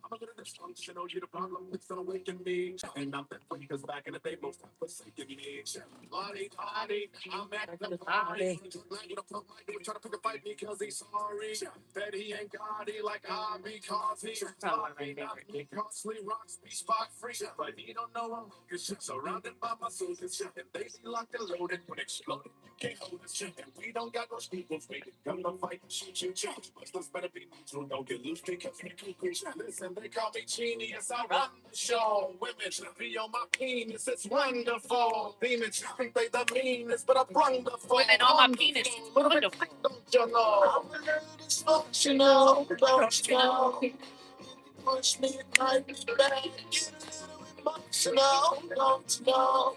I'm a little dysfunctional. You're the problem. It's not awaken me. And I'm that way because back in the day, most have forsaken me. Party, party. I'm at the party. You don't put my dude trying to pick a fight because he's sorry that he ain't got it like I because he's talking not me costly rocks be spot free. But he don't know I'm focused. Surrounded by my soldiers. And they be locked and loaded when exploded. You can't hold us. And we don't got no speakers. We can come to fight and shoot you. But this better be neutral. Don't get loose because we cuckoo. Listen, they call me genius. I run the show. Women be on my penis. It's wonderful. Demons think they the meanest, but I'm wonderful. Women on my penis. It's wonderful. Don't you know? I'm a little dysfunctional. Don't you know? Push me like me back. Get a little emotional. Don't you know?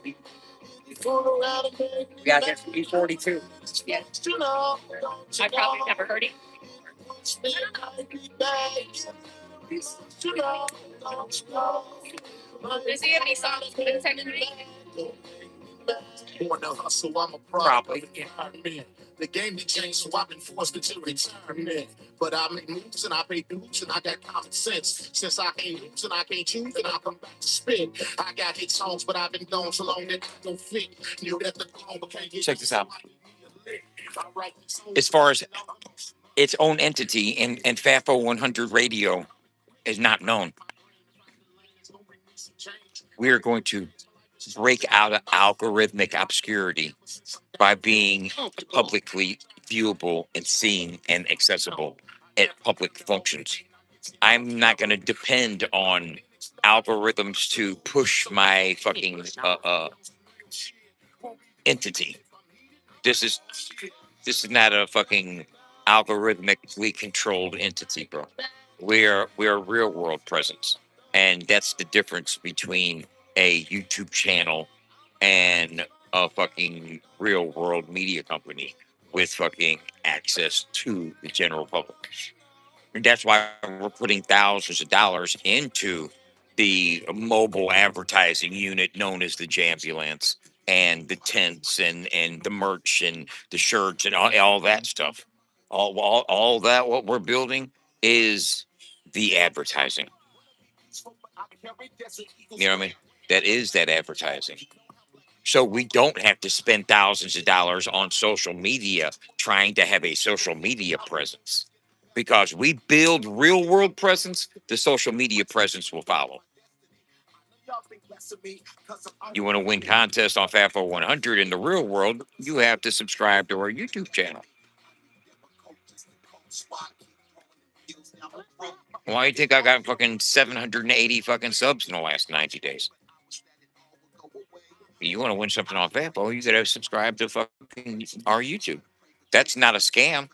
You fool around and make me Yeah, that's E42. Yeah. you know. I probably never heard it. Push me like me back. You know. Don't you know? Does he have any songs with integrity? On the hustle, I'm a probably. The game that changed, so I've been forced to return it. But I make moves and I pay dues and I got common sense. Since I can't lose and I can't choose, then I'll come back to spin. I got hit songs, but I've been gone so long that I don't fit. Knew that the clone became check this out. As far as its own entity and FAFO 100 radio is not known, we are going to break out of algorithmic obscurity by being publicly viewable and seen and accessible at public functions. I'm not going to depend on algorithms to push my fucking entity. This is this is not a fucking algorithmically controlled entity, bro. We're a real world presence, and that's the difference between a YouTube channel and a fucking real world media company with fucking access to the general public. And that's why we're putting thousands of dollars into the mobile advertising unit known as the Jambulance and the tents and the merch and the shirts and all that stuff. All that what we're building is the advertising. You know what I mean? That is that advertising. So we don't have to spend thousands of dollars on social media trying to have a social media presence. Because we build real world presence, the social media presence will follow. You want to win contests on FAFO 100 in the real world, you have to subscribe to our YouTube channel. Why do you think I got fucking 780 fucking subs in the last 90 days? You want to win something on FAFO, you got to subscribe to fucking our YouTube. That's not a scam.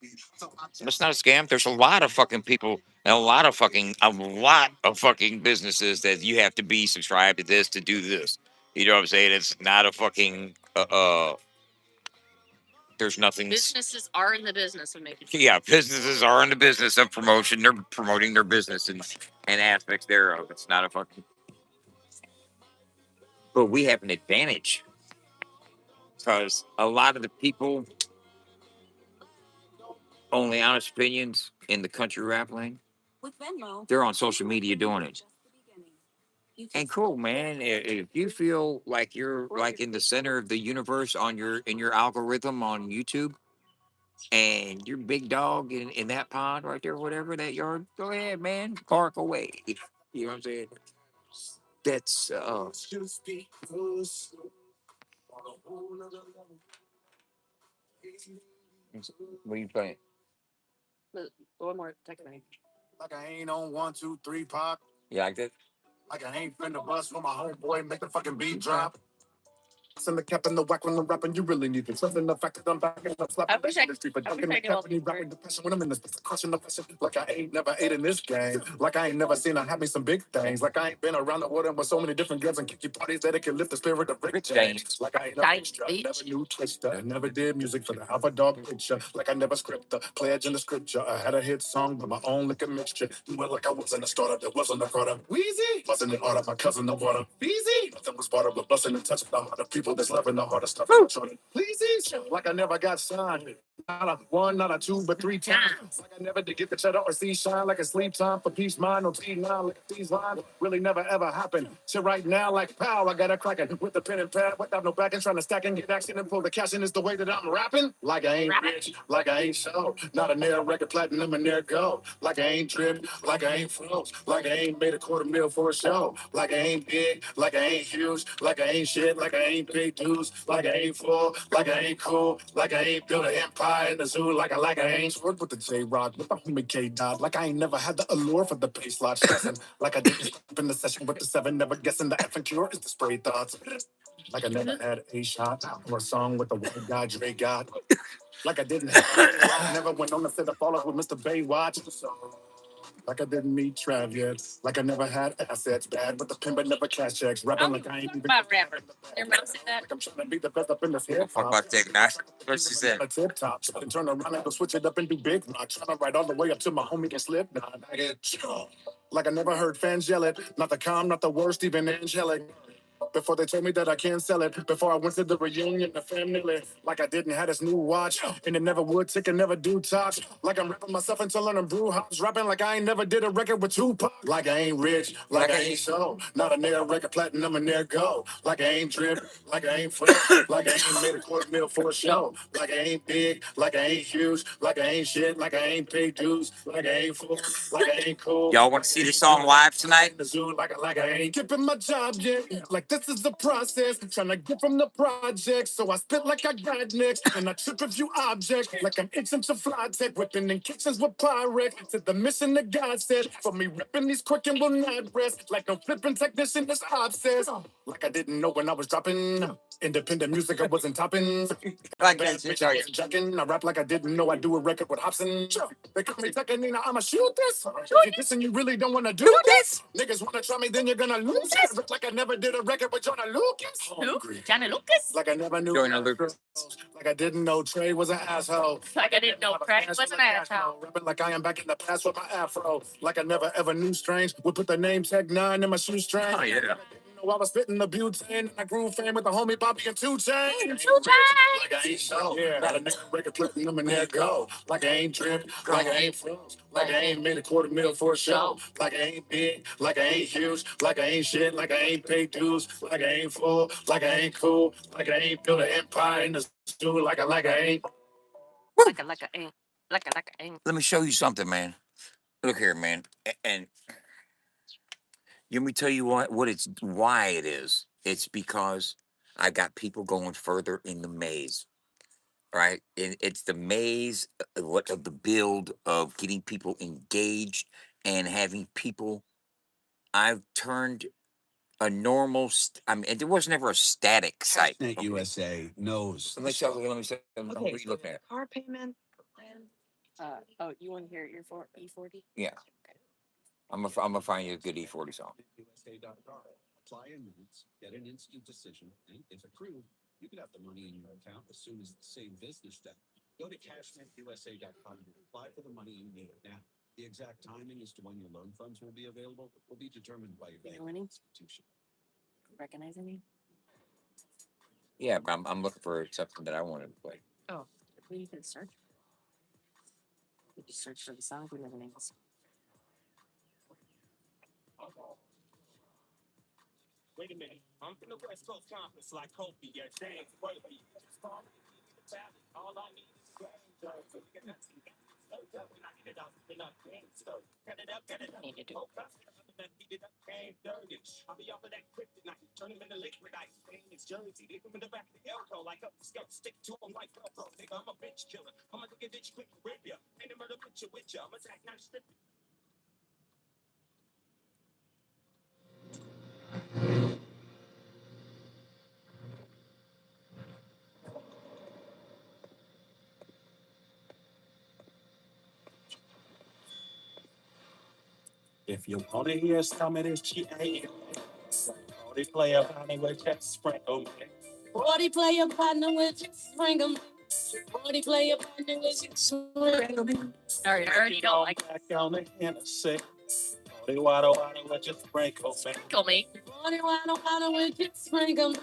It's not a scam. There's a lot of fucking people and a lot of fucking businesses that you have to be subscribed to this to do this. You know what I'm saying? It's not a fucking there's nothing. Businesses are in the business of making. Yeah, businesses are in the business of promotion. They're promoting their business and aspects thereof. It's not a fucking. But we have an advantage because a lot of the people, only honest opinions in the country rap lane, they're on social media doing it. And cool, man. If you feel like you're like in the center of the universe on your in your algorithm on YouTube, and you're big dog in that pond right there, whatever that yard, go ahead, man. Bark away. You know what I'm saying? That's what are you playing? One more technique. Like I ain't on 1, 2, 3 pop. You like that? Like I ain't finna bust for my homeboy, make the fucking beat drop. Send the cap in the whack when I'm rapping, you really need it. Something the fact that I'm back and I'm slapping I wish the industry, but I wish ducking I the could all cap and he rapping the passion when I'm in this crushing the passion. Like I ain't never ate in this game. Like I ain't never seen her have me some big things. Like I ain't been around the world and with so many different girls and kicky parties that it can lift the spirit of Rick James. Like I ain't never Giant extra, bitch. never knew twister. I never did music for the alpha dog picture. Like I never script the pledge in the scripture. I had a hit song but my own liquor mixture. Do it like I wasn't a startup, that wasn't a product. Wheezy wasn't an art of my cousin the water. Easy, nothing was bought up but busting and touching the heart of people that's loving the heart of stuff. Please, like I never got signed. Not a one, not a two, but 3 times. Like I never did get the cheddar or see shine like a sleep time for peace mind or T9 like these lines really never ever happened. So right now, like pow, I got a cracking with the pen and pad without no backing, trying to stack and get action and pull the cash in is the way that I'm rapping. Like I ain't rich, like I ain't so, not a near record platinum and there go. Like I ain't tripped, like I ain't froze, like I ain't made a $250,000 for a show. Like I ain't big, like I ain't huge, like I ain't shit, like I ain't paid dues, like I ain't full, like I ain't cool, like I ain't built an empire in the zoo, like I ain't worked with the J Rock, with the homie K Dot, like I ain't never had the allure for the pace lot stressing, like I didn't step in the session with the 7, never guessing the effing cure is the spray thoughts. Like I never had a shot or a song with the white guy Dre got. Like I didn't have a never went on to set a fall off with Mr. Baywatch. Like I didn't meet Trav yet. Like I never had assets bad, but the pimp but never cash checks. Rapping like I ain't even About rapper. Your mom said that. like I'm trying to be the best up in this hip Fuck hop. about that, guys. What's she said? A tip top, so I can turn around and go switch it up and do big rock. Trying to ride all the way up to my homie can slip. Nah, I get like I never heard fans yell it. Not the calm, not the worst, even angelic. Before they told me that I can't sell it. Before I went to the reunion, the family, like I didn't have this new watch. And it never would tick and never do touch. Like I'm ripping myself into learning brew house. Rapping like I ain't never did a record with Tupac. Like I ain't rich, like I ain't so. Not a near record platinum and there go. Like I ain't drip, like I ain't fresh. Like I ain't made a $250,000 for a show. Like I ain't big, like I ain't huge. Like I ain't shit, like I ain't paid dues. Like I ain't full, like I ain't cool. Y'all want to see the song live tonight? In the zoo, like I ain't keeping my job yet. Like this is the process. Trying to get from the project. So I spit like I got next. And I trip a few objects. Like I'm itching to fly tech. Whipping in kitchens with Pyrex. To the mission that God said. For me ripping these quick and will not rest. Like no flipping technician is obsessed. Like I didn't know when I was dropping. Independent music, I wasn't topping. Like Bad that shit, bitch, I are you? wasn't jacking. I rap like I didn't know I do a record with Hobson. They call me Tucking, I'ma shoot this. If you listen, you really don't wanna do this. Niggas wanna try me, then you're gonna lose it. Rap like I never did a record with Jonah Lucas. Who? Johnny Lucas? Like I never knew. Joyner Lucas. Like I didn't know Trey was an asshole. Like I didn't know Craig was an asshole. Rapping like I am back in the past with my afro. Like I never ever knew strange. Would put the name Tech 9 in my shoestring. Oh yeah. I was spitting the butane and I grew fame with the homie Bobby and 2 Chainz. Like I ain't so, not a nigga record putting them in there go. Like I ain't drip, like I ain't froze, like I ain't made a $250,000 for a show. Like I ain't big, like I ain't huge, like I ain't shit, like I ain't paid dues, like I ain't full, like I ain't cool, like I ain't built an empire in the stew, like I ain't. Like a ain't. Like a ain't. Let me show you something, man. Look here, man. And let me tell you what it's why it is. It's because I got people going further in the maze, right? And it's the maze what of the build of getting people engaged and having people. I've turned a normal. I mean, it was never a static site. Net Okay. USA knows. Let me tell you. Let me say. What are you looking at? Car payment plan. Oh, you want to hear your E40? Yeah, I'm gonna find you a good E40 song. USA.com. Apply in minutes, get an instant decision, and if approved, you could have the money in your account as soon as the same business day. Go to cashnetusa.com and apply for the money you need now. The exact timing as to when your loan funds will be available will be determined by your bank institution. Recognize any? Yeah, but I'm looking for something that I wanted to play. Oh, well, you can search. You just search for the song. We never names. Wait a minute. I'm from the West Coast Conference like Kobe. Yeah, James Worthy. All I need is Need to do. I'll be off of that kryptonite, turn him into liquid ice. His jersey, leave him in the back of the elbow like a scout, stick to him like Velcro. Nigga, I'm a bitch killer. I'm a nigga bitch quick to rip ya. Ain't a murder picture with ya. I'm a attack, not strip. If you wanna hear some of this GA, they play a partner with just sprinkle me. Forty player partner with sprinkle. 40 player partner with sprinkle. Sorry, I already don't like back on the Hennessy. They water with just sprinkle me. sprinkle me. 40 water with just sprinkle me.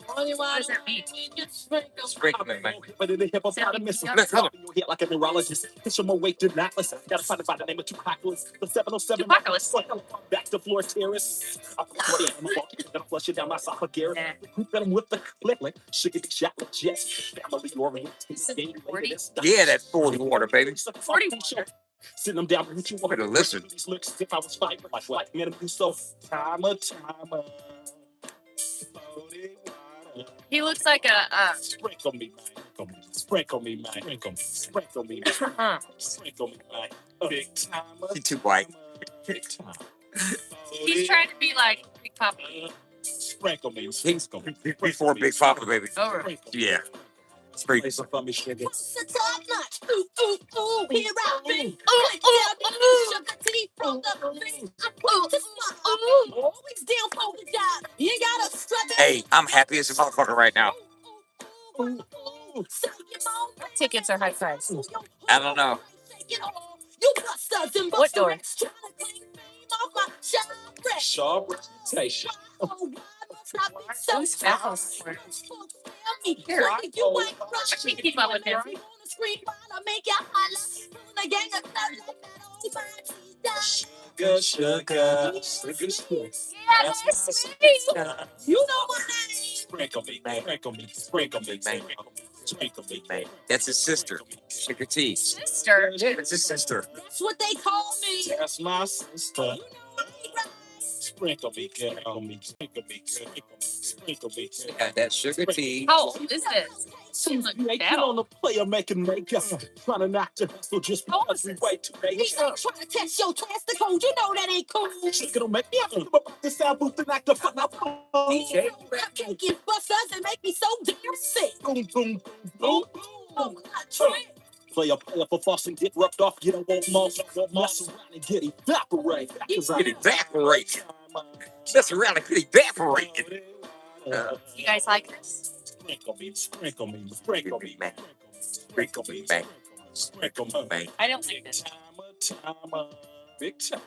40 What does that mean? just sprinkle. Sprinkling, man. But in the hippopotamus, Yeah. let's help you hit like a neurologist. Hit your more weight than Atlas. Gotta find it by the name of Tupacalis. The 707. Tupacalis. Back to floor terrace. I'm gonna flush it down my esophagus. Nah. Group them with the click. Sugar chocolate yes. Family oriented. Yeah, that 40 water, baby. 40 water. Sitting them down with you. Better listen. These looks if I was fighting like man, I'm so timer. He looks like a Sprinkle me, man. Sprinkle me, man. Sprinkle me, man. Sprinkle me, man. Big time. He's too white. Big time. he's trying to be like Big Papi. Sprinkle me. He's before Big Papa, baby. Over. Yeah. Sprinkle. Play some for me, sugar. What's the top notch? Ooh, ooh, ooh, here I be. Sugar tea from the beat. I put this always down for the job. You ain't gotta strut it. Hey, I'm happy as a motherfucker right now. Tickets are high price. I don't know. What door? Sharp reputation. Who's Fabulous? Here, I can't keep up with him. Sugar. You know my name. Sprinkle me, man. Sprinkle me, man. Sprinkle me, man. That's his sister. Sugar T. Sister. Yeah, it's his sister. That's what they call me. That's my sister. You know me, right? Sprinkle me, girl. Sprinkle me, girl. Sprinkle me, girl. Got that Sugar T. How old is this? She look You that on old. the player making makeup. Trying to knock the hustle just How old because is we this? wait to make These ain't trying to test your plastic code. You know that ain't cool. She gonna make me think about this sound booth and act the fuck up. DJ. Cupcake and busters and make me so damn sick. Boom, boom, boom, boom. Oh, not trick. Player for false and get rubbed off. You don't want muscle around and get evaporate. Get evaporated. Mess around and get evaporated. You guys like this? Sprinkle me, Man. Sprinkle me, man. sprinkle me, Man. I don't like this. Timer, big time.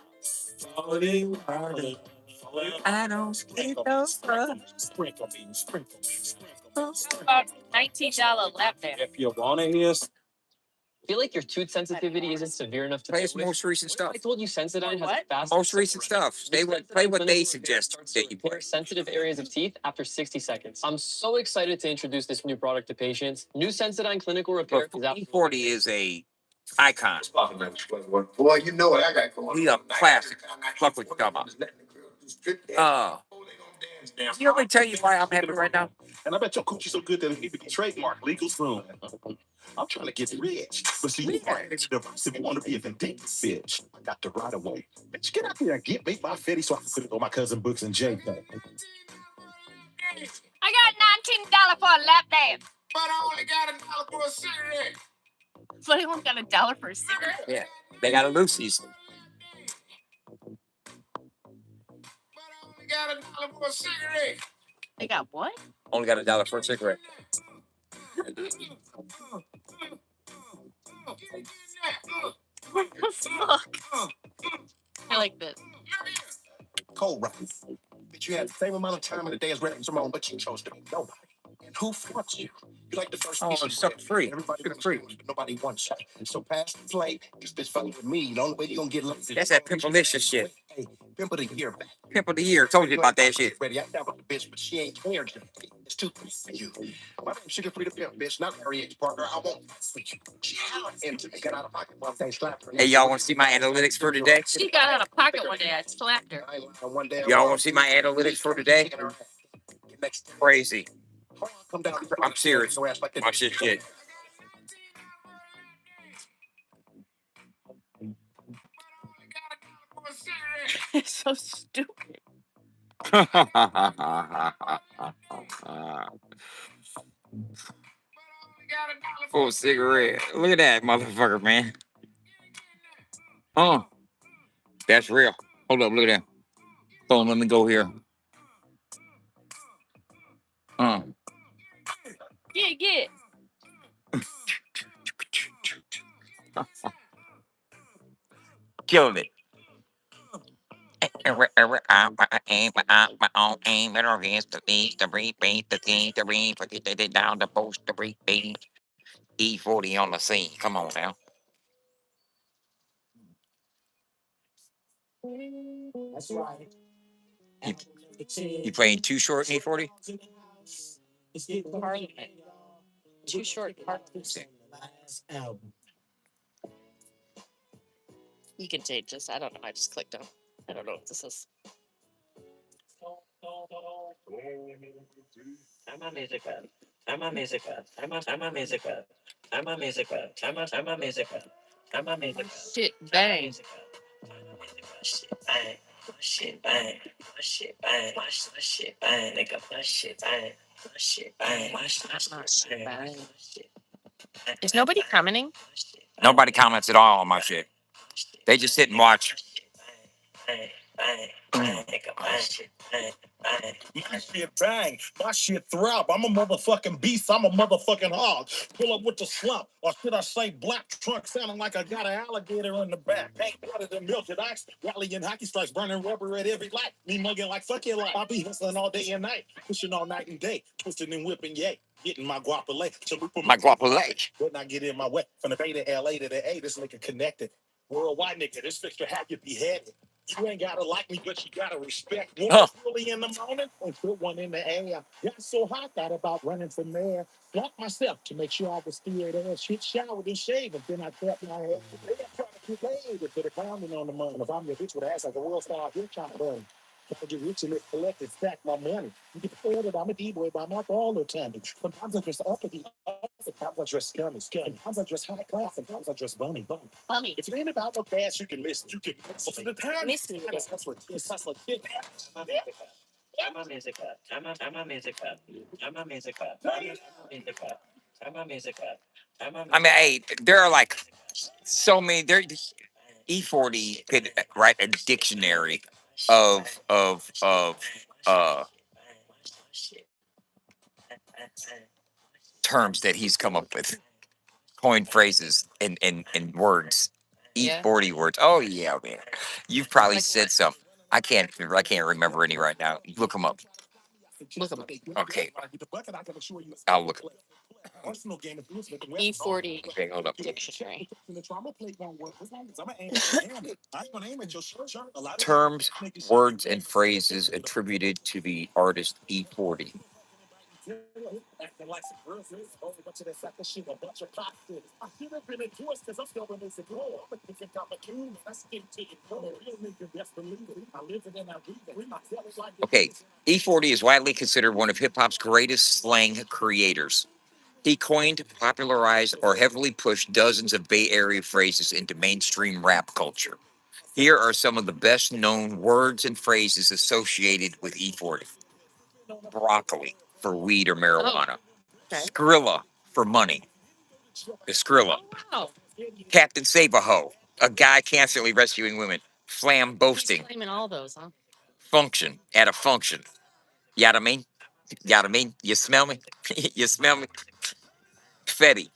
I don't sleep those Sprinkle me. About $19 lap dance. If you wanna hear I feel like your tooth sensitivity isn't severe enough to Play deal his with. most recent stuff. I told you Sensodyne has a What? fast Most recent separator. stuff. Stay with, play what they suggest that you play. Sensitive areas of teeth after 60 seconds. I'm so excited to introduce this new product to patients. New Sensodyne Clinical Repair But is out. E40 is a icon. Boy, you know what I got going on. We a classic. Fuck what you talking about. You want me to tell you why I'm happy right now? and I bet your coochie so good that it need to be trademarked legal soon. I'm trying to get rich. But see, you can't get divorced if you want to be a vindictive bitch. I got the right away. Bitch, get out here and get me my fetty so I can put it on my cousin Books and JPEG. I got $19 for a lap dance. But I only got $1 for a cigarette. But I only got $1 for a cigarette. Yeah. They got a Lucy's. But I only got $1 for a cigarette. They got what? Only got $1 for a cigarette. What the fuck? I like this. Cold rock. But you had the same amount of time in the day as Red Simone, but you chose to be nobody. And who wants you? You like the first Oh, piece of it's sucker bread. free. Everybody Sugar wants free. yours, but nobody wants you. So pass the plate. This bitch fucking with me. The only way you gonna get love. That's that pimpalicious shit. Hey, Pimp of the year back. Pimp of the year. Told you about that shit. Ready, I got with the bitch, but she ain't cared. It's too quick for you. My name Sugar Free the Pimp, bitch, not Larry H. Parker. I won't for you. She held into me, got out of pocket one day, slapped her. Hey, y'all want to see my analytics for today? She got out of pocket one day. I slapped her. I ain't lying, one day Y'all want to see my analytics for today? Crazy. Come down. I'm serious. My shit. It's so stupid. Full cigarette. Look at that motherfucker, man. Oh, that's real. Hold up, look at that. Hold on, let me go here. Get. Killing it. Aim my own aim at our hands to these to breathe, the thing to breathe, forget it down the post to breathe, E40 on the scene. Come on now. That's right. You playing too short in E40? Parliament. Too short parliament. You can take this. I don't know. I just clicked on. I don't know what this is. Turn my music up. Turn my music up. Turn my music up. Turn my music up. Turn my music up. Turn my music up. Shit, bang. Shit bang. Shit bang. Shit bang. Shit bang. Nigga, shit bang. Shit bang. Shit, bang. Is nobody commenting? Nobody comments at all on my shit. They just sit and watch. My shit bang. My shit throb. I'm a motherfucking beast. I'm a motherfucking hog. Pull up with the slump. Or should I say black trunk sounding like I got an alligator in the back. Paint water than melted ice. Rallying hockey strikes. Burning rubber at every light. Me mugging like fuck your life. I be hustling all day and night. Pushing all night and day. Twisting and whipping, yay. Getting my guapole. My guapole. But not get in my way. From the Bay to LA to the A, this nigga connected. Worldwide nigga, this fixture have you beheaded. You ain't gotta like me, but you gotta respect me. Huh. Early in the morning, and put one in the air. Got so hot, thought about running from there. Blocked myself to make sure I was still there. Shit, showered and shaved, and then I tapped my head. They got trying to get laid, but put a pounding on the money. If I'm your bitch with ass like a world star, you're trying to burn. Trying to get rich and let's collect and stack my money. You get the that I'm a D-boy by my all the time. Sometimes I dress up at the sometimes I dress scummy. Sometimes I dress high class. Sometimes I dress bummy. Bummy. If it ain't about no cash, you can listen. You can listen to the time. Miss me. That's what this. That's what this. Turn my music up. Turn my music up. Turn my music up. Turn my music up. Turn my music up. I mean, hey, there are like so many. There, E40 could write a dictionary of terms that he's come up with, coined phrases and words. Yeah. E40 words. Oh yeah, man. You've probably Like said what? some. I can't remember any right now. Look them up. Look 'em up. Okay. I'll look. E40 Okay, hold up. dictionary. Terms, words, and phrases attributed to the artist E40. Okay, E40 is widely considered one of hip hop's greatest slang creators. He coined, popularized, or heavily pushed dozens of Bay Area phrases into mainstream rap culture. Here are some of the best known words and phrases associated with E40. Broccoli for weed or marijuana. Okay. Skrilla for money. The Skrilla. Oh wow. Captain Save-A-Ho, a guy constantly rescuing women. Flam He's boasting. claiming all those, huh? Function at a function. You know what I mean? You know what I mean? You smell me? You smell me? Fetty.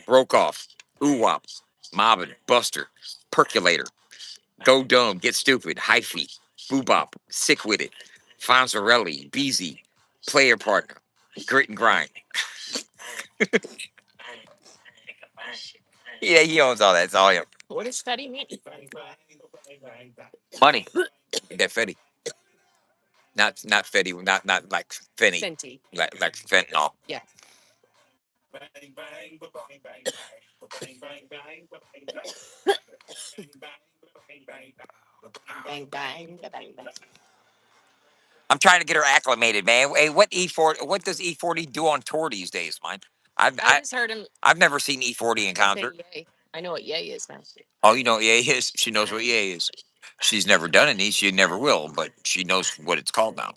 Broke off. Ooh-wop. Mobbin. Buster. Percolator. Go dumb. Get stupid. Hyphy. Boobop. Sick with it. Fonzarelli. Beezy. Player partner. Grit and grind. Yeah, he owns all that. It's all him. What does Fetty mean? Money. That Fetty. Not Fetty. Not like Fenny. Fenty. Like fentanyl. Yeah. Bang, bang, bang, bang. I'm trying to get her acclimated, man. Hey, what E40? What does E40 do on tour these days, man? I just heard him I've never seen E40 in say concert. yay. I know what yay is now. Oh, you know what yay is? She knows what yay is. She's never done any. She never will, but she knows what it's called now.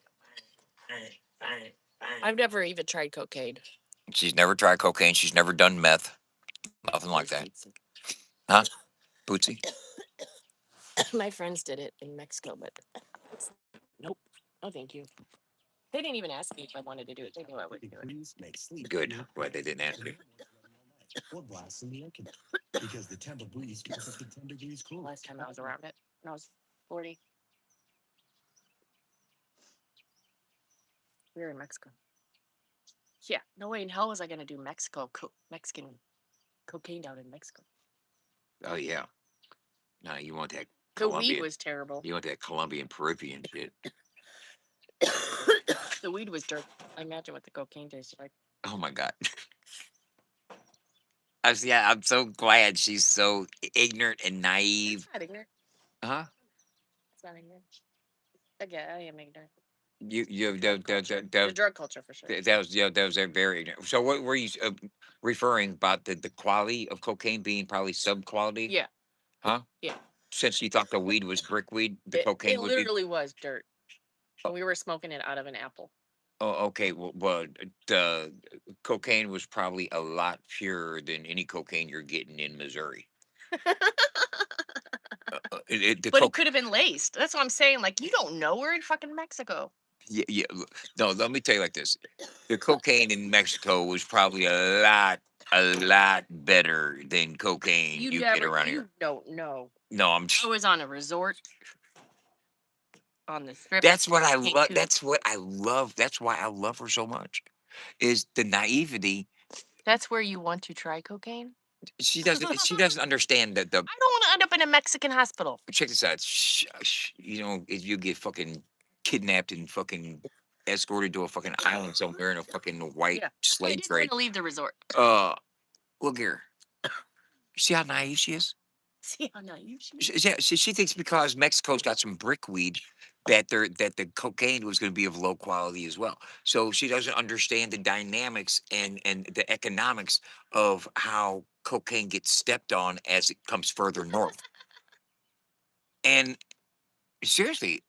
I've never even tried cocaine. She's never tried cocaine. She's never done meth. Nothing like that. Huh? Bootsy? My friends did it in Mexico, but nope. No, thank you. They didn't even ask me if I wanted to do it. They knew I wouldn't do it. Good. Why they didn't ask you? Last time I was around it, when I was 40, we were in Mexico. Yeah, no way in hell was I gonna do Mexican cocaine down in Mexico. Oh yeah. No, you want that The weed Colombian? was terrible. You want that Colombian Peruvian shit? The weed was dirt. I imagine what the cocaine tasted like. Oh my god. Yeah, I'm so glad she's so ignorant and naive. That's not ignorant. Huh? It's not ignorant. Yeah, I am ignorant. You The drug culture for sure. that was that was very ignorant. So what were you referring about the quality of cocaine being probably sub quality? Yeah. Huh? Yeah. Since you thought the weed was brickweed, the It cocaine would be. literally was dirt. And we were smoking it out of an apple. Oh, okay. Well, the cocaine was probably a lot purer than any cocaine you're getting in Missouri. The But it could have been laced. That's what I'm saying. Like, you don't know. We're in fucking Mexico. Yeah, yeah. No, let me tell you like this: the cocaine in Mexico was probably a lot better than cocaine you get around here. don't know. No, I was on a resort on the strip. That's what I Can't love. do- That's what I love. That's why I love her so much. Is the naivety. That's where you want to try cocaine? She doesn't. She doesn't understand that the. I don't want to end up in a Mexican hospital. Check this out. You know, if you get fucking kidnapped and fucking escorted to a fucking island somewhere in a fucking white Yeah. I slave didn't trade. want to leave the resort. Look here. See how naive she is? See how naive she is? She thinks because Mexico's got some brickweed that the cocaine was going to be of low quality as well. So she doesn't understand the dynamics and the economics of how cocaine gets stepped on as it comes further north. And seriously,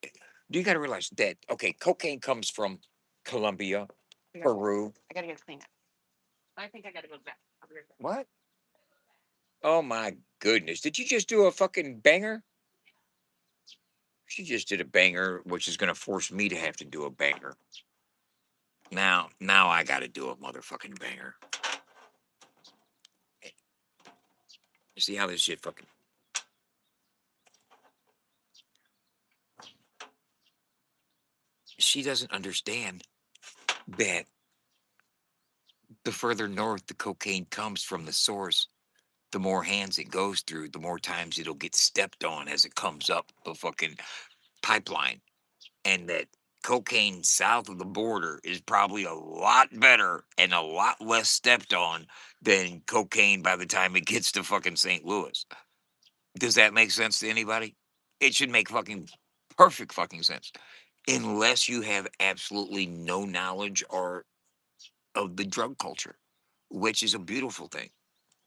you got to realize that okay, cocaine comes from Colombia, Peru. I gotta get clean up. I think I gotta go back. I'll be right back. What? Oh my goodness! Did you just do a fucking banger? She just did a banger, which is going to force me to have to do a banger. Now I got to do a motherfucking banger. You see how this shit fucking. She doesn't understand that the further north the cocaine comes from the source, the more hands it goes through, the more times it'll get stepped on as it comes up the fucking pipeline. And that cocaine south of the border is probably a lot better and a lot less stepped on than cocaine by the time it gets to fucking St. Louis. Does that make sense to anybody? It should make fucking perfect fucking sense. Unless you have absolutely no knowledge or of the drug culture, which is a beautiful thing.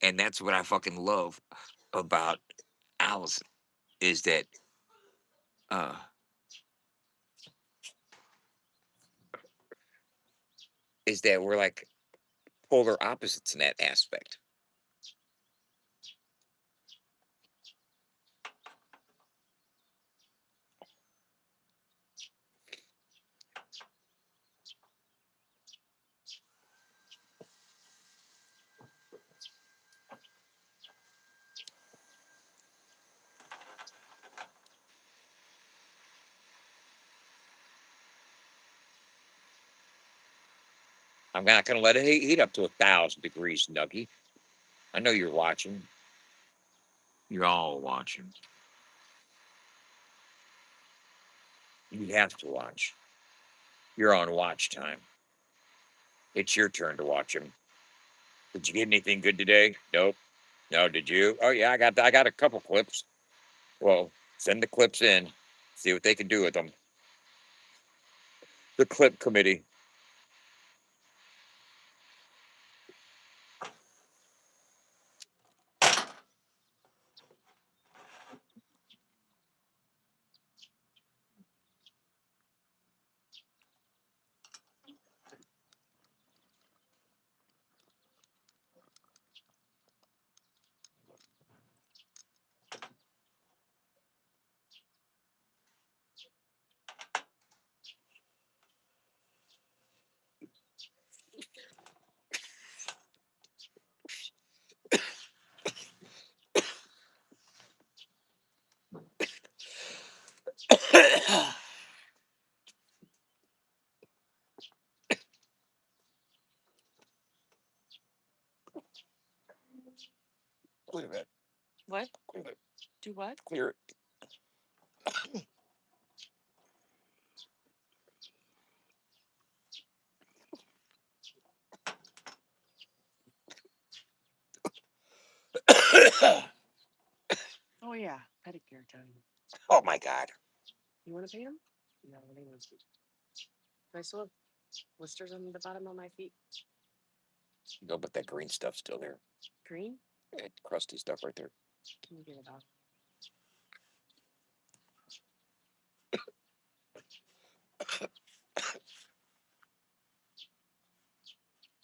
And that's what I fucking love about Allison is that uh we're like polar opposites in that aspect. I'm not gonna let it heat up to 1,000 degrees, Nuggy. I know you're watching. You're all watching. You have to watch. You're on watch time. It's your turn to watch him. Did you get anything good today? Nope. No, did you? Oh yeah, I got a couple clips. Well, send the clips in. See what they can do with them. The clip committee. Clear it. What? Clear it. Do what? Clear it. Oh yeah, pedicure time. Oh my God. You want to paint them? No, they want to. I still have blisters on the bottom of my feet. No, but that green stuff's still there. Green? That crusty stuff right there. Can you get it off?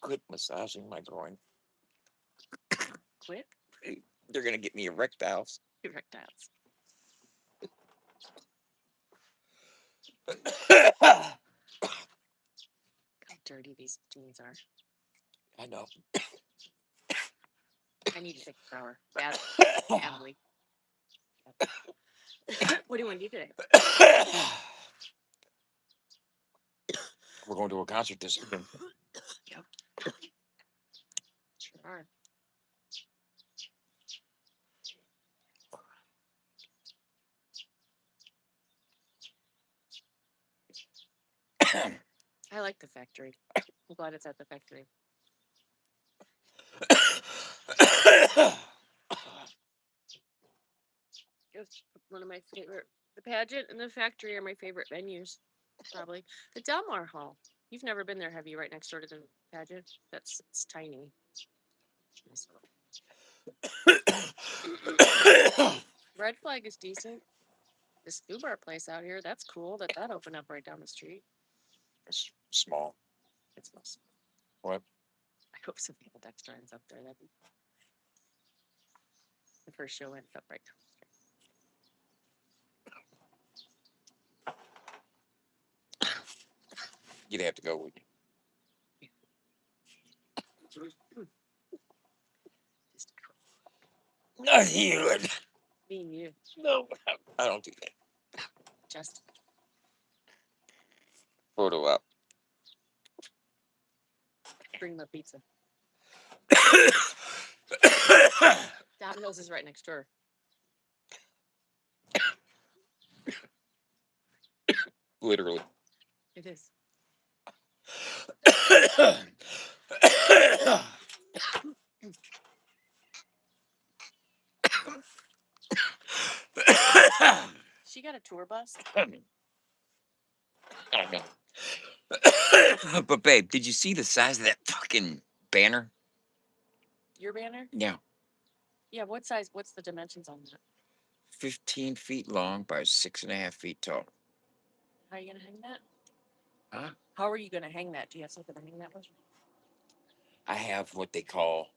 Quit massaging my groin. Quit? They're gonna get me erectiles. Erectiles. I How dirty these jeans are. know. I need to take a shower. Badly. What do you want to do today? We're going to a concert this evening. Yep. Sure are. I like the factory. I'm glad it's at the factory. It's one of my favorite. The pageant and the factory are my favorite venues. Probably the Delmar Hall. You've never been there, have you? Right next door to the pageant. It's tiny. Nice little- Red Flag is decent. The Scuba Bar place out here, that's cool. That opened up right down the street. It's small. It's awesome. What? I hope Savannah Dexter ends up there. That'd be the first show ended up right down the street. You'd have to go with you. Just Not you. me and you, No, I don't do that. just Photo up. bring the pizza. Domino's is right next door. Literally. It is. She got a tour bus. I know. But babe, did you see the size of that fucking banner? Your banner? Yeah. Yeah. What size? What's the dimensions on that? 15 feet long by 6.5 feet tall. How are you gonna hang that? Huh? How are you gonna hang that? Do you have something to hang that with? I have what they call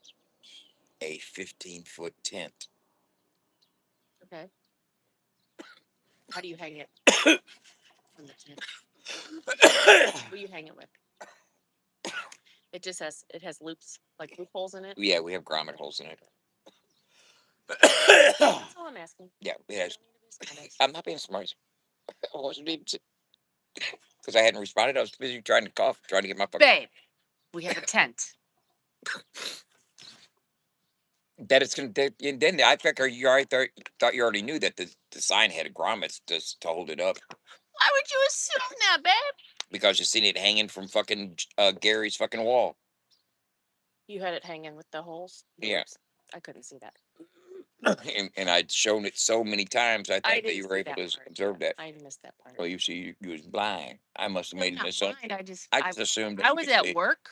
a 15-foot tent. Okay. How do you hang it on the tent? What do you hang it with? It has loops, like loopholes in it. Yeah, we have grommet holes in it. That's all I'm asking. Yeah, it You has. don't need to be smart. I'm not being smart. I wasn't being because I hadn't responded. I was busy trying to cough, trying to get my fucking. Babe, we have a tent. That it's gonna. And then I think you already thought you already knew that the sign had grommets to hold it up Why would you assume that, babe? because you seen it hanging from fucking Gary's fucking wall. You had it hanging with the holes. Yeah. Doors? I couldn't see that. And I'd shown it so many times. I I thought that didn't you were see able that to part. observe that. I missed that part. Well, you see, you was blind. I must have No, made an not assumption. blind. I just assumed that I you was could at see. work.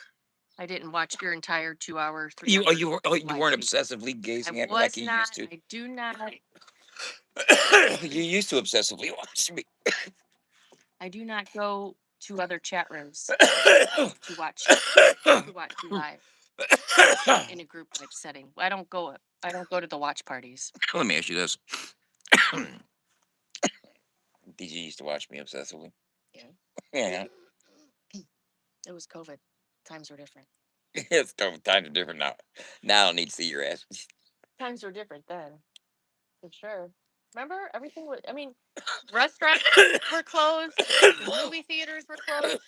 I didn't watch your entire 2 hour, 3 You hour. you live weren't feed. obsessively I gazing at me was like you not. used to. I do not. You used to obsessively watch me. I do not go to other chat rooms to watch you live in a group type setting. I don't go. I don't go to the watch parties. Let me ask you this: Did you used to watch me obsessively? Yeah. Yeah. It was COVID. Times were different. It's times are different now. Now I don't need to see your ass. Times were different then, for sure. Remember, everything was. I mean, restaurants were closed. Movie theaters were closed.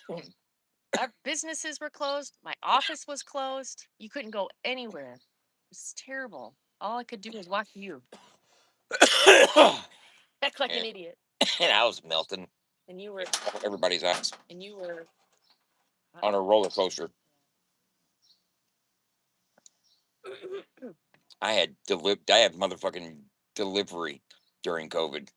Businesses were closed. My office was closed. You couldn't go anywhere. It's terrible. All I could do was watch you act like an idiot, And I was melting and you were, everybody's eyes and you were. on a roller coaster. I had motherfucking delivery during COVID.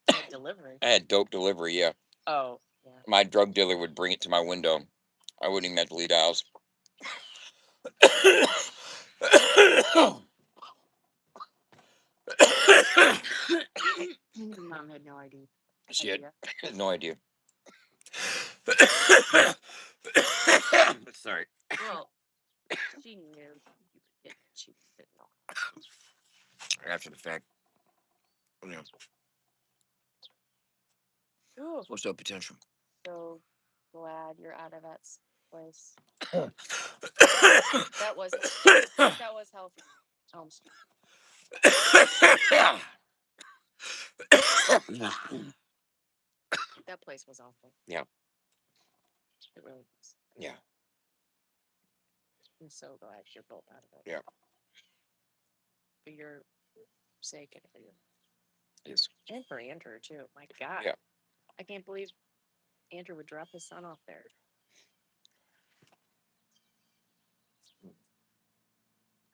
You had delivery. I had dope delivery, yeah. Oh, yeah. My drug dealer would bring it to my window. I wouldn't even have to leave the house. Mom had no idea. She had no idea. Sorry. Well, she knew you were getting it. She didn't know. After the fact. Yeah. Ooh, What's up, potential? so glad you're out of that place. That was healthy. Elm Street. That place was awful. Yeah. It really was. Yeah. I'm so glad you're both out of it. Yeah. For your sake and for your Yes. and for Andrew too. My God. Yeah. I can't believe Andrew would drop his son off there.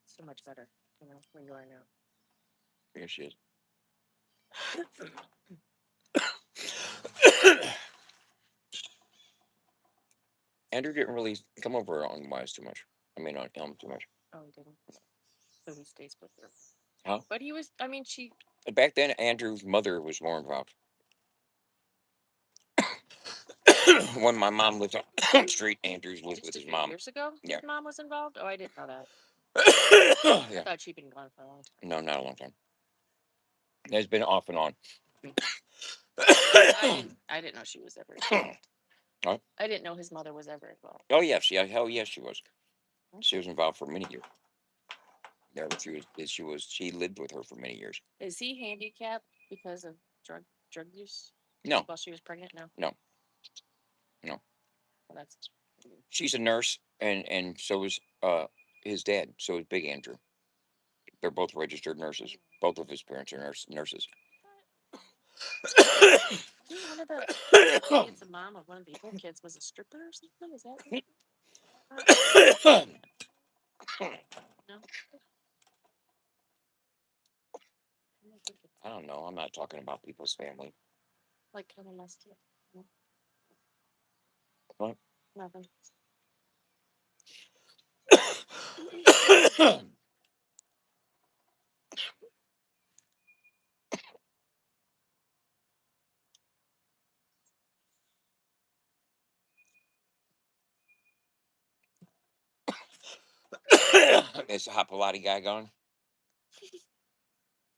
So much better, when you are now. Here she is. Andrew didn't really come over on Wise too much. I mean, on Elm too much. Oh, he didn't. So he stays with her. Huh? But he was. I mean, she. Back then, Andrew's mother was more involved. When my mom lived on the street, Andrew's lived Just with a his few mom. years ago, Yeah. his mom was involved. Oh, I didn't know that. I Yeah. thought she'd been gone for a long time. No, not a long time. It's been off and on. I didn't know she was ever involved. Huh? I didn't know his mother was ever involved. Oh yeah, hell yes she was. She was involved for many years. Yeah, she lived with her for many years. Is he handicapped because of drug use? No, While she was pregnant? No. no, no. Well, that's. She's a nurse, and so is his dad. So is Big Andrew. They're both registered nurses. Both of his parents are nurses. One of the kids, a mom of one of the other kids, was a stripper or something. Is that? No. I don't know. I'm not talking about people's family. Like kind of messed up. No. What? Nothing. Is the Hopalati guy gone?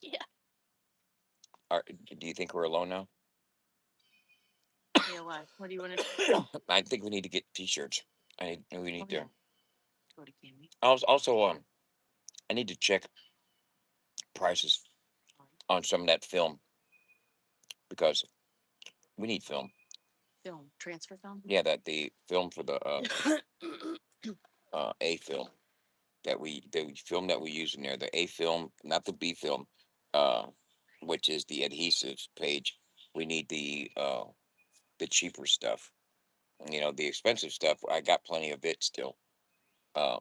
Yeah. Do you think we're alone now? Yeah. Why? What do you want to? I think we need to get T-shirts. We need to. Go to Cammy. Also, I need to check prices on some of that film because we need film. Film transfer film. Yeah, the film for the A film. the film that we use in there, the A film, not the B film, uh, which is the adhesives page. We need the cheaper stuff. The expensive stuff. I got plenty of it still. Uh,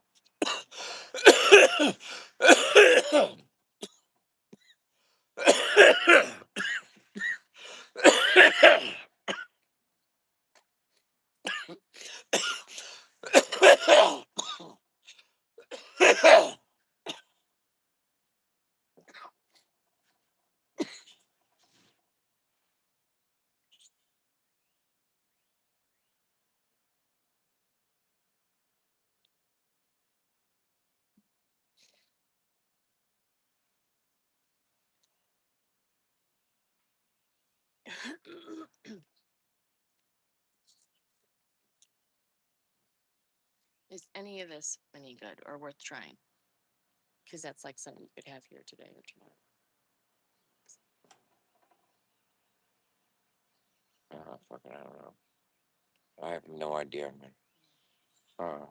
Is any of this any good or worth trying? Because that's like something you could have here today or tomorrow. Fucking, I don't know. I have no idea, man. Uh,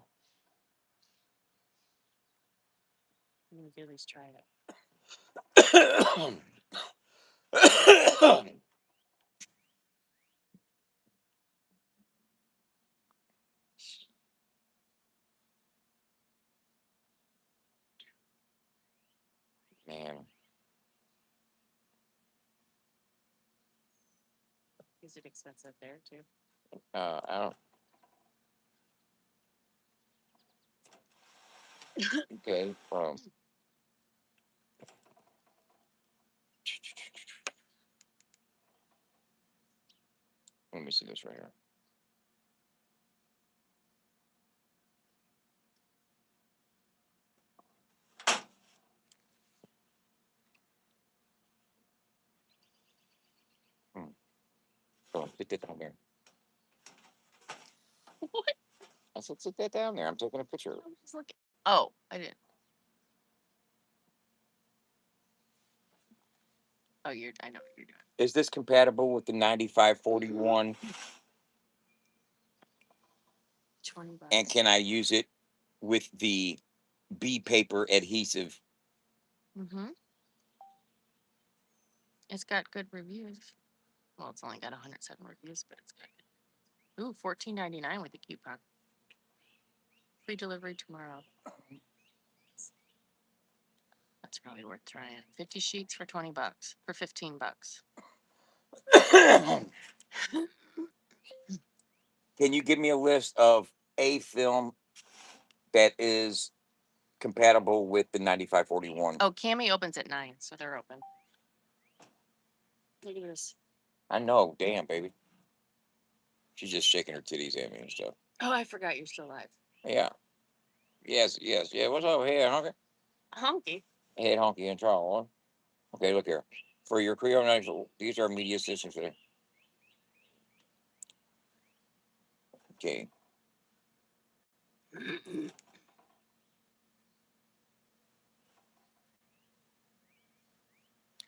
You could at least try it. Man, Is it expensive there too? I don't. Okay. Let me see this right here. Hmm. Go on, sit that down there. What? I said, sit that down there. I'm taking a picture. I'm just looking. Oh, I didn't. Oh, you're. I know what you're doing. Is this compatible with the 9541? 20 And bucks. can I use it with the B paper adhesive? Mm-hmm. It's got good reviews. Well, it's only got 107 reviews, but it's got good. Ooh, $14.99 with a coupon. Free delivery tomorrow. That's probably worth trying. 50 sheets for 20 bucks. For 15 bucks. Can you give me a list of a film that is compatible with the 9541? Oh, Cami opens at 9, so they're open. Look at this. I know, damn, baby. She's just shaking her titties at me and stuff. Oh, I forgot you're still alive. Yeah. Yes, yes, yeah. What's up, head honky? Honky. Head honky and Charles. Okay, look here. For your Creole nights, these are media systems today. Okay.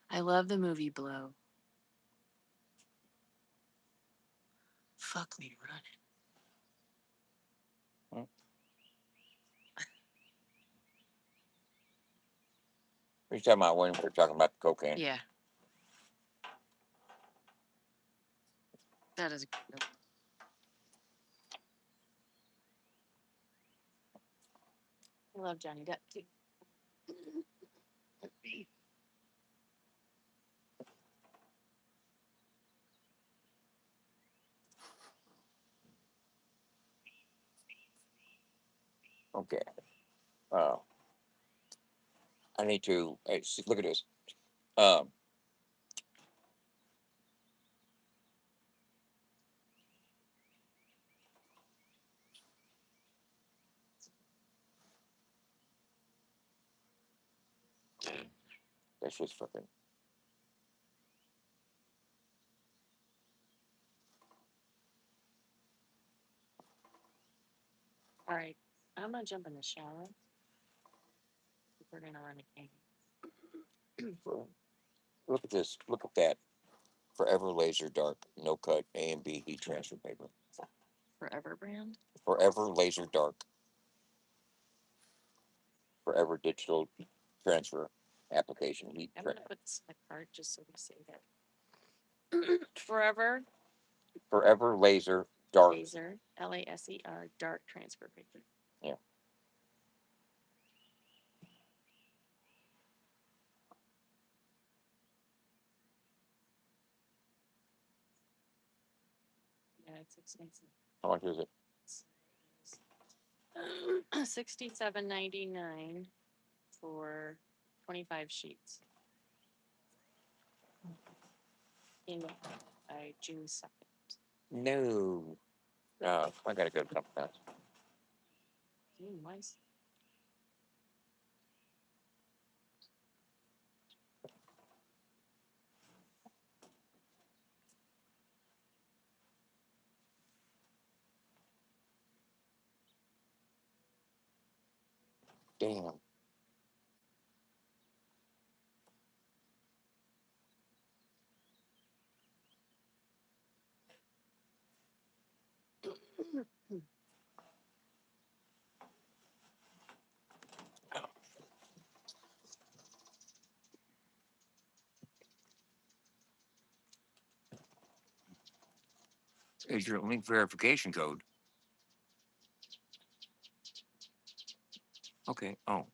I love the movie Blow. Fuck me running. Hmm. What are you talking about when we're talking about the cocaine? Yeah. That is a good movie. I love Johnny Depp too. Okay. Uh, I need to look at this. Um, that's just fucking. All right. I'm gonna jump in the shower. We're gonna run a game. Look at this. Look at that. Forever laser dark, no cut, A and B heat transfer paper. Forever brand. Forever laser dark. Forever digital transfer application. I'm gonna put this in my card just so we say that. Forever Forever laser dart. laser LASER dart transfer paper. Yeah. Yeah, it's expensive. How much is it? $67.99 for 25 sheets. In by June 2nd. No. I gotta go to something else. Why Damn. Is your link verification code? Okay. Oh.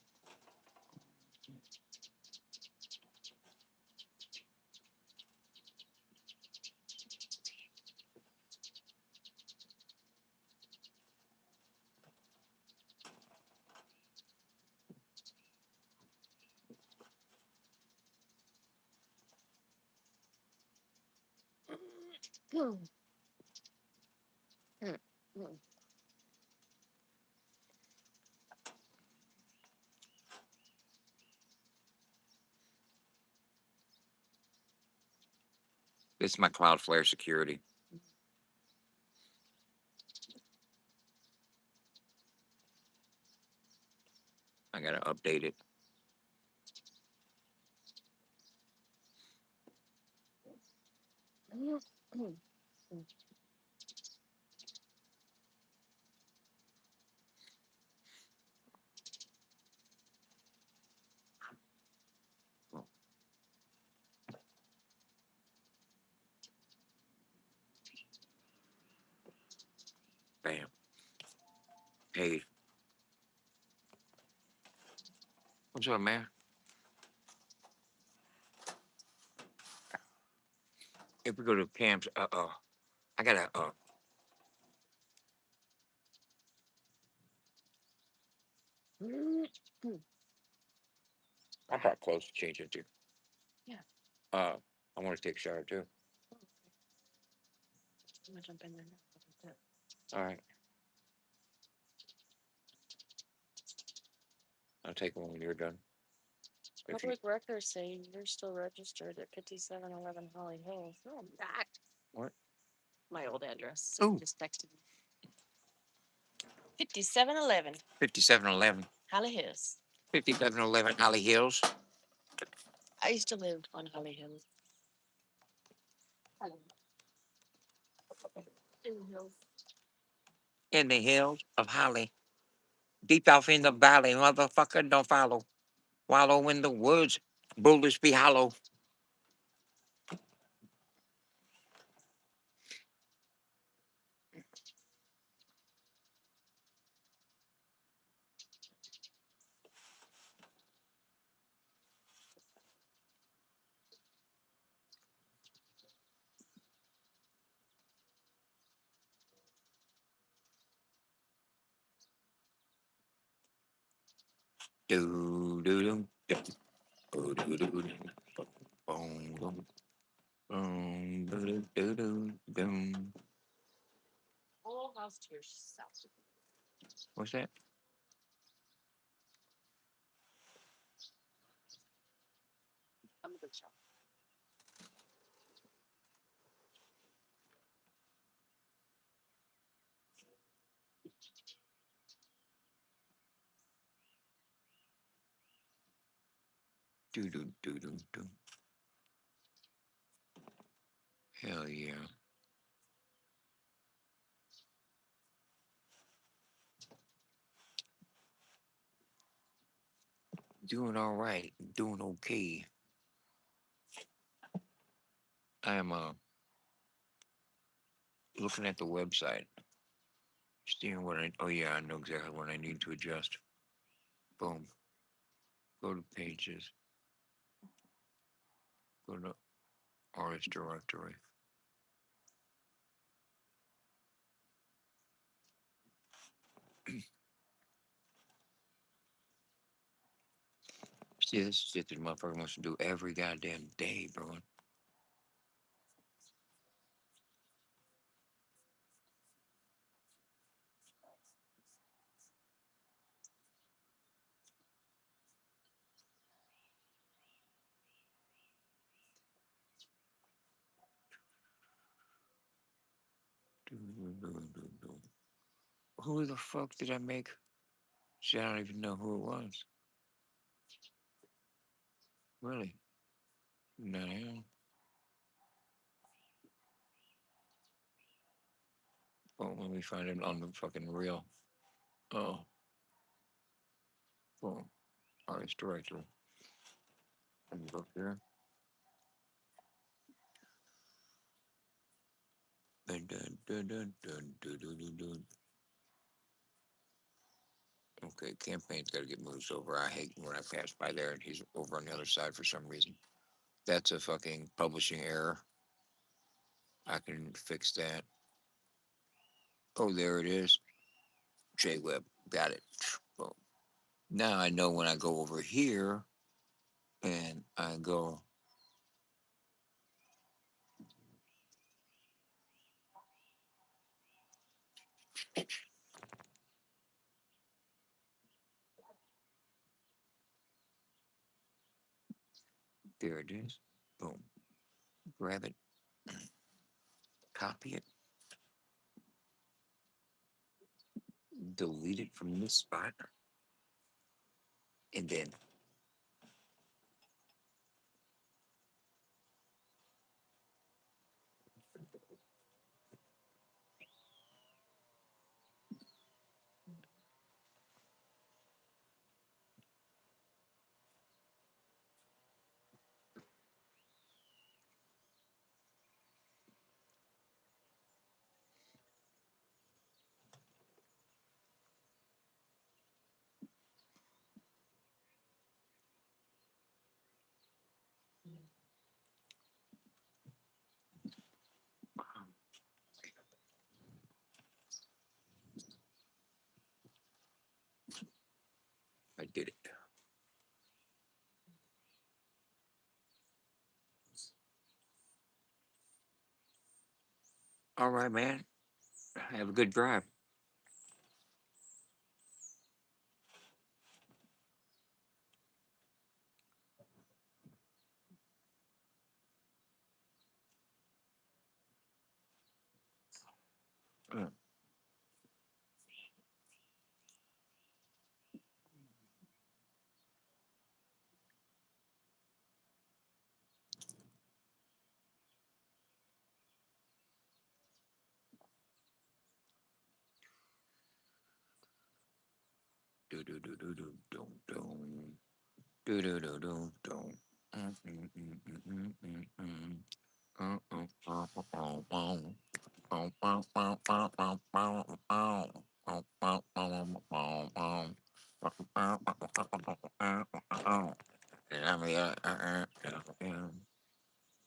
This is my Cloudflare security. I gotta update it. Oh, bam. Hey, what's up, man? If we go to camps, I gotta I got clothes to change into. Yeah. I want to take a shower too. Oh, okay. I'm gonna jump in there now. How about that? All right. I'll take one when you're done. If you, Public records say you're still registered at 5711 Holly Hills. Oh, back. what? My old address. Oh. Someone just texted me. 5711 5711. Holly Hills. 5711 Holly Hills. I used to live on Holly Hills. In the hills. In the hills of Holly. Deep off in the valley, motherfucker, don't follow. Wallow in the woods, bullish be hollow. Do do do do do do do do boom boom boom do do do do. Whole house to yourself. What's that? I'm a good shot. Do do do do do. Hell yeah. Doing all right. Doing okay. I am looking at the website, seeing what I. Oh yeah, I know exactly what I need to adjust. Boom. Go to pages. Go to artist directory. See, this shit that motherfucker wants to do every goddamn day, bro. Who the fuck did I make? See, I don't even know who it was. Really? No. Well, let me find it on the fucking reel. Oh, boom. Artist directory. Let me look here. Dun, dun, dun, dun, dun, dun, dun, dun, dun. Okay, campaign's got to get moved over. I hate when I pass by there and he's over on the other side for some reason. That's a fucking publishing error. I can fix that. Oh, there it is. JWeb. Got it. Boom. Now I know when I go over here and I go, there it is. Boom. Grab it, copy it, delete it from this spot, and then I did it. All right, man. Have a good drive. Uh, do do do do do do do do do do do do.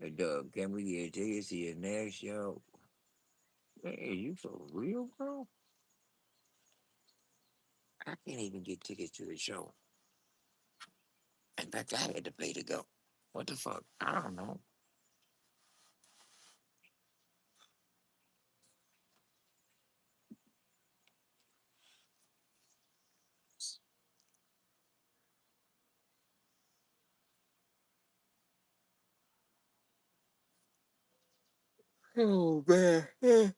Hey, Doug, can we get tickets to your next show? Hey, you for real, bro? I can't even get tickets to the show. In fact, I had to pay to go. What the fuck? I don't know. Oh man.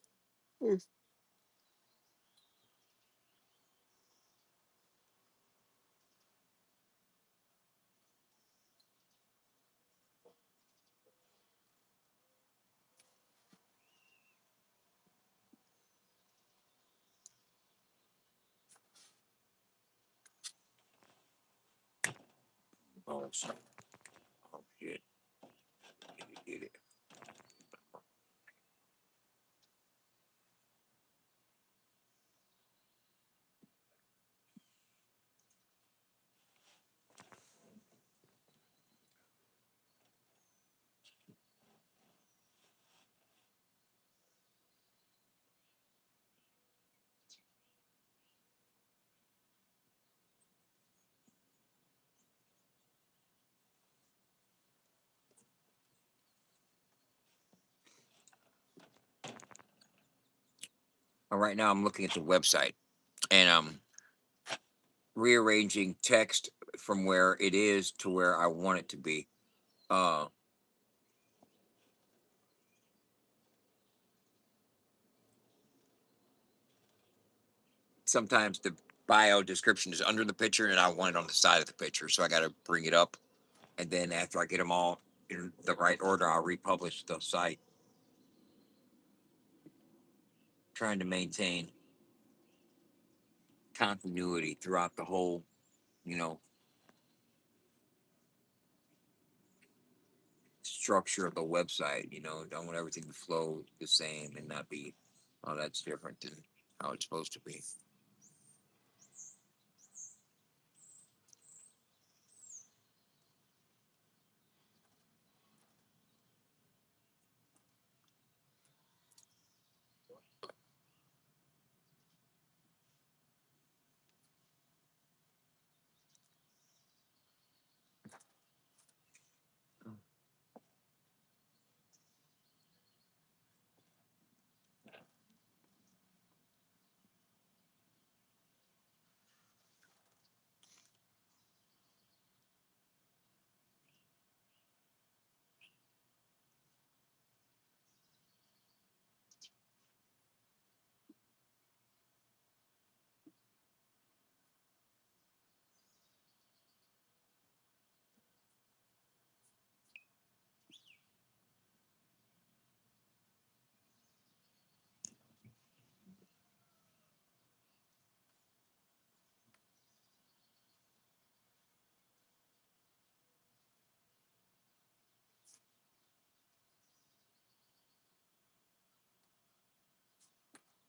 Oh, sorry. Oh, shit. You did it. Right now, I'm looking at the website and I'm rearranging text from where it is to where I want it to be. Uh, Sometimes the bio description is under the picture and I want it on the side of the picture. So I got to bring it up. And then after I get them all in the right order, I'll republish the site. Trying to maintain continuity throughout the whole, you know, structure of the website. Don't want everything to flow the same and not be, oh, that's different than how it's supposed to be.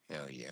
Hell yeah.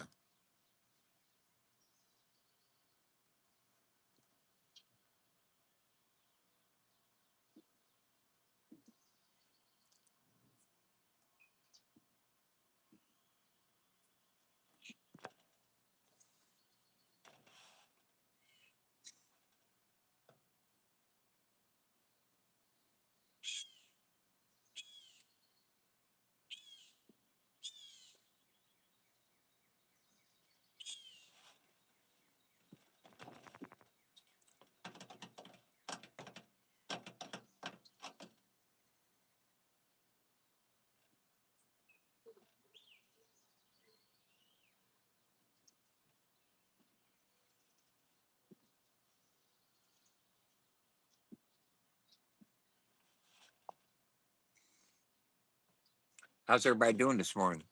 How's everybody doing this morning?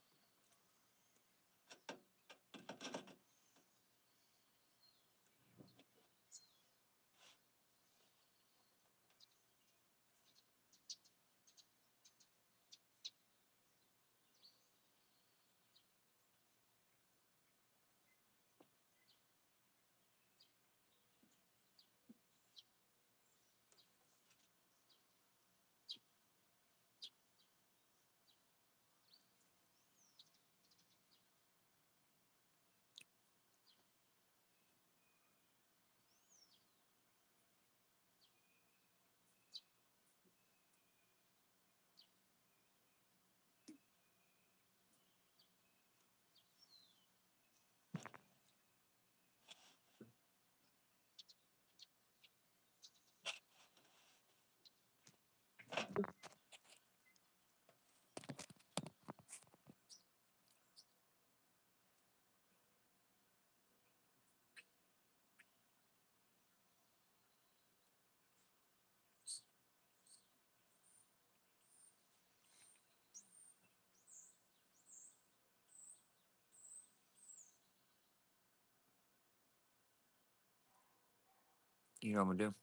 You know what I'm gonna do?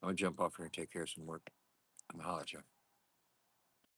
I'm gonna jump off here and take care of some work. I'm gonna holler at you.